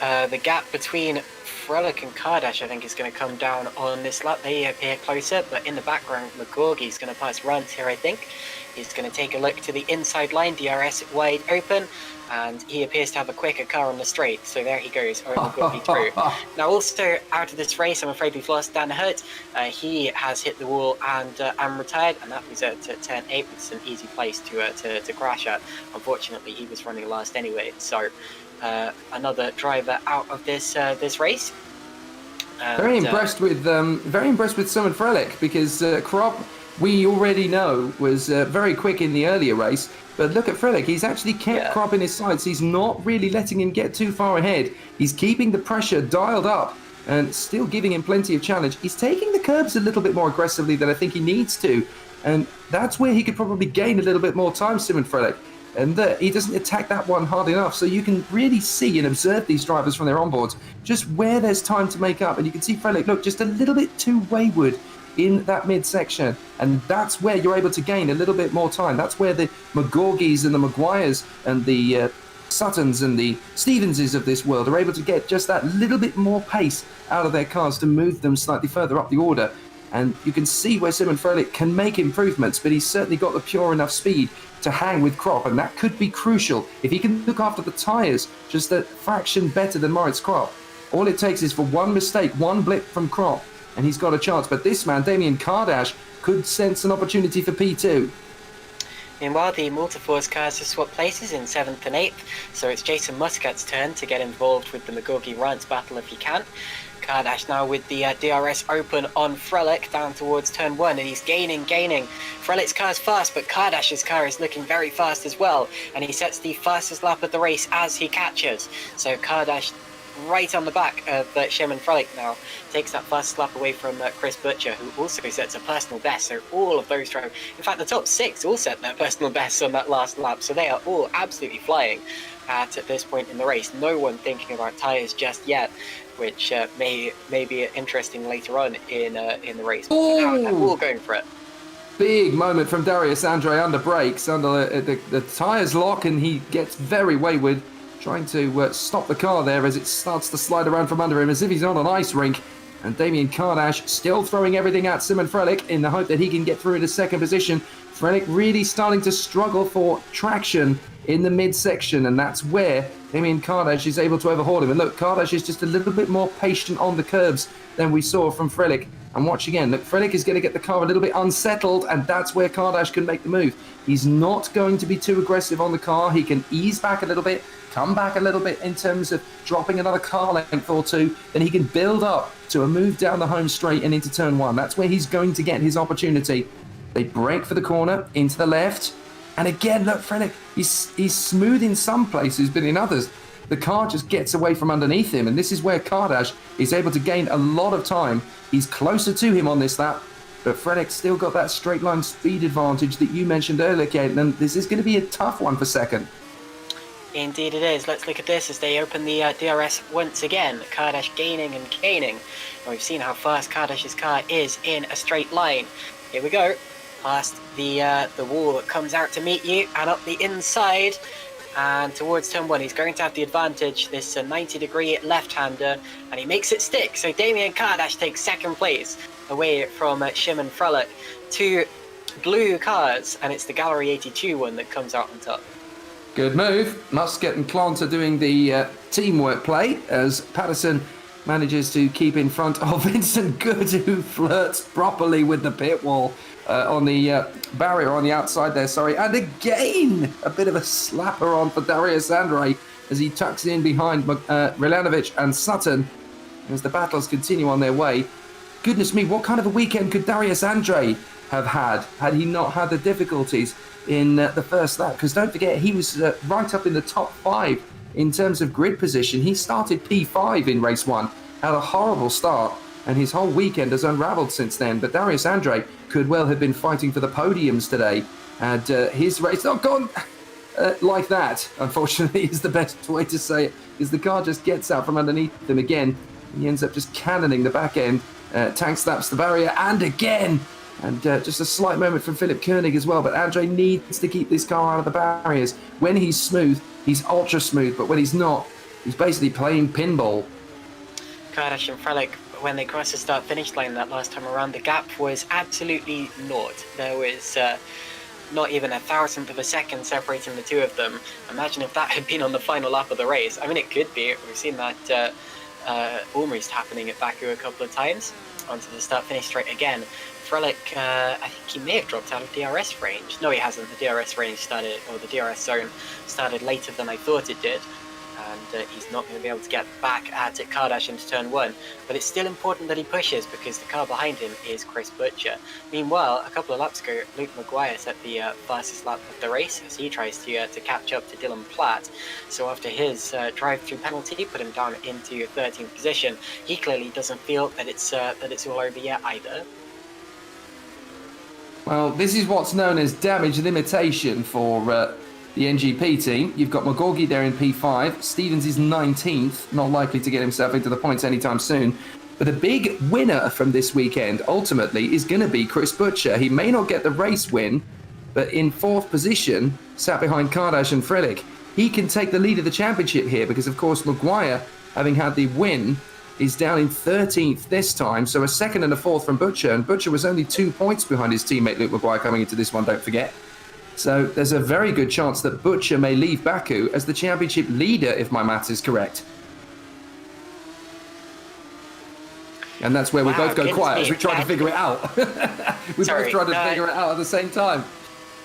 the gap between Frelick and Kardash, I think, is going to come down on this lap. They appear closer, but in the background, McGorgy is going to pass Runt here, I think. He's going to take a look to the inside line, DRS wide open, and he appears to have a quicker car on the straight. So there he goes, McGorgy through. Now, also out of this race, I'm afraid we've lost Dan Hurt. He has hit the wall and retired, and that was at turn 8, which is an easy place to crash at. Unfortunately, he was running last anyway. So another driver out of this race. And, very impressed with Simon Frelick because Krop, we already know, was very quick in the earlier race. But look at Frelick. He's actually kept Krop in his sights. He's not really letting him get too far ahead. He's keeping the pressure dialed up and still giving him plenty of challenge. He's taking the curbs a little bit more aggressively than I think he needs to. And that's where he could probably gain a little bit more time, Simon Frelick. And he doesn't attack that one hard enough. So you can really see and observe these drivers from their onboards, just where there's time to make up. And you can see Frelick, look, just a little bit too wayward in that midsection. And that's where you're able to gain a little bit more time. That's where the McGorgies and the Maguires and the Suttons and the Stevenses of this world are able to get just that little bit more pace out of their cars to move them slightly further up the order. And you can see where Simon Frelick can make improvements, but he's certainly got the pure enough speed to hang with Krop, and that could be crucial. If he can look after the tyres just a fraction better than Moritz Krop, all it takes is for one mistake, one blip from Krop, and he's got a chance. But this man, Damien Kardash, could sense an opportunity for P2. Meanwhile, the Multiforce cars have swapped places in 7th and 8th, so it's Jason Muscat's turn to get involved with the McGorgy-Rance battle if he can. Kardash now with the DRS open on Frelick down towards turn 1, and he's gaining. Frelick's car's fast, but Kardash's car is looking very fast as well, and he sets the fastest lap of the race as he catches. So Kardash right on the back of Shimon Frelick now takes that fastest lap away from Chris Butcher, who also sets a personal best. So all of those drivers, in fact the top 6 all set their personal bests on that last lap, so they are all absolutely flying at this point in the race. No one thinking about tyres just yet, which may be interesting later on in the race. But for now, they're all going for it. Big moment from Darius Andre under brakes, under the tyres lock, and he gets very wayward, trying to stop the car there as it starts to slide around from under him as if he's on an ice rink. And Damien Kardash still throwing everything at Simon Frelick in the hope that he can get through into second position. Frelick really starting to struggle for traction in the midsection, and that's where Damien Kardash is able to overhaul him. And look, Kardash is just a little bit more patient on the curbs than we saw from Frelick. And watch again, look, Frelick is going to get the car a little bit unsettled, and that's where Kardash can make the move. He's not going to be too aggressive on the car. He can ease back a little bit, come back a little bit in terms of dropping another car length or two, then he can build up to a move down the home straight and into turn 1. That's where he's going to get his opportunity. They brake for the corner, into the left, and again, look, Frelick, he's smooth in some places, but in others, the car just gets away from underneath him, and this is where Kardash is able to gain a lot of time. He's closer to him on this lap, but Frelick's still got that straight line speed advantage that you mentioned earlier, Kate, and this is going to be a tough one for second. Indeed it is. Let's look at this as they open the DRS once again. Kardash gaining and gaining. And we've seen how fast Kardash's car is in a straight line. Here we go. Past the wall that comes out to meet you, and up the inside and towards turn 1. He's going to have the advantage, this 90-degree left-hander, and he makes it stick. So Damien Kardash takes second place away from Shimon Frelick. 2 blue cars, and it's the Gallery 82 one that comes out on top. Good move. Muscat and Clonter doing the teamwork play as Patterson manages to keep in front of Vincent Good, who flirts properly with the pit wall on the barrier on the outside there, sorry. And again, a bit of a slapper on for Darius Andre. as he tucks in behind Relanovic and Sutton as the battles continue on their way. Goodness me, what kind of a weekend could Darius Andre have had he not had the difficulties in the first lap? Because don't forget, he was right up in the top 5 in terms of grid position. He started P5 in race 1, had a horrible start, and his whole weekend has unravelled since then. But Darius Andre could well have been fighting for the podiums today, and his race not gone like that, unfortunately, is the best way to say it, because the car just gets out from underneath him again. He ends up just cannoning the back end, tank slaps the barrier, and again. And just a slight moment from Philip Koenig as well, but Andre needs to keep this car out of the barriers. When he's smooth, he's ultra smooth, but when he's not, he's basically playing pinball. Kardash and Frelick, when they crossed the start-finish line that last time around, the gap was absolutely naught. There was not even 1,000th of a second separating the two of them. Imagine if that had been on the final lap of the race. I mean, it could be. We've seen that almost happening at Baku a couple of times. Onto the start-finish straight again. Frelick, I think he may have dropped out of DRS range. No, he hasn't. The DRS range started, or the DRS zone started later than I thought it did. And he's not going to be able to get back at Kardash into turn 1. But it's still important that he pushes, because the car behind him is Chris Butcher. Meanwhile, a couple of laps ago, Luke Maguire set the fastest lap of the race as he tries to catch up to Dylan Platt. So after his drive-through penalty put him down into 13th position, he clearly doesn't feel that it's all over yet either. Well, this is what's known as damage limitation for the NGP team. You've got McGorgy there in P5. Stevens is 19th, not likely to get himself into the points anytime soon. But the big winner from this weekend, ultimately, is going to be Chris Butcher. He may not get the race win, but in 4th position, sat behind Kardash and Frelick, he can take the lead of the championship here, because, of course, Maguire, having had the win, is down in 13th this time. So a 2nd and a 4th from Butcher, and Butcher was only 2 points behind his teammate Luke Maguire coming into this one, don't forget. So there's a very good chance that Butcher may leave Baku as the championship leader, if my maths is correct. And that's where we both go quiet as we try to figure it out. We both try to figure it out at the same time.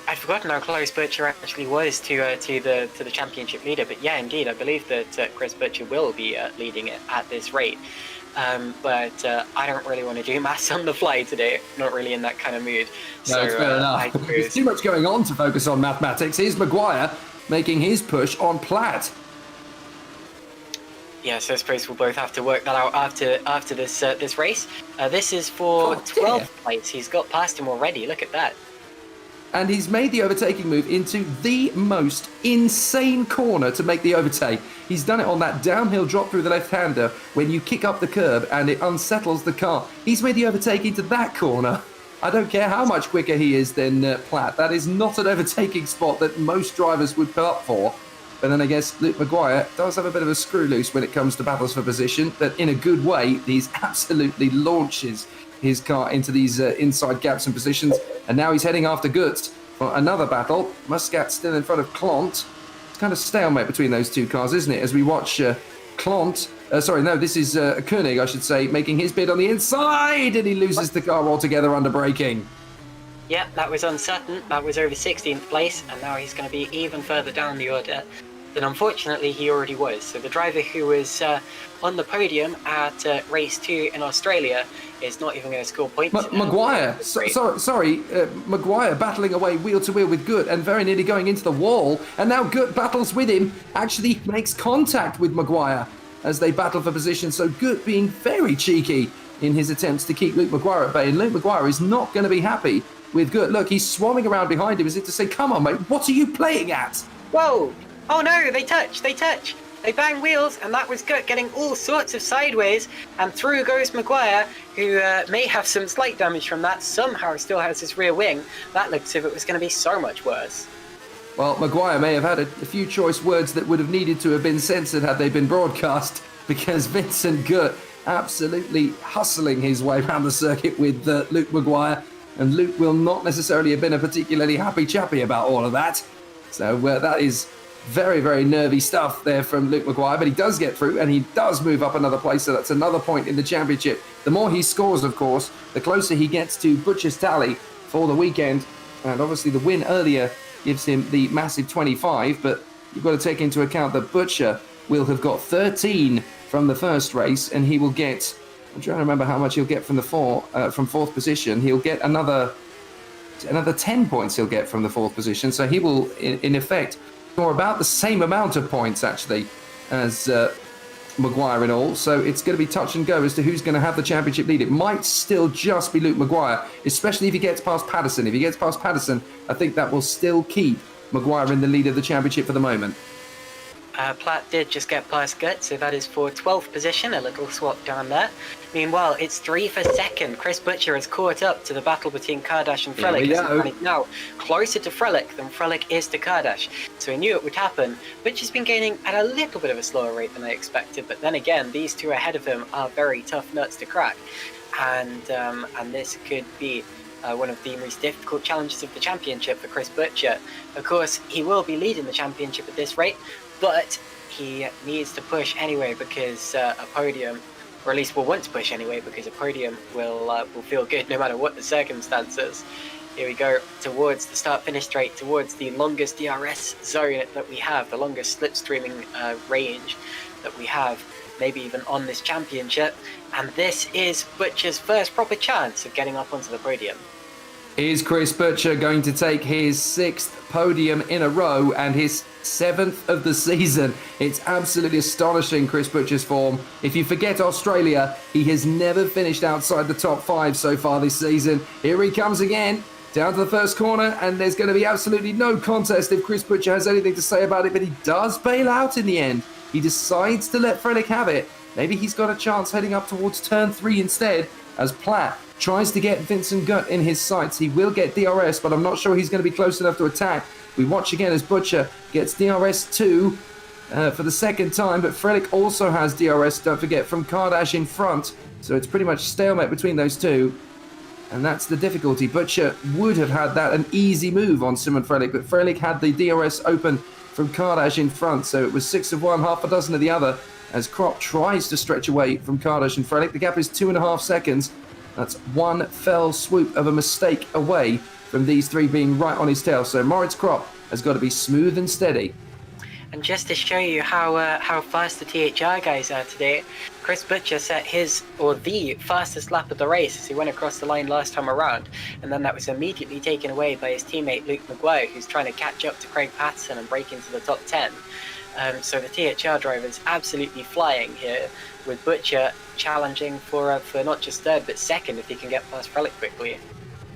I'd forgotten how close Butcher actually was to the championship leader, but yeah, indeed, I believe that Chris Butcher will be leading it at this rate. But I don't really want to do maths on the fly today. Not really in that kind of mood. No, it's fair enough. There's too much going on to focus on mathematics. Here's Maguire making his push on Platt. Yeah, so I suppose we'll both have to work that out after this race. This is for 12th place. He's got past him already. Look at that. And he's made the overtaking move into the most insane corner to make the overtake. He's done it on that downhill drop through the left-hander when you kick up the curb and it unsettles the car. He's made the overtake into that corner. I don't care how much quicker he is than Platt. That is not an overtaking spot that most drivers would put up for. But then I guess Luke Maguire does have a bit of a screw loose when it comes to battles for position, but in a good way, he's absolutely launches his car into these inside gaps and positions, and now he's heading after Gutz for another battle. Muscat still in front of Clont. It's kind of stalemate between those two cars, isn't it? As we watch this is Koenig, I should say, making his bid on the inside, and he loses the car altogether under braking. Yeah, that was uncertain. That was over 16th place, and now he's going to be even further down the order than unfortunately he already was. So the driver who was on the podium at race 2 in Australia is not even going to score points. Maguire, Maguire battling away wheel to wheel with Gut and very nearly going into the wall, and now Gut battles with him, actually makes contact with Maguire as they battle for position. So Gut being very cheeky in his attempts to keep Luke Maguire at bay, and Luke Maguire is not going to be happy with Gut. Look, he's swarming around behind him as if to say, come on mate, what are you playing at? Whoa! Oh no, they touch! They bang wheels, and that was Gut getting all sorts of sideways, and through goes Maguire, who may have some slight damage from that, somehow still has his rear wing. That looked as if it was going to be so much worse. Well, Maguire may have had a few choice words that would have needed to have been censored had they been broadcast, because Vincent Gut absolutely hustling his way around the circuit with Luke Maguire, and Luke will not necessarily have been a particularly happy chappy about all of that. So that is very, very nervy stuff there from Luke Maguire, but he does get through and he does move up another place, so that's another point in the championship. The more he scores, of course, the closer he gets to Butcher's tally for the weekend, and obviously the win earlier gives him the massive 25, but you've got to take into account that Butcher will have got 13 from the first race, and he will get, I'm trying to remember how much he'll get from from fourth position. He'll get another 10 points he'll get from the fourth position. So he will, in effect, score about the same amount of points, actually, as Maguire in all. So it's going to be touch and go as to who's going to have the championship lead. It might still just be Luke Maguire, especially if he gets past Patterson. If he gets past Patterson, I think that will still keep Maguire in the lead of the championship for the moment. Platt did just get past Gut, so that is for 12th position, a little swap down there. Meanwhile, it's 3 for second. Chris Butcher has caught up to the battle between Kardash and Frelick. Now closer to Frelick than Frelick is to Kardash, so we knew it would happen. Butcher's been gaining at a little bit of a slower rate than I expected, but then again, these two ahead of him are very tough nuts to crack, and this could be one of the most difficult challenges of the championship for Chris Butcher. Of course, he will be leading the championship at this rate, but he needs to push anyway because a podium, or at least will want to push anyway because a podium will feel good no matter what the circumstances. Here we go towards the start-finish straight, towards the longest DRS zone that we have, the longest slipstreaming range that we have, maybe even on this championship. And this is Butcher's first proper chance of getting up onto the podium. Is Chris Butcher going to take his 6th podium in a row and his 7th of the season? It's absolutely astonishing, Chris Butcher's form. If you forget Australia, he has never finished outside the top 5 so far this season. Here he comes again, down to the first corner, and there's going to be absolutely no contest if Chris Butcher has anything to say about it, but he does bail out in the end. He decides to let Frelick have it. Maybe he's got a chance heading up towards turn 3 instead, as Platt tries to get Vincent Gutt in his sights. He will get DRS, but I'm not sure he's going to be close enough to attack. We watch again as Butcher gets DRS 2 for the second time, but Frelick also has DRS, don't forget, from Kardash in front. So it's pretty much stalemate between those two. And that's the difficulty. Butcher would have had that an easy move on Simon Frelick, but Frelick had the DRS open from Kardash in front. So it was 6 of one, half a dozen of the other, as Krop tries to stretch away from Kardash and Frelick. The gap is 2.5 seconds. That's one fell swoop of a mistake away from these three being right on his tail. So Moritz Krop has got to be smooth and steady. And just to show you how fast the THR guys are today, Chris Butcher set the fastest lap of the race as he went across the line last time around, and then that was immediately taken away by his teammate Luke Maguire, who's trying to catch up to Craig Patterson and break into the top 10. So the THR driver's absolutely flying here, with Butcher challenging for not just third but second if he can get past Frelick quickly.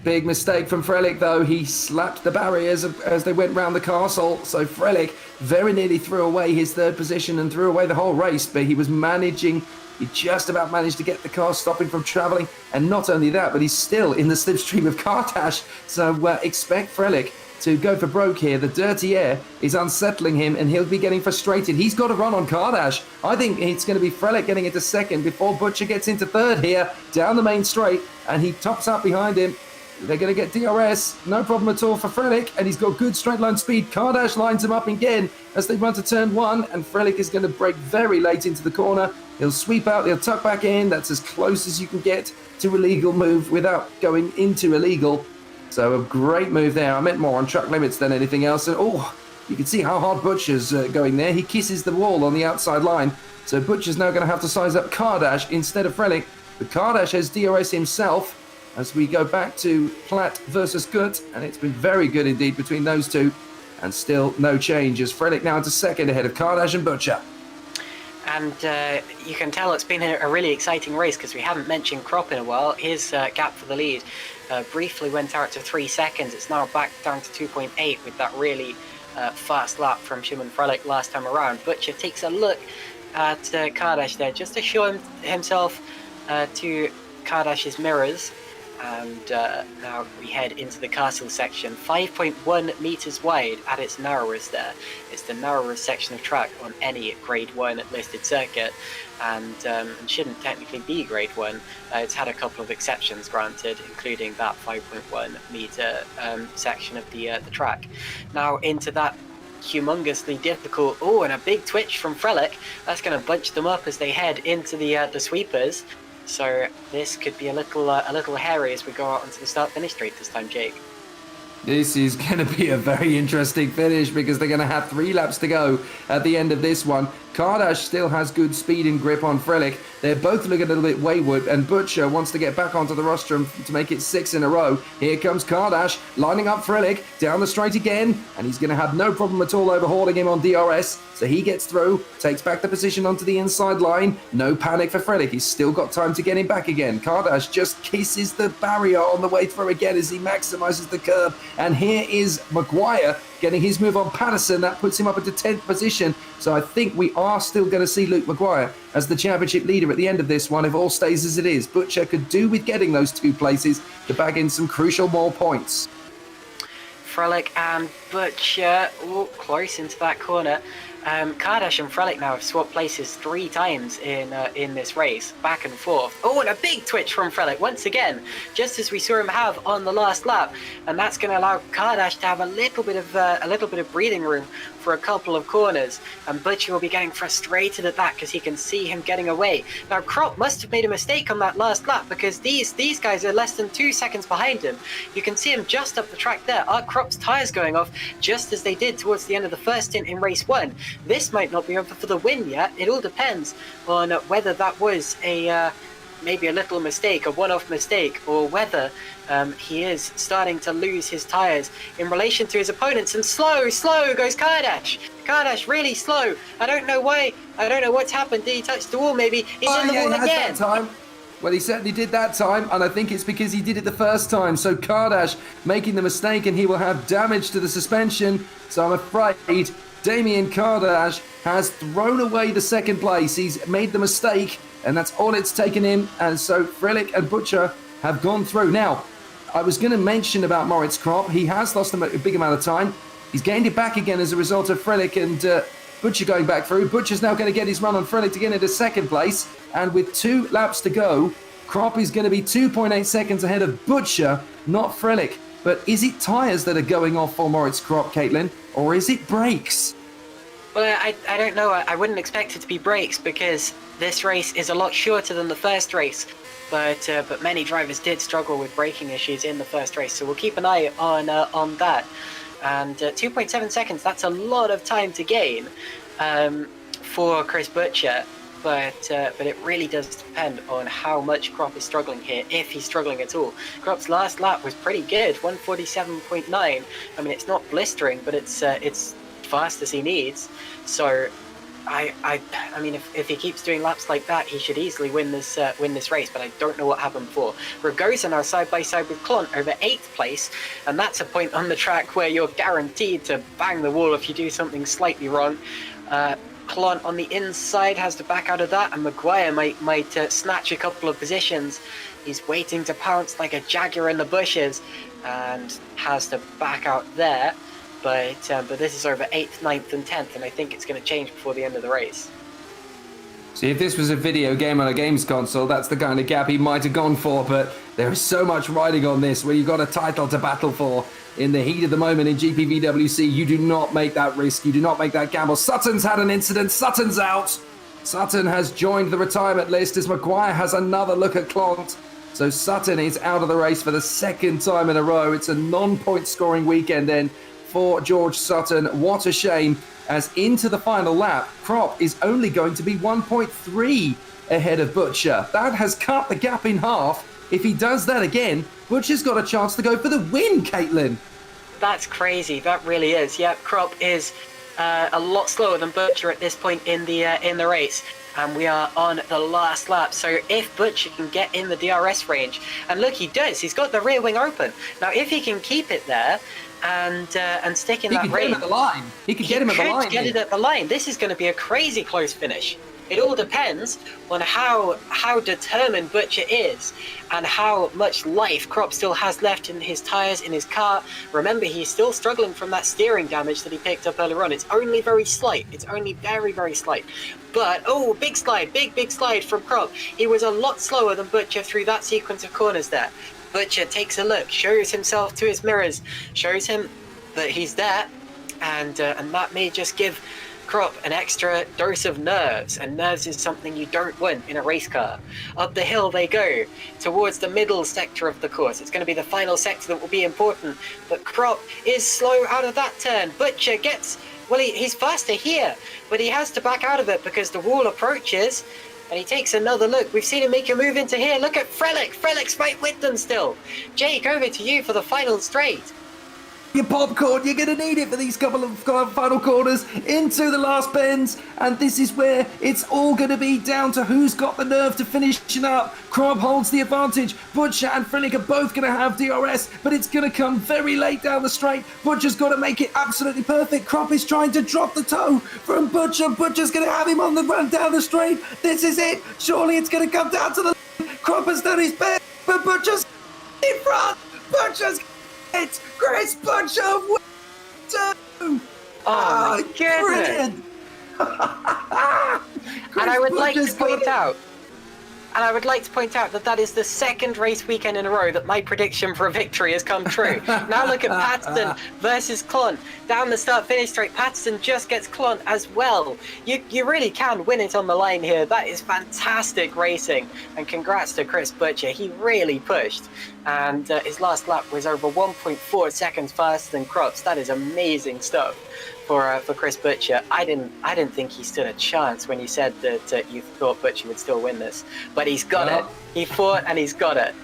Big mistake from Frelick, though. He slapped the barriers as they went round the castle. So Frelick very nearly threw away his third position and threw away the whole race, but he was managing. He just about managed to get the car stopping from travelling. And not only that, but he's still in the slipstream of Kardash. So expect Frelick to go for broke here. The dirty air is unsettling him and he'll be getting frustrated. He's got to run on Kardash. I think it's going to be Frelick getting into second before Butcher gets into third here down the main straight, and he tops up behind him. They're going to get DRS, no problem at all for Frelick, and he's got good straight line speed. Kardash lines him up again as they run to turn 1, and Frelick is going to brake very late into the corner. He'll sweep out, he'll tuck back in. That's as close as you can get to a legal move without going into illegal. So a great move there. I meant more on track limits than anything else. And you can see how hard Butcher's going there. He kisses the wall on the outside line. So Butcher's now going to have to size up Kardash instead of Frelick. But Kardash has DRS himself as we go back to Platt versus Gutt. And it's been very good indeed between those two. And still no change as Frelick now into second ahead of Kardash and Butcher. And you can tell it's been a really exciting race because we haven't mentioned Krop in a while. His gap for the lead briefly went out to 3 seconds. It's now back down to 2.8 with that really fast lap from Shimon Frelick last time around. Butcher takes a look at Kardash there just to show himself to Kardash's mirrors. And now we head into the castle section, 5.1 meters wide at its narrowest there. It's the narrowest section of track on any grade 1 listed circuit, and shouldn't technically be grade 1. It's had a couple of exceptions granted, including that 5.1 meter section of the track. Now into that humongously difficult, and a big twitch from Frelick. That's going to bunch them up as they head into the sweepers. So this could be a little hairy as we go out onto the start-finish straight this time, Jake. This is going to be a very interesting finish because they're going to have 3 laps to go at the end of this one. Kardash still has good speed and grip on Frelich. They're both looking a little bit wayward, and Butcher wants to get back onto the rostrum to make it 6 in a row. Here comes Kardash, lining up Frelich, down the straight again, and he's going to have no problem at all overhauling him on DRS. So he gets through, takes back the position onto the inside line. No panic for Frelich. He's still got time to get him back again. Kardash just kisses the barrier on the way through again as he maximizes the curb. And here is Maguire getting his move on Patterson. That puts him up into 10th position. So I think we are still going to see Luke Maguire as the championship leader at the end of this one, if all stays as it is. Butcher could do with getting those 2 places to bag in some crucial more points. Frelich and Butcher, close into that corner. Kardash and Frelich now have swapped places 3 times in this race, back and forth. Oh, and a big twitch from Frelich once again, just as we saw him have on the last lap, and that's going to allow Kardash to have a little bit of breathing room for a couple of corners, and Butcher will be getting frustrated at that because he can see him getting away. Now Krop must have made a mistake on that last lap because these guys are less than 2 seconds behind him. You can see him just up the track there. Are Krop's tyres going off just as they did towards the end of the first stint in race 1? This might not be over for the win yet. It all depends on whether that was a maybe a little mistake, a one-off mistake, or whether he is starting to lose his tyres in relation to his opponents. And slow goes Kardash. Kardash really slow. I don't know why. I don't know what's happened. Did he touch the wall maybe? He's in the wall again. That time. Well, he certainly did that time, and I think it's because he did it the first time. So Kardash making the mistake, and he will have damage to the suspension. So I'm afraid Damien Kardash has thrown away the 2nd place. He's made the mistake, and that's all it's taken him. And so Frelich and Butcher have gone through. Now, I was going to mention about Moritz Krop. He has lost a big amount of time. He's gained it back again as a result of Frelich and Butcher going back through. Butcher's now going to get his run on Frelich to get into 2nd place. And with 2 laps to go, Krop is going to be 2.8 seconds ahead of Butcher, not Frelich. But is it tyres that are going off for Moritz Krop, Caitlin, or is it brakes? Well, I don't know. I wouldn't expect it to be brakes because this race is a lot shorter than the first race. But many drivers did struggle with braking issues in the first race, so we'll keep an eye on that. And 2.7 seconds, that's a lot of time to gain for Chris Butcher. But it really does depend on how much Krop is struggling here, if he's struggling at all. Krop's last lap was pretty good, 147.9. I mean, it's not blistering, but it's fast as he needs. So I mean, if he keeps doing laps like that, he should easily win this race. But I don't know what happened before. Ragosa now side by side with Klont over 8th place, and that's a point on the track where you're guaranteed to bang the wall if you do something slightly wrong. Klont on the inside has to back out of that, and Maguire might snatch a couple of positions. He's waiting to pounce like a jaguar in the bushes and has to back out there. But this is over 8th, 9th and 10th, and I think it's going to change before the end of the race. See, if this was a video game on a games console, that's the kind of gap he might have gone for, but there is so much riding on this where you've got a title to battle for. In the heat of the moment in GPVWC, you do not make that risk. You do not make that gamble. Sutton's had an incident. Sutton's out. Sutton has joined the retirement list as Maguire has another look at Klont. So Sutton is out of the race for the 2nd time in a row. It's a non-point scoring weekend then for George Sutton. What a shame, as into the final lap, Krop is only going to be 1.3 ahead of Butcher. That has cut the gap in half. If he does that again, Butcher's got a chance to go for the win, Caitlin. That's crazy. That really is. Yep, Krop is a lot slower than Butcher at this point in the race. And we are on the last lap. So if Butcher can get in the DRS range, and look, he does. He's got the rear wing open. Now, if he can keep it there and stick in that range, he could get him at the line. He could get him at the line. Get it at the line. This is going to be a crazy close finish. It all depends on how determined Butcher is and how much life Krop still has left in his tyres, in his car. Remember, he's still struggling from that steering damage that he picked up earlier on. It's only very slight. It's only very, very slight. But, oh, big slide, big slide from Krop. He was a lot slower than Butcher through that sequence of corners there. Butcher takes a look, shows himself to his mirrors, shows him that he's there, and that may just give Crop an extra dose of nerves, and nerves is something you don't want in a race car. Up the hill they go, towards the middle sector of the course. It's going to be the final sector that will be important, but Crop is slow out of that turn. Butcher gets, well, he's faster here, but he has to back out of it because the wall approaches, and he takes another look. We've seen him make a move into here. Look at Frelick. Frelick's right with them still. Jake, over to you for the final straight. Your popcorn, you're going to need it for these couple of final corners into the last bends, and this is where it's all going to be down to who's got the nerve to finish it up. Crop holds the advantage. Butcher and Frelick are both going to have DRS, but it's going to come very late down the straight. Butcher's got to make it absolutely perfect. Crop is trying to drop the toe from Butcher. Butcher's going to have him on the run down the straight. This is it. Surely it's going to come down to the Crop has done his best, but Butcher's in front. Butcher's it. Chris Butcher wins too. Oh my goodness. And I would like to point out, that is the second race weekend in a row that my prediction for a victory has come true. Now look at Patterson versus Klon. Down the start-finish straight, Patterson just gets Klon as well. You really can win it on the line here. That is fantastic racing. And congrats to Chris Butcher. He really pushed. And his last lap was over 1.4 seconds faster than Crops. That is amazing stuff for Chris Butcher. I didn't think he stood a chance when you said that you thought Butcher would still win this, but he's got it. He fought and he's got it.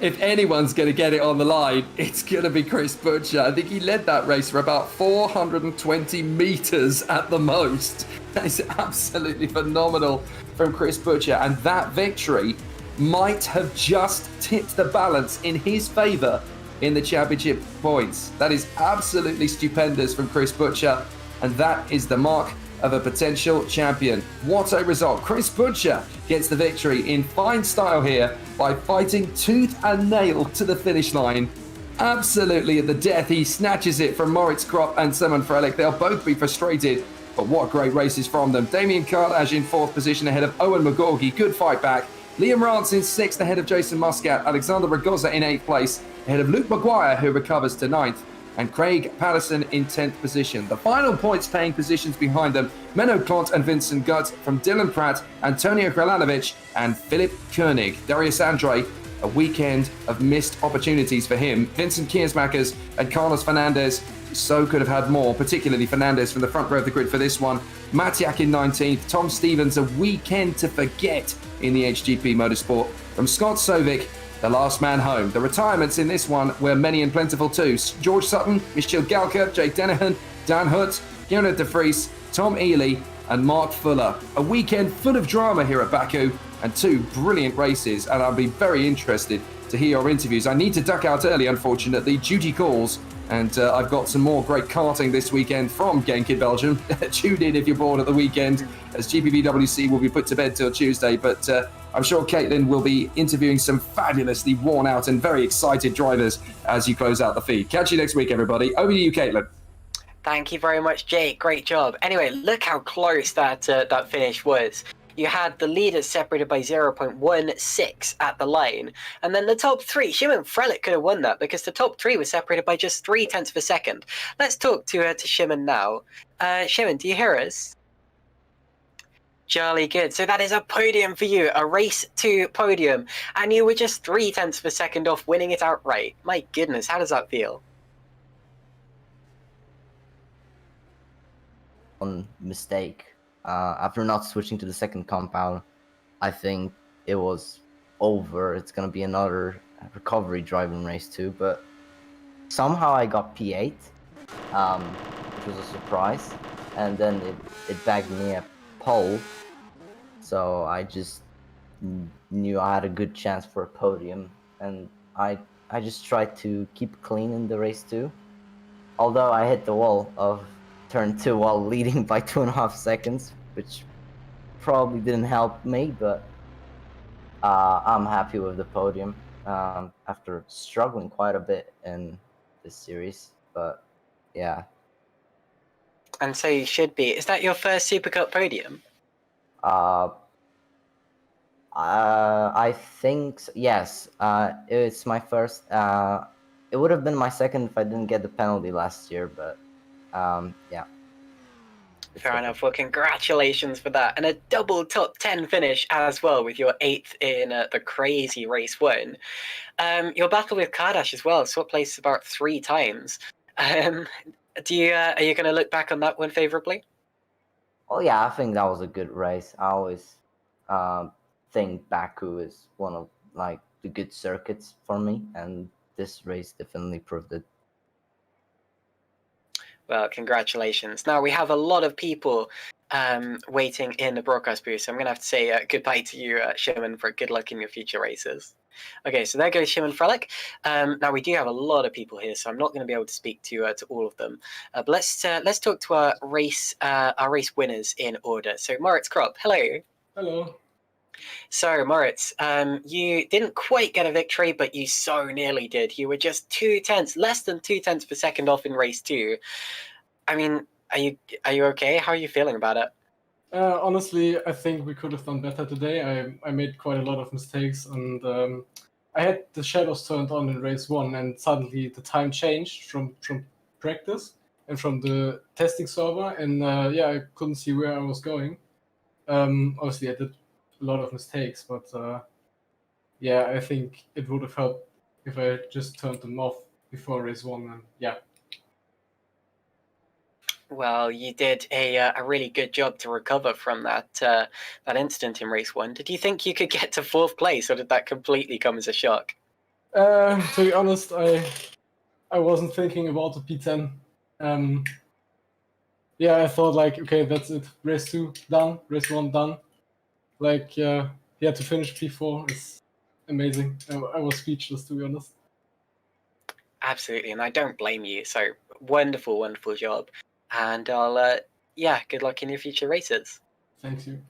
If anyone's going to get it on the line, it's going to be Chris Butcher. I think he led that race for about 420 meters at the most. That is absolutely phenomenal from Chris Butcher, and that victory might have just tipped the balance in his favor in the championship points. That is absolutely stupendous from Chris Butcher, and that is the mark of a potential champion. What a result. Chris Butcher gets the victory in fine style here by fighting tooth and nail to the finish line. Absolutely at the death, he snatches it from Moritz Krop and Simon Frelick. They'll both be frustrated, but what great races from them. Damien Carlage in 4th position ahead of Owen McGorgy. Good fight back. Liam Rance in 6th ahead of Jason Muscat. Alexander Ragoza in 8th place ahead of Luke Maguire, who recovers to 9th. And Craig Patterson in 10th position. The final points paying positions behind them, Menno Klont and Vincent Gutt from Dylan Pratt, Antonio Kralanovic and Philip Koenig. Darius Andre, a weekend of missed opportunities for him. Vincent Kiersmakers and Carlos Fernandez so could have had more, particularly Fernandez from the front row of the grid for this one. Matiak in 19th. Tom Stevens, a weekend to forget in the HGP Motorsport. From Scott Sovic, the last man home. The retirements in this one were many and plentiful too. George Sutton, Michelle Galker, Jake Dennehan, Dan Hutt, Jonas de Vries, Tom Ely and Mark Fuller. A weekend full of drama here at Baku and 2 brilliant races, and I'll be very interested to hear your interviews. I need to duck out early, unfortunately. Duty calls, and I've got some more great karting this weekend from Game Kid Belgium. Tune in if you're bored at the weekend, as GPVWC will be put to bed till Tuesday, but I'm sure Caitlin will be interviewing some fabulously worn out and very excited drivers as you close out the feed. Catch you next week, everybody. Over to you, Caitlin. Thank you very much, Jake. Great job. Anyway, look how close that finish was. You had the leaders separated by 0.16 at the line, and then the top 3. Shimon Frelick could have won that because the top 3 was separated by just 0.3 of a second. Let's talk to Shimon now. Shimon, do you hear us? Jolly good. So that is a podium for you, a race to podium, and you were just 0.3 of a second off winning it outright. My goodness, how does that feel? One mistake. After not switching to the second compound, I think it was over. It's going to be another recovery driving race too, but somehow I got P8, which was a surprise, and then it bagged me a pole, so I just knew I had a good chance for a podium, and I just tried to keep clean in the race too, although I hit the wall of turn 2 while leading by 2.5 seconds, which probably didn't help me, but I'm happy with the podium after struggling quite a bit in this series, but yeah. And so you should be. Is that your first Supercup podium? I think so. Yes. It's my first. It would have been my second if I didn't get the penalty last year, but yeah. Fair enough. Well, congratulations for that. And a double top 10 finish as well with your 8th in the crazy race 1. Your battle with Kardash as well, swapped places about 3 times. Are you going to look back on that one favorably? Oh yeah, I think that was a good race. I always think Baku is one of like the good circuits for me, and this race definitely proved it. Well, congratulations. Now, we have a lot of people waiting in the broadcast booth, so I'm going to have to say goodbye to you, Shimon, for good luck in your future races. Okay, so there goes Shimon Frelick. Now, we do have a lot of people here, so I'm not going to be able to speak to all of them. But let's talk to our race winners in order. So, Moritz Kropp, hello. Hello. So, Moritz, you didn't quite get a victory, but you so nearly did. You were just less than 2 tenths per second off in race 2. I mean, are you okay? How are you feeling about it? Honestly, I think we could have done better today. I made quite a lot of mistakes, and I had the shadows turned on in race 1, and suddenly the time changed from practice and from the testing server, and yeah, I couldn't see where I was going. Obviously, I did a lot of mistakes, but yeah, I think it would have helped if I just turned them off before race 1, and yeah. Well, you did a really good job to recover from that incident in race 1. Did you think you could get to 4th place, or did that completely come as a shock? To be honest, I wasn't thinking about the P10. Yeah, I thought like, okay, that's it. Race 2 done, race 1 done. Like, yeah, to finish P4 is amazing. I was speechless, to be honest. Absolutely, and I don't blame you. So wonderful, wonderful job. And I'll good luck in your future races. Thank you.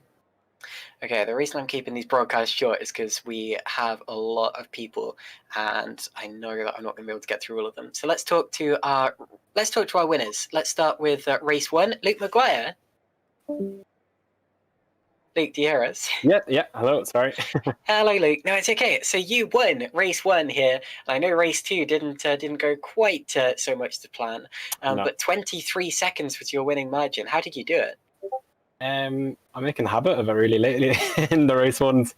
Okay, the reason I'm keeping these broadcasts short is because we have a lot of people, and I know that I'm not going to be able to get through all of them. So let's talk to our winners. Let's start with race 1, Luke Maguire. Luke, do you hear us? Yeah. Hello. Sorry. Hello, Luke. No, it's okay. So you won race 1 here. I know race 2 didn't go quite so much to plan, No. but 23 seconds was your winning margin. How did you do it? I'm making a habit of it really lately in the race 1s,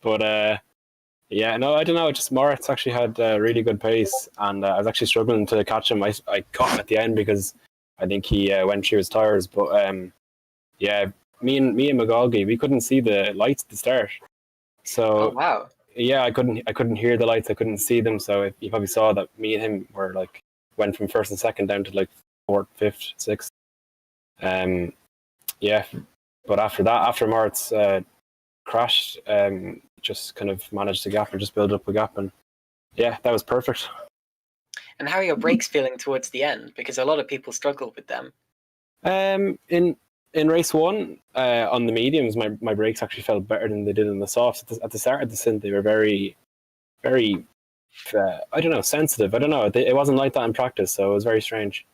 but yeah, no, I don't know. Just Moritz actually had a really good pace, and I was actually struggling to catch him. I caught him at the end because I think he went through his tires, but yeah. Me and McGolgy, we couldn't see the lights at the start. So Oh, wow. yeah, I couldn't hear the lights, I couldn't see them. So if you probably saw that me and him were like went from 1st and 2nd down to like 4th, 5th, 6th. Yeah. But after Moritz crashed, just kind of managed to gap and just build up a gap, and yeah, that was perfect. And how are your brakes feeling towards the end? Because a lot of people struggle with them. In race 1, on the mediums, my brakes actually felt better than they did in the softs. At the start of the synth, they were very, very, I don't know, sensitive. I don't know. It wasn't like that in practice, so it was very strange.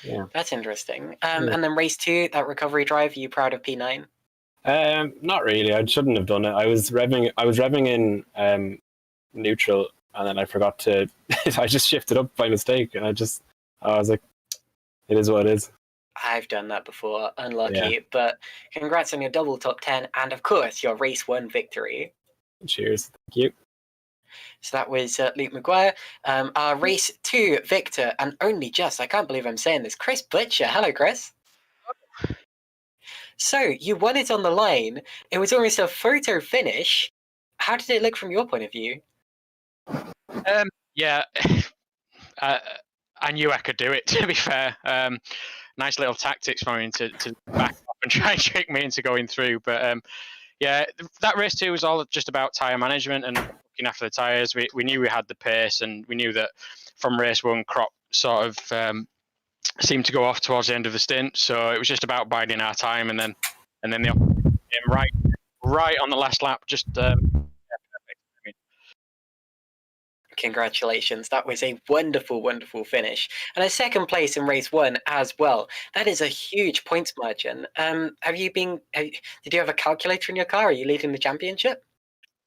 Yeah. That's interesting. And then race 2, that recovery drive, are you proud of P9? Not really. I shouldn't have done it. I was revving in neutral, and then I forgot to. I just shifted up by mistake, and I was like, it is what it is. I've done that before, unlucky, but congrats on your double top 10 and of course your race 1 victory. Cheers, thank you. So that was Luke Maguire. Our race 2 victor, and only just, I can't believe I'm saying this, Chris Butcher. Hello, Chris. So you won it on the line. It was almost a photo finish. How did it look from your point of view? Yeah, I knew I could do it, to be fair. Nice little tactics for him to back up and try and trick me into going through. But yeah, that race 2 was all just about tyre management and looking after the tyres. We knew we had the pace, and we knew that from race 1, Kropp sort of seemed to go off towards the end of the stint. So it was just about biding our time, and then the opposite came right on the last lap. Just Congratulations. That was a wonderful, wonderful finish. And a 2nd place in race 1 as well. That is a huge points margin. Did you have a calculator in your car? Are you leading the championship?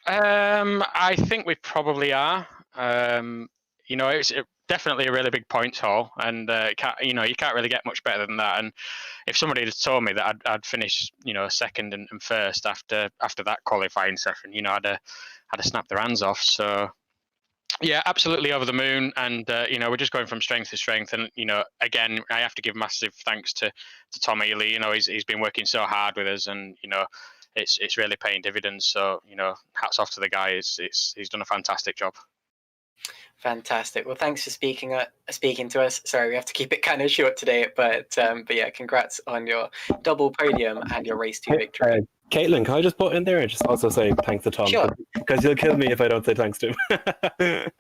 I think we probably are. You know, definitely a really big points haul, and you can't really get much better than that. And if somebody had told me that I'd finish second and first after that qualifying session, I'd have snapped their hands off. So yeah, absolutely over the moon, and we're just going from strength to strength. And again, I have to give massive thanks to Tom Ely. He's been working so hard with us, and it's really paying dividends. So hats off to the guy. He's done a fantastic job. Fantastic. Well, thanks for speaking to us. Sorry, we have to keep it kind of short today, but yeah, congrats on your double podium and your race 2 victory. Caitlin, can I just put in there and just also say thanks to Tom? Sure. Because he'll kill me if I don't say thanks to him.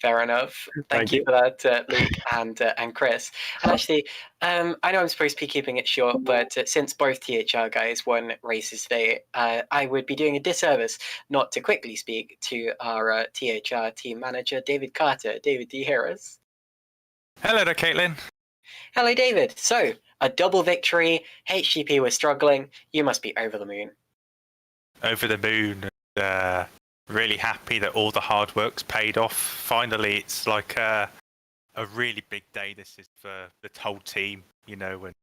Fair enough. Thank you for that, Luke and Chris. And actually, I know I'm supposed to be keeping it short, but since both THR guys won races today, I would be doing a disservice not to quickly speak to our THR team manager, David Carter. David, do you hear us? Hello there, Caitlin. Hello, David. So, a double victory. HGP was struggling. You must be over the moon. Over the moon. Really happy that all the hard work's paid off. Finally, it's like a really big day. This is for the whole team, and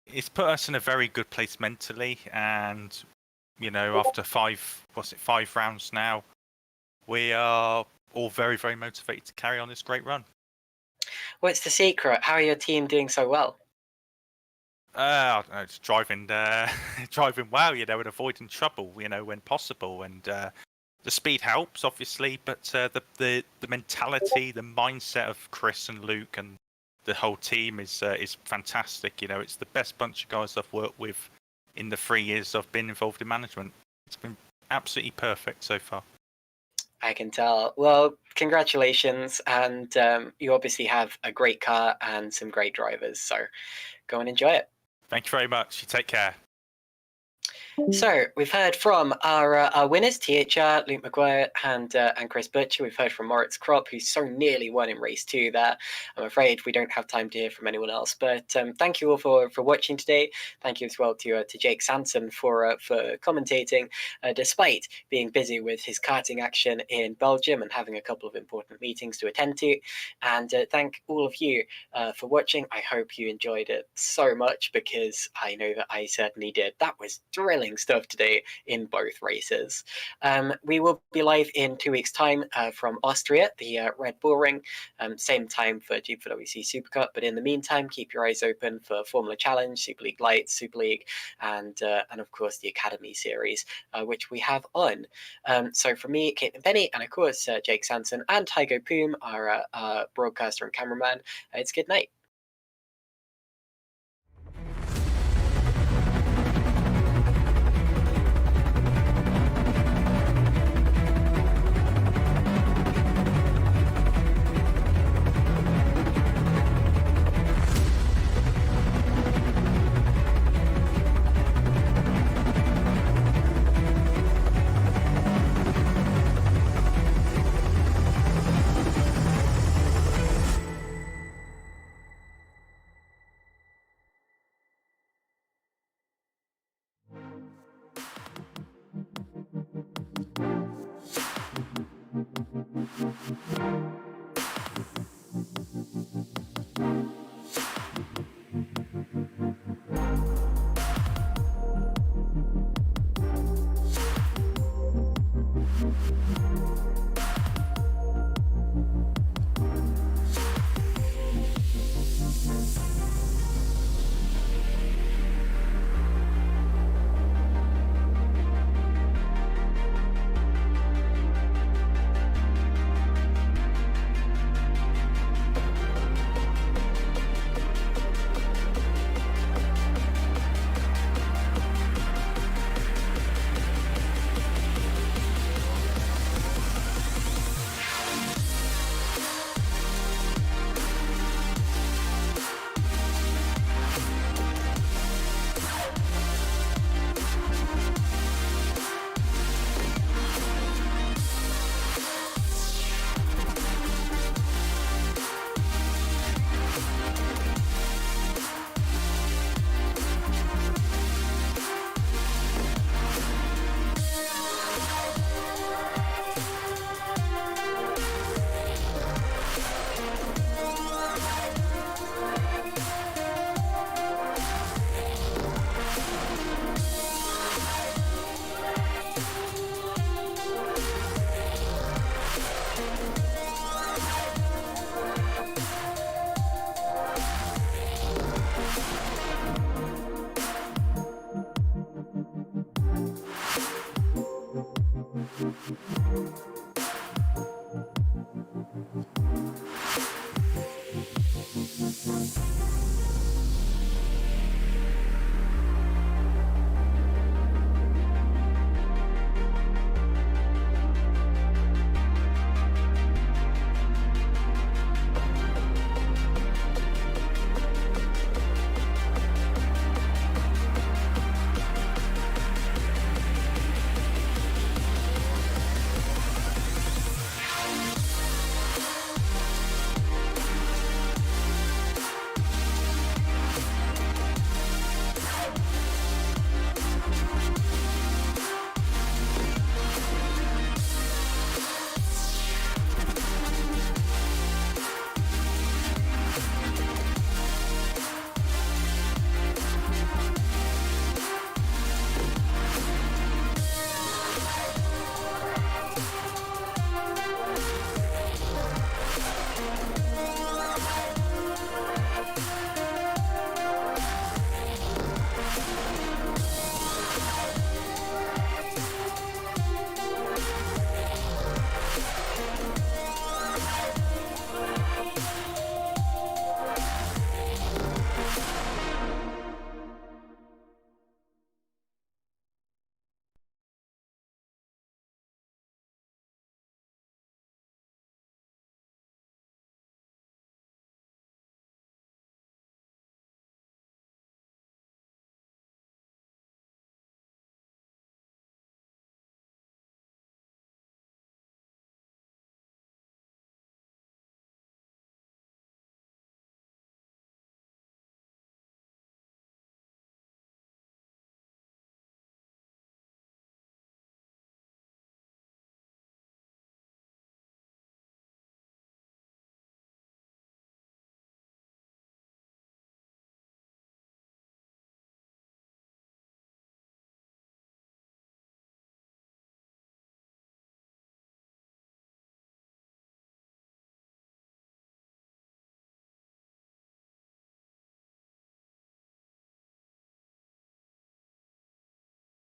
it's put us in a very good place mentally. And after 5 rounds now, we are all very, very motivated to carry on this great run. What's the secret? How are your team doing so well? It's driving well, and avoiding trouble, when possible. And the speed helps, obviously, but the mentality, the mindset of Chris and Luke and the whole team is fantastic. It's the best bunch of guys I've worked with in the 3 years I've been involved in management. It's been absolutely perfect so far. I can tell. Well, congratulations, and you obviously have a great car and some great drivers, so go and enjoy it. Thank you very much. You take care. So we've heard from our winners, THR, Luke Maguire and Chris Butcher. We've heard from Moritz Kropp, who so nearly won in race 2 there. I'm afraid we don't have time to hear from anyone else, but thank you all for watching today. Thank you as well to Jake Sanson for commentating, despite being busy with his karting action in Belgium and having a couple of important meetings to attend to. And thank all of you for watching. I hope you enjoyed it so much, because I know that I certainly did. That was thrilling stuff today in both races. We will be live in 2 weeks' time from Austria, the Red Bull Ring, same time for GPVWC Supercup. But in the meantime, keep your eyes open for Formula Challenge, Super League Lights, Super League, and of course the Academy Series, which we have on. So from me, Caitlin Benny, and of course Jake Sanson and Heigo Poom, our broadcaster and cameraman, it's good night.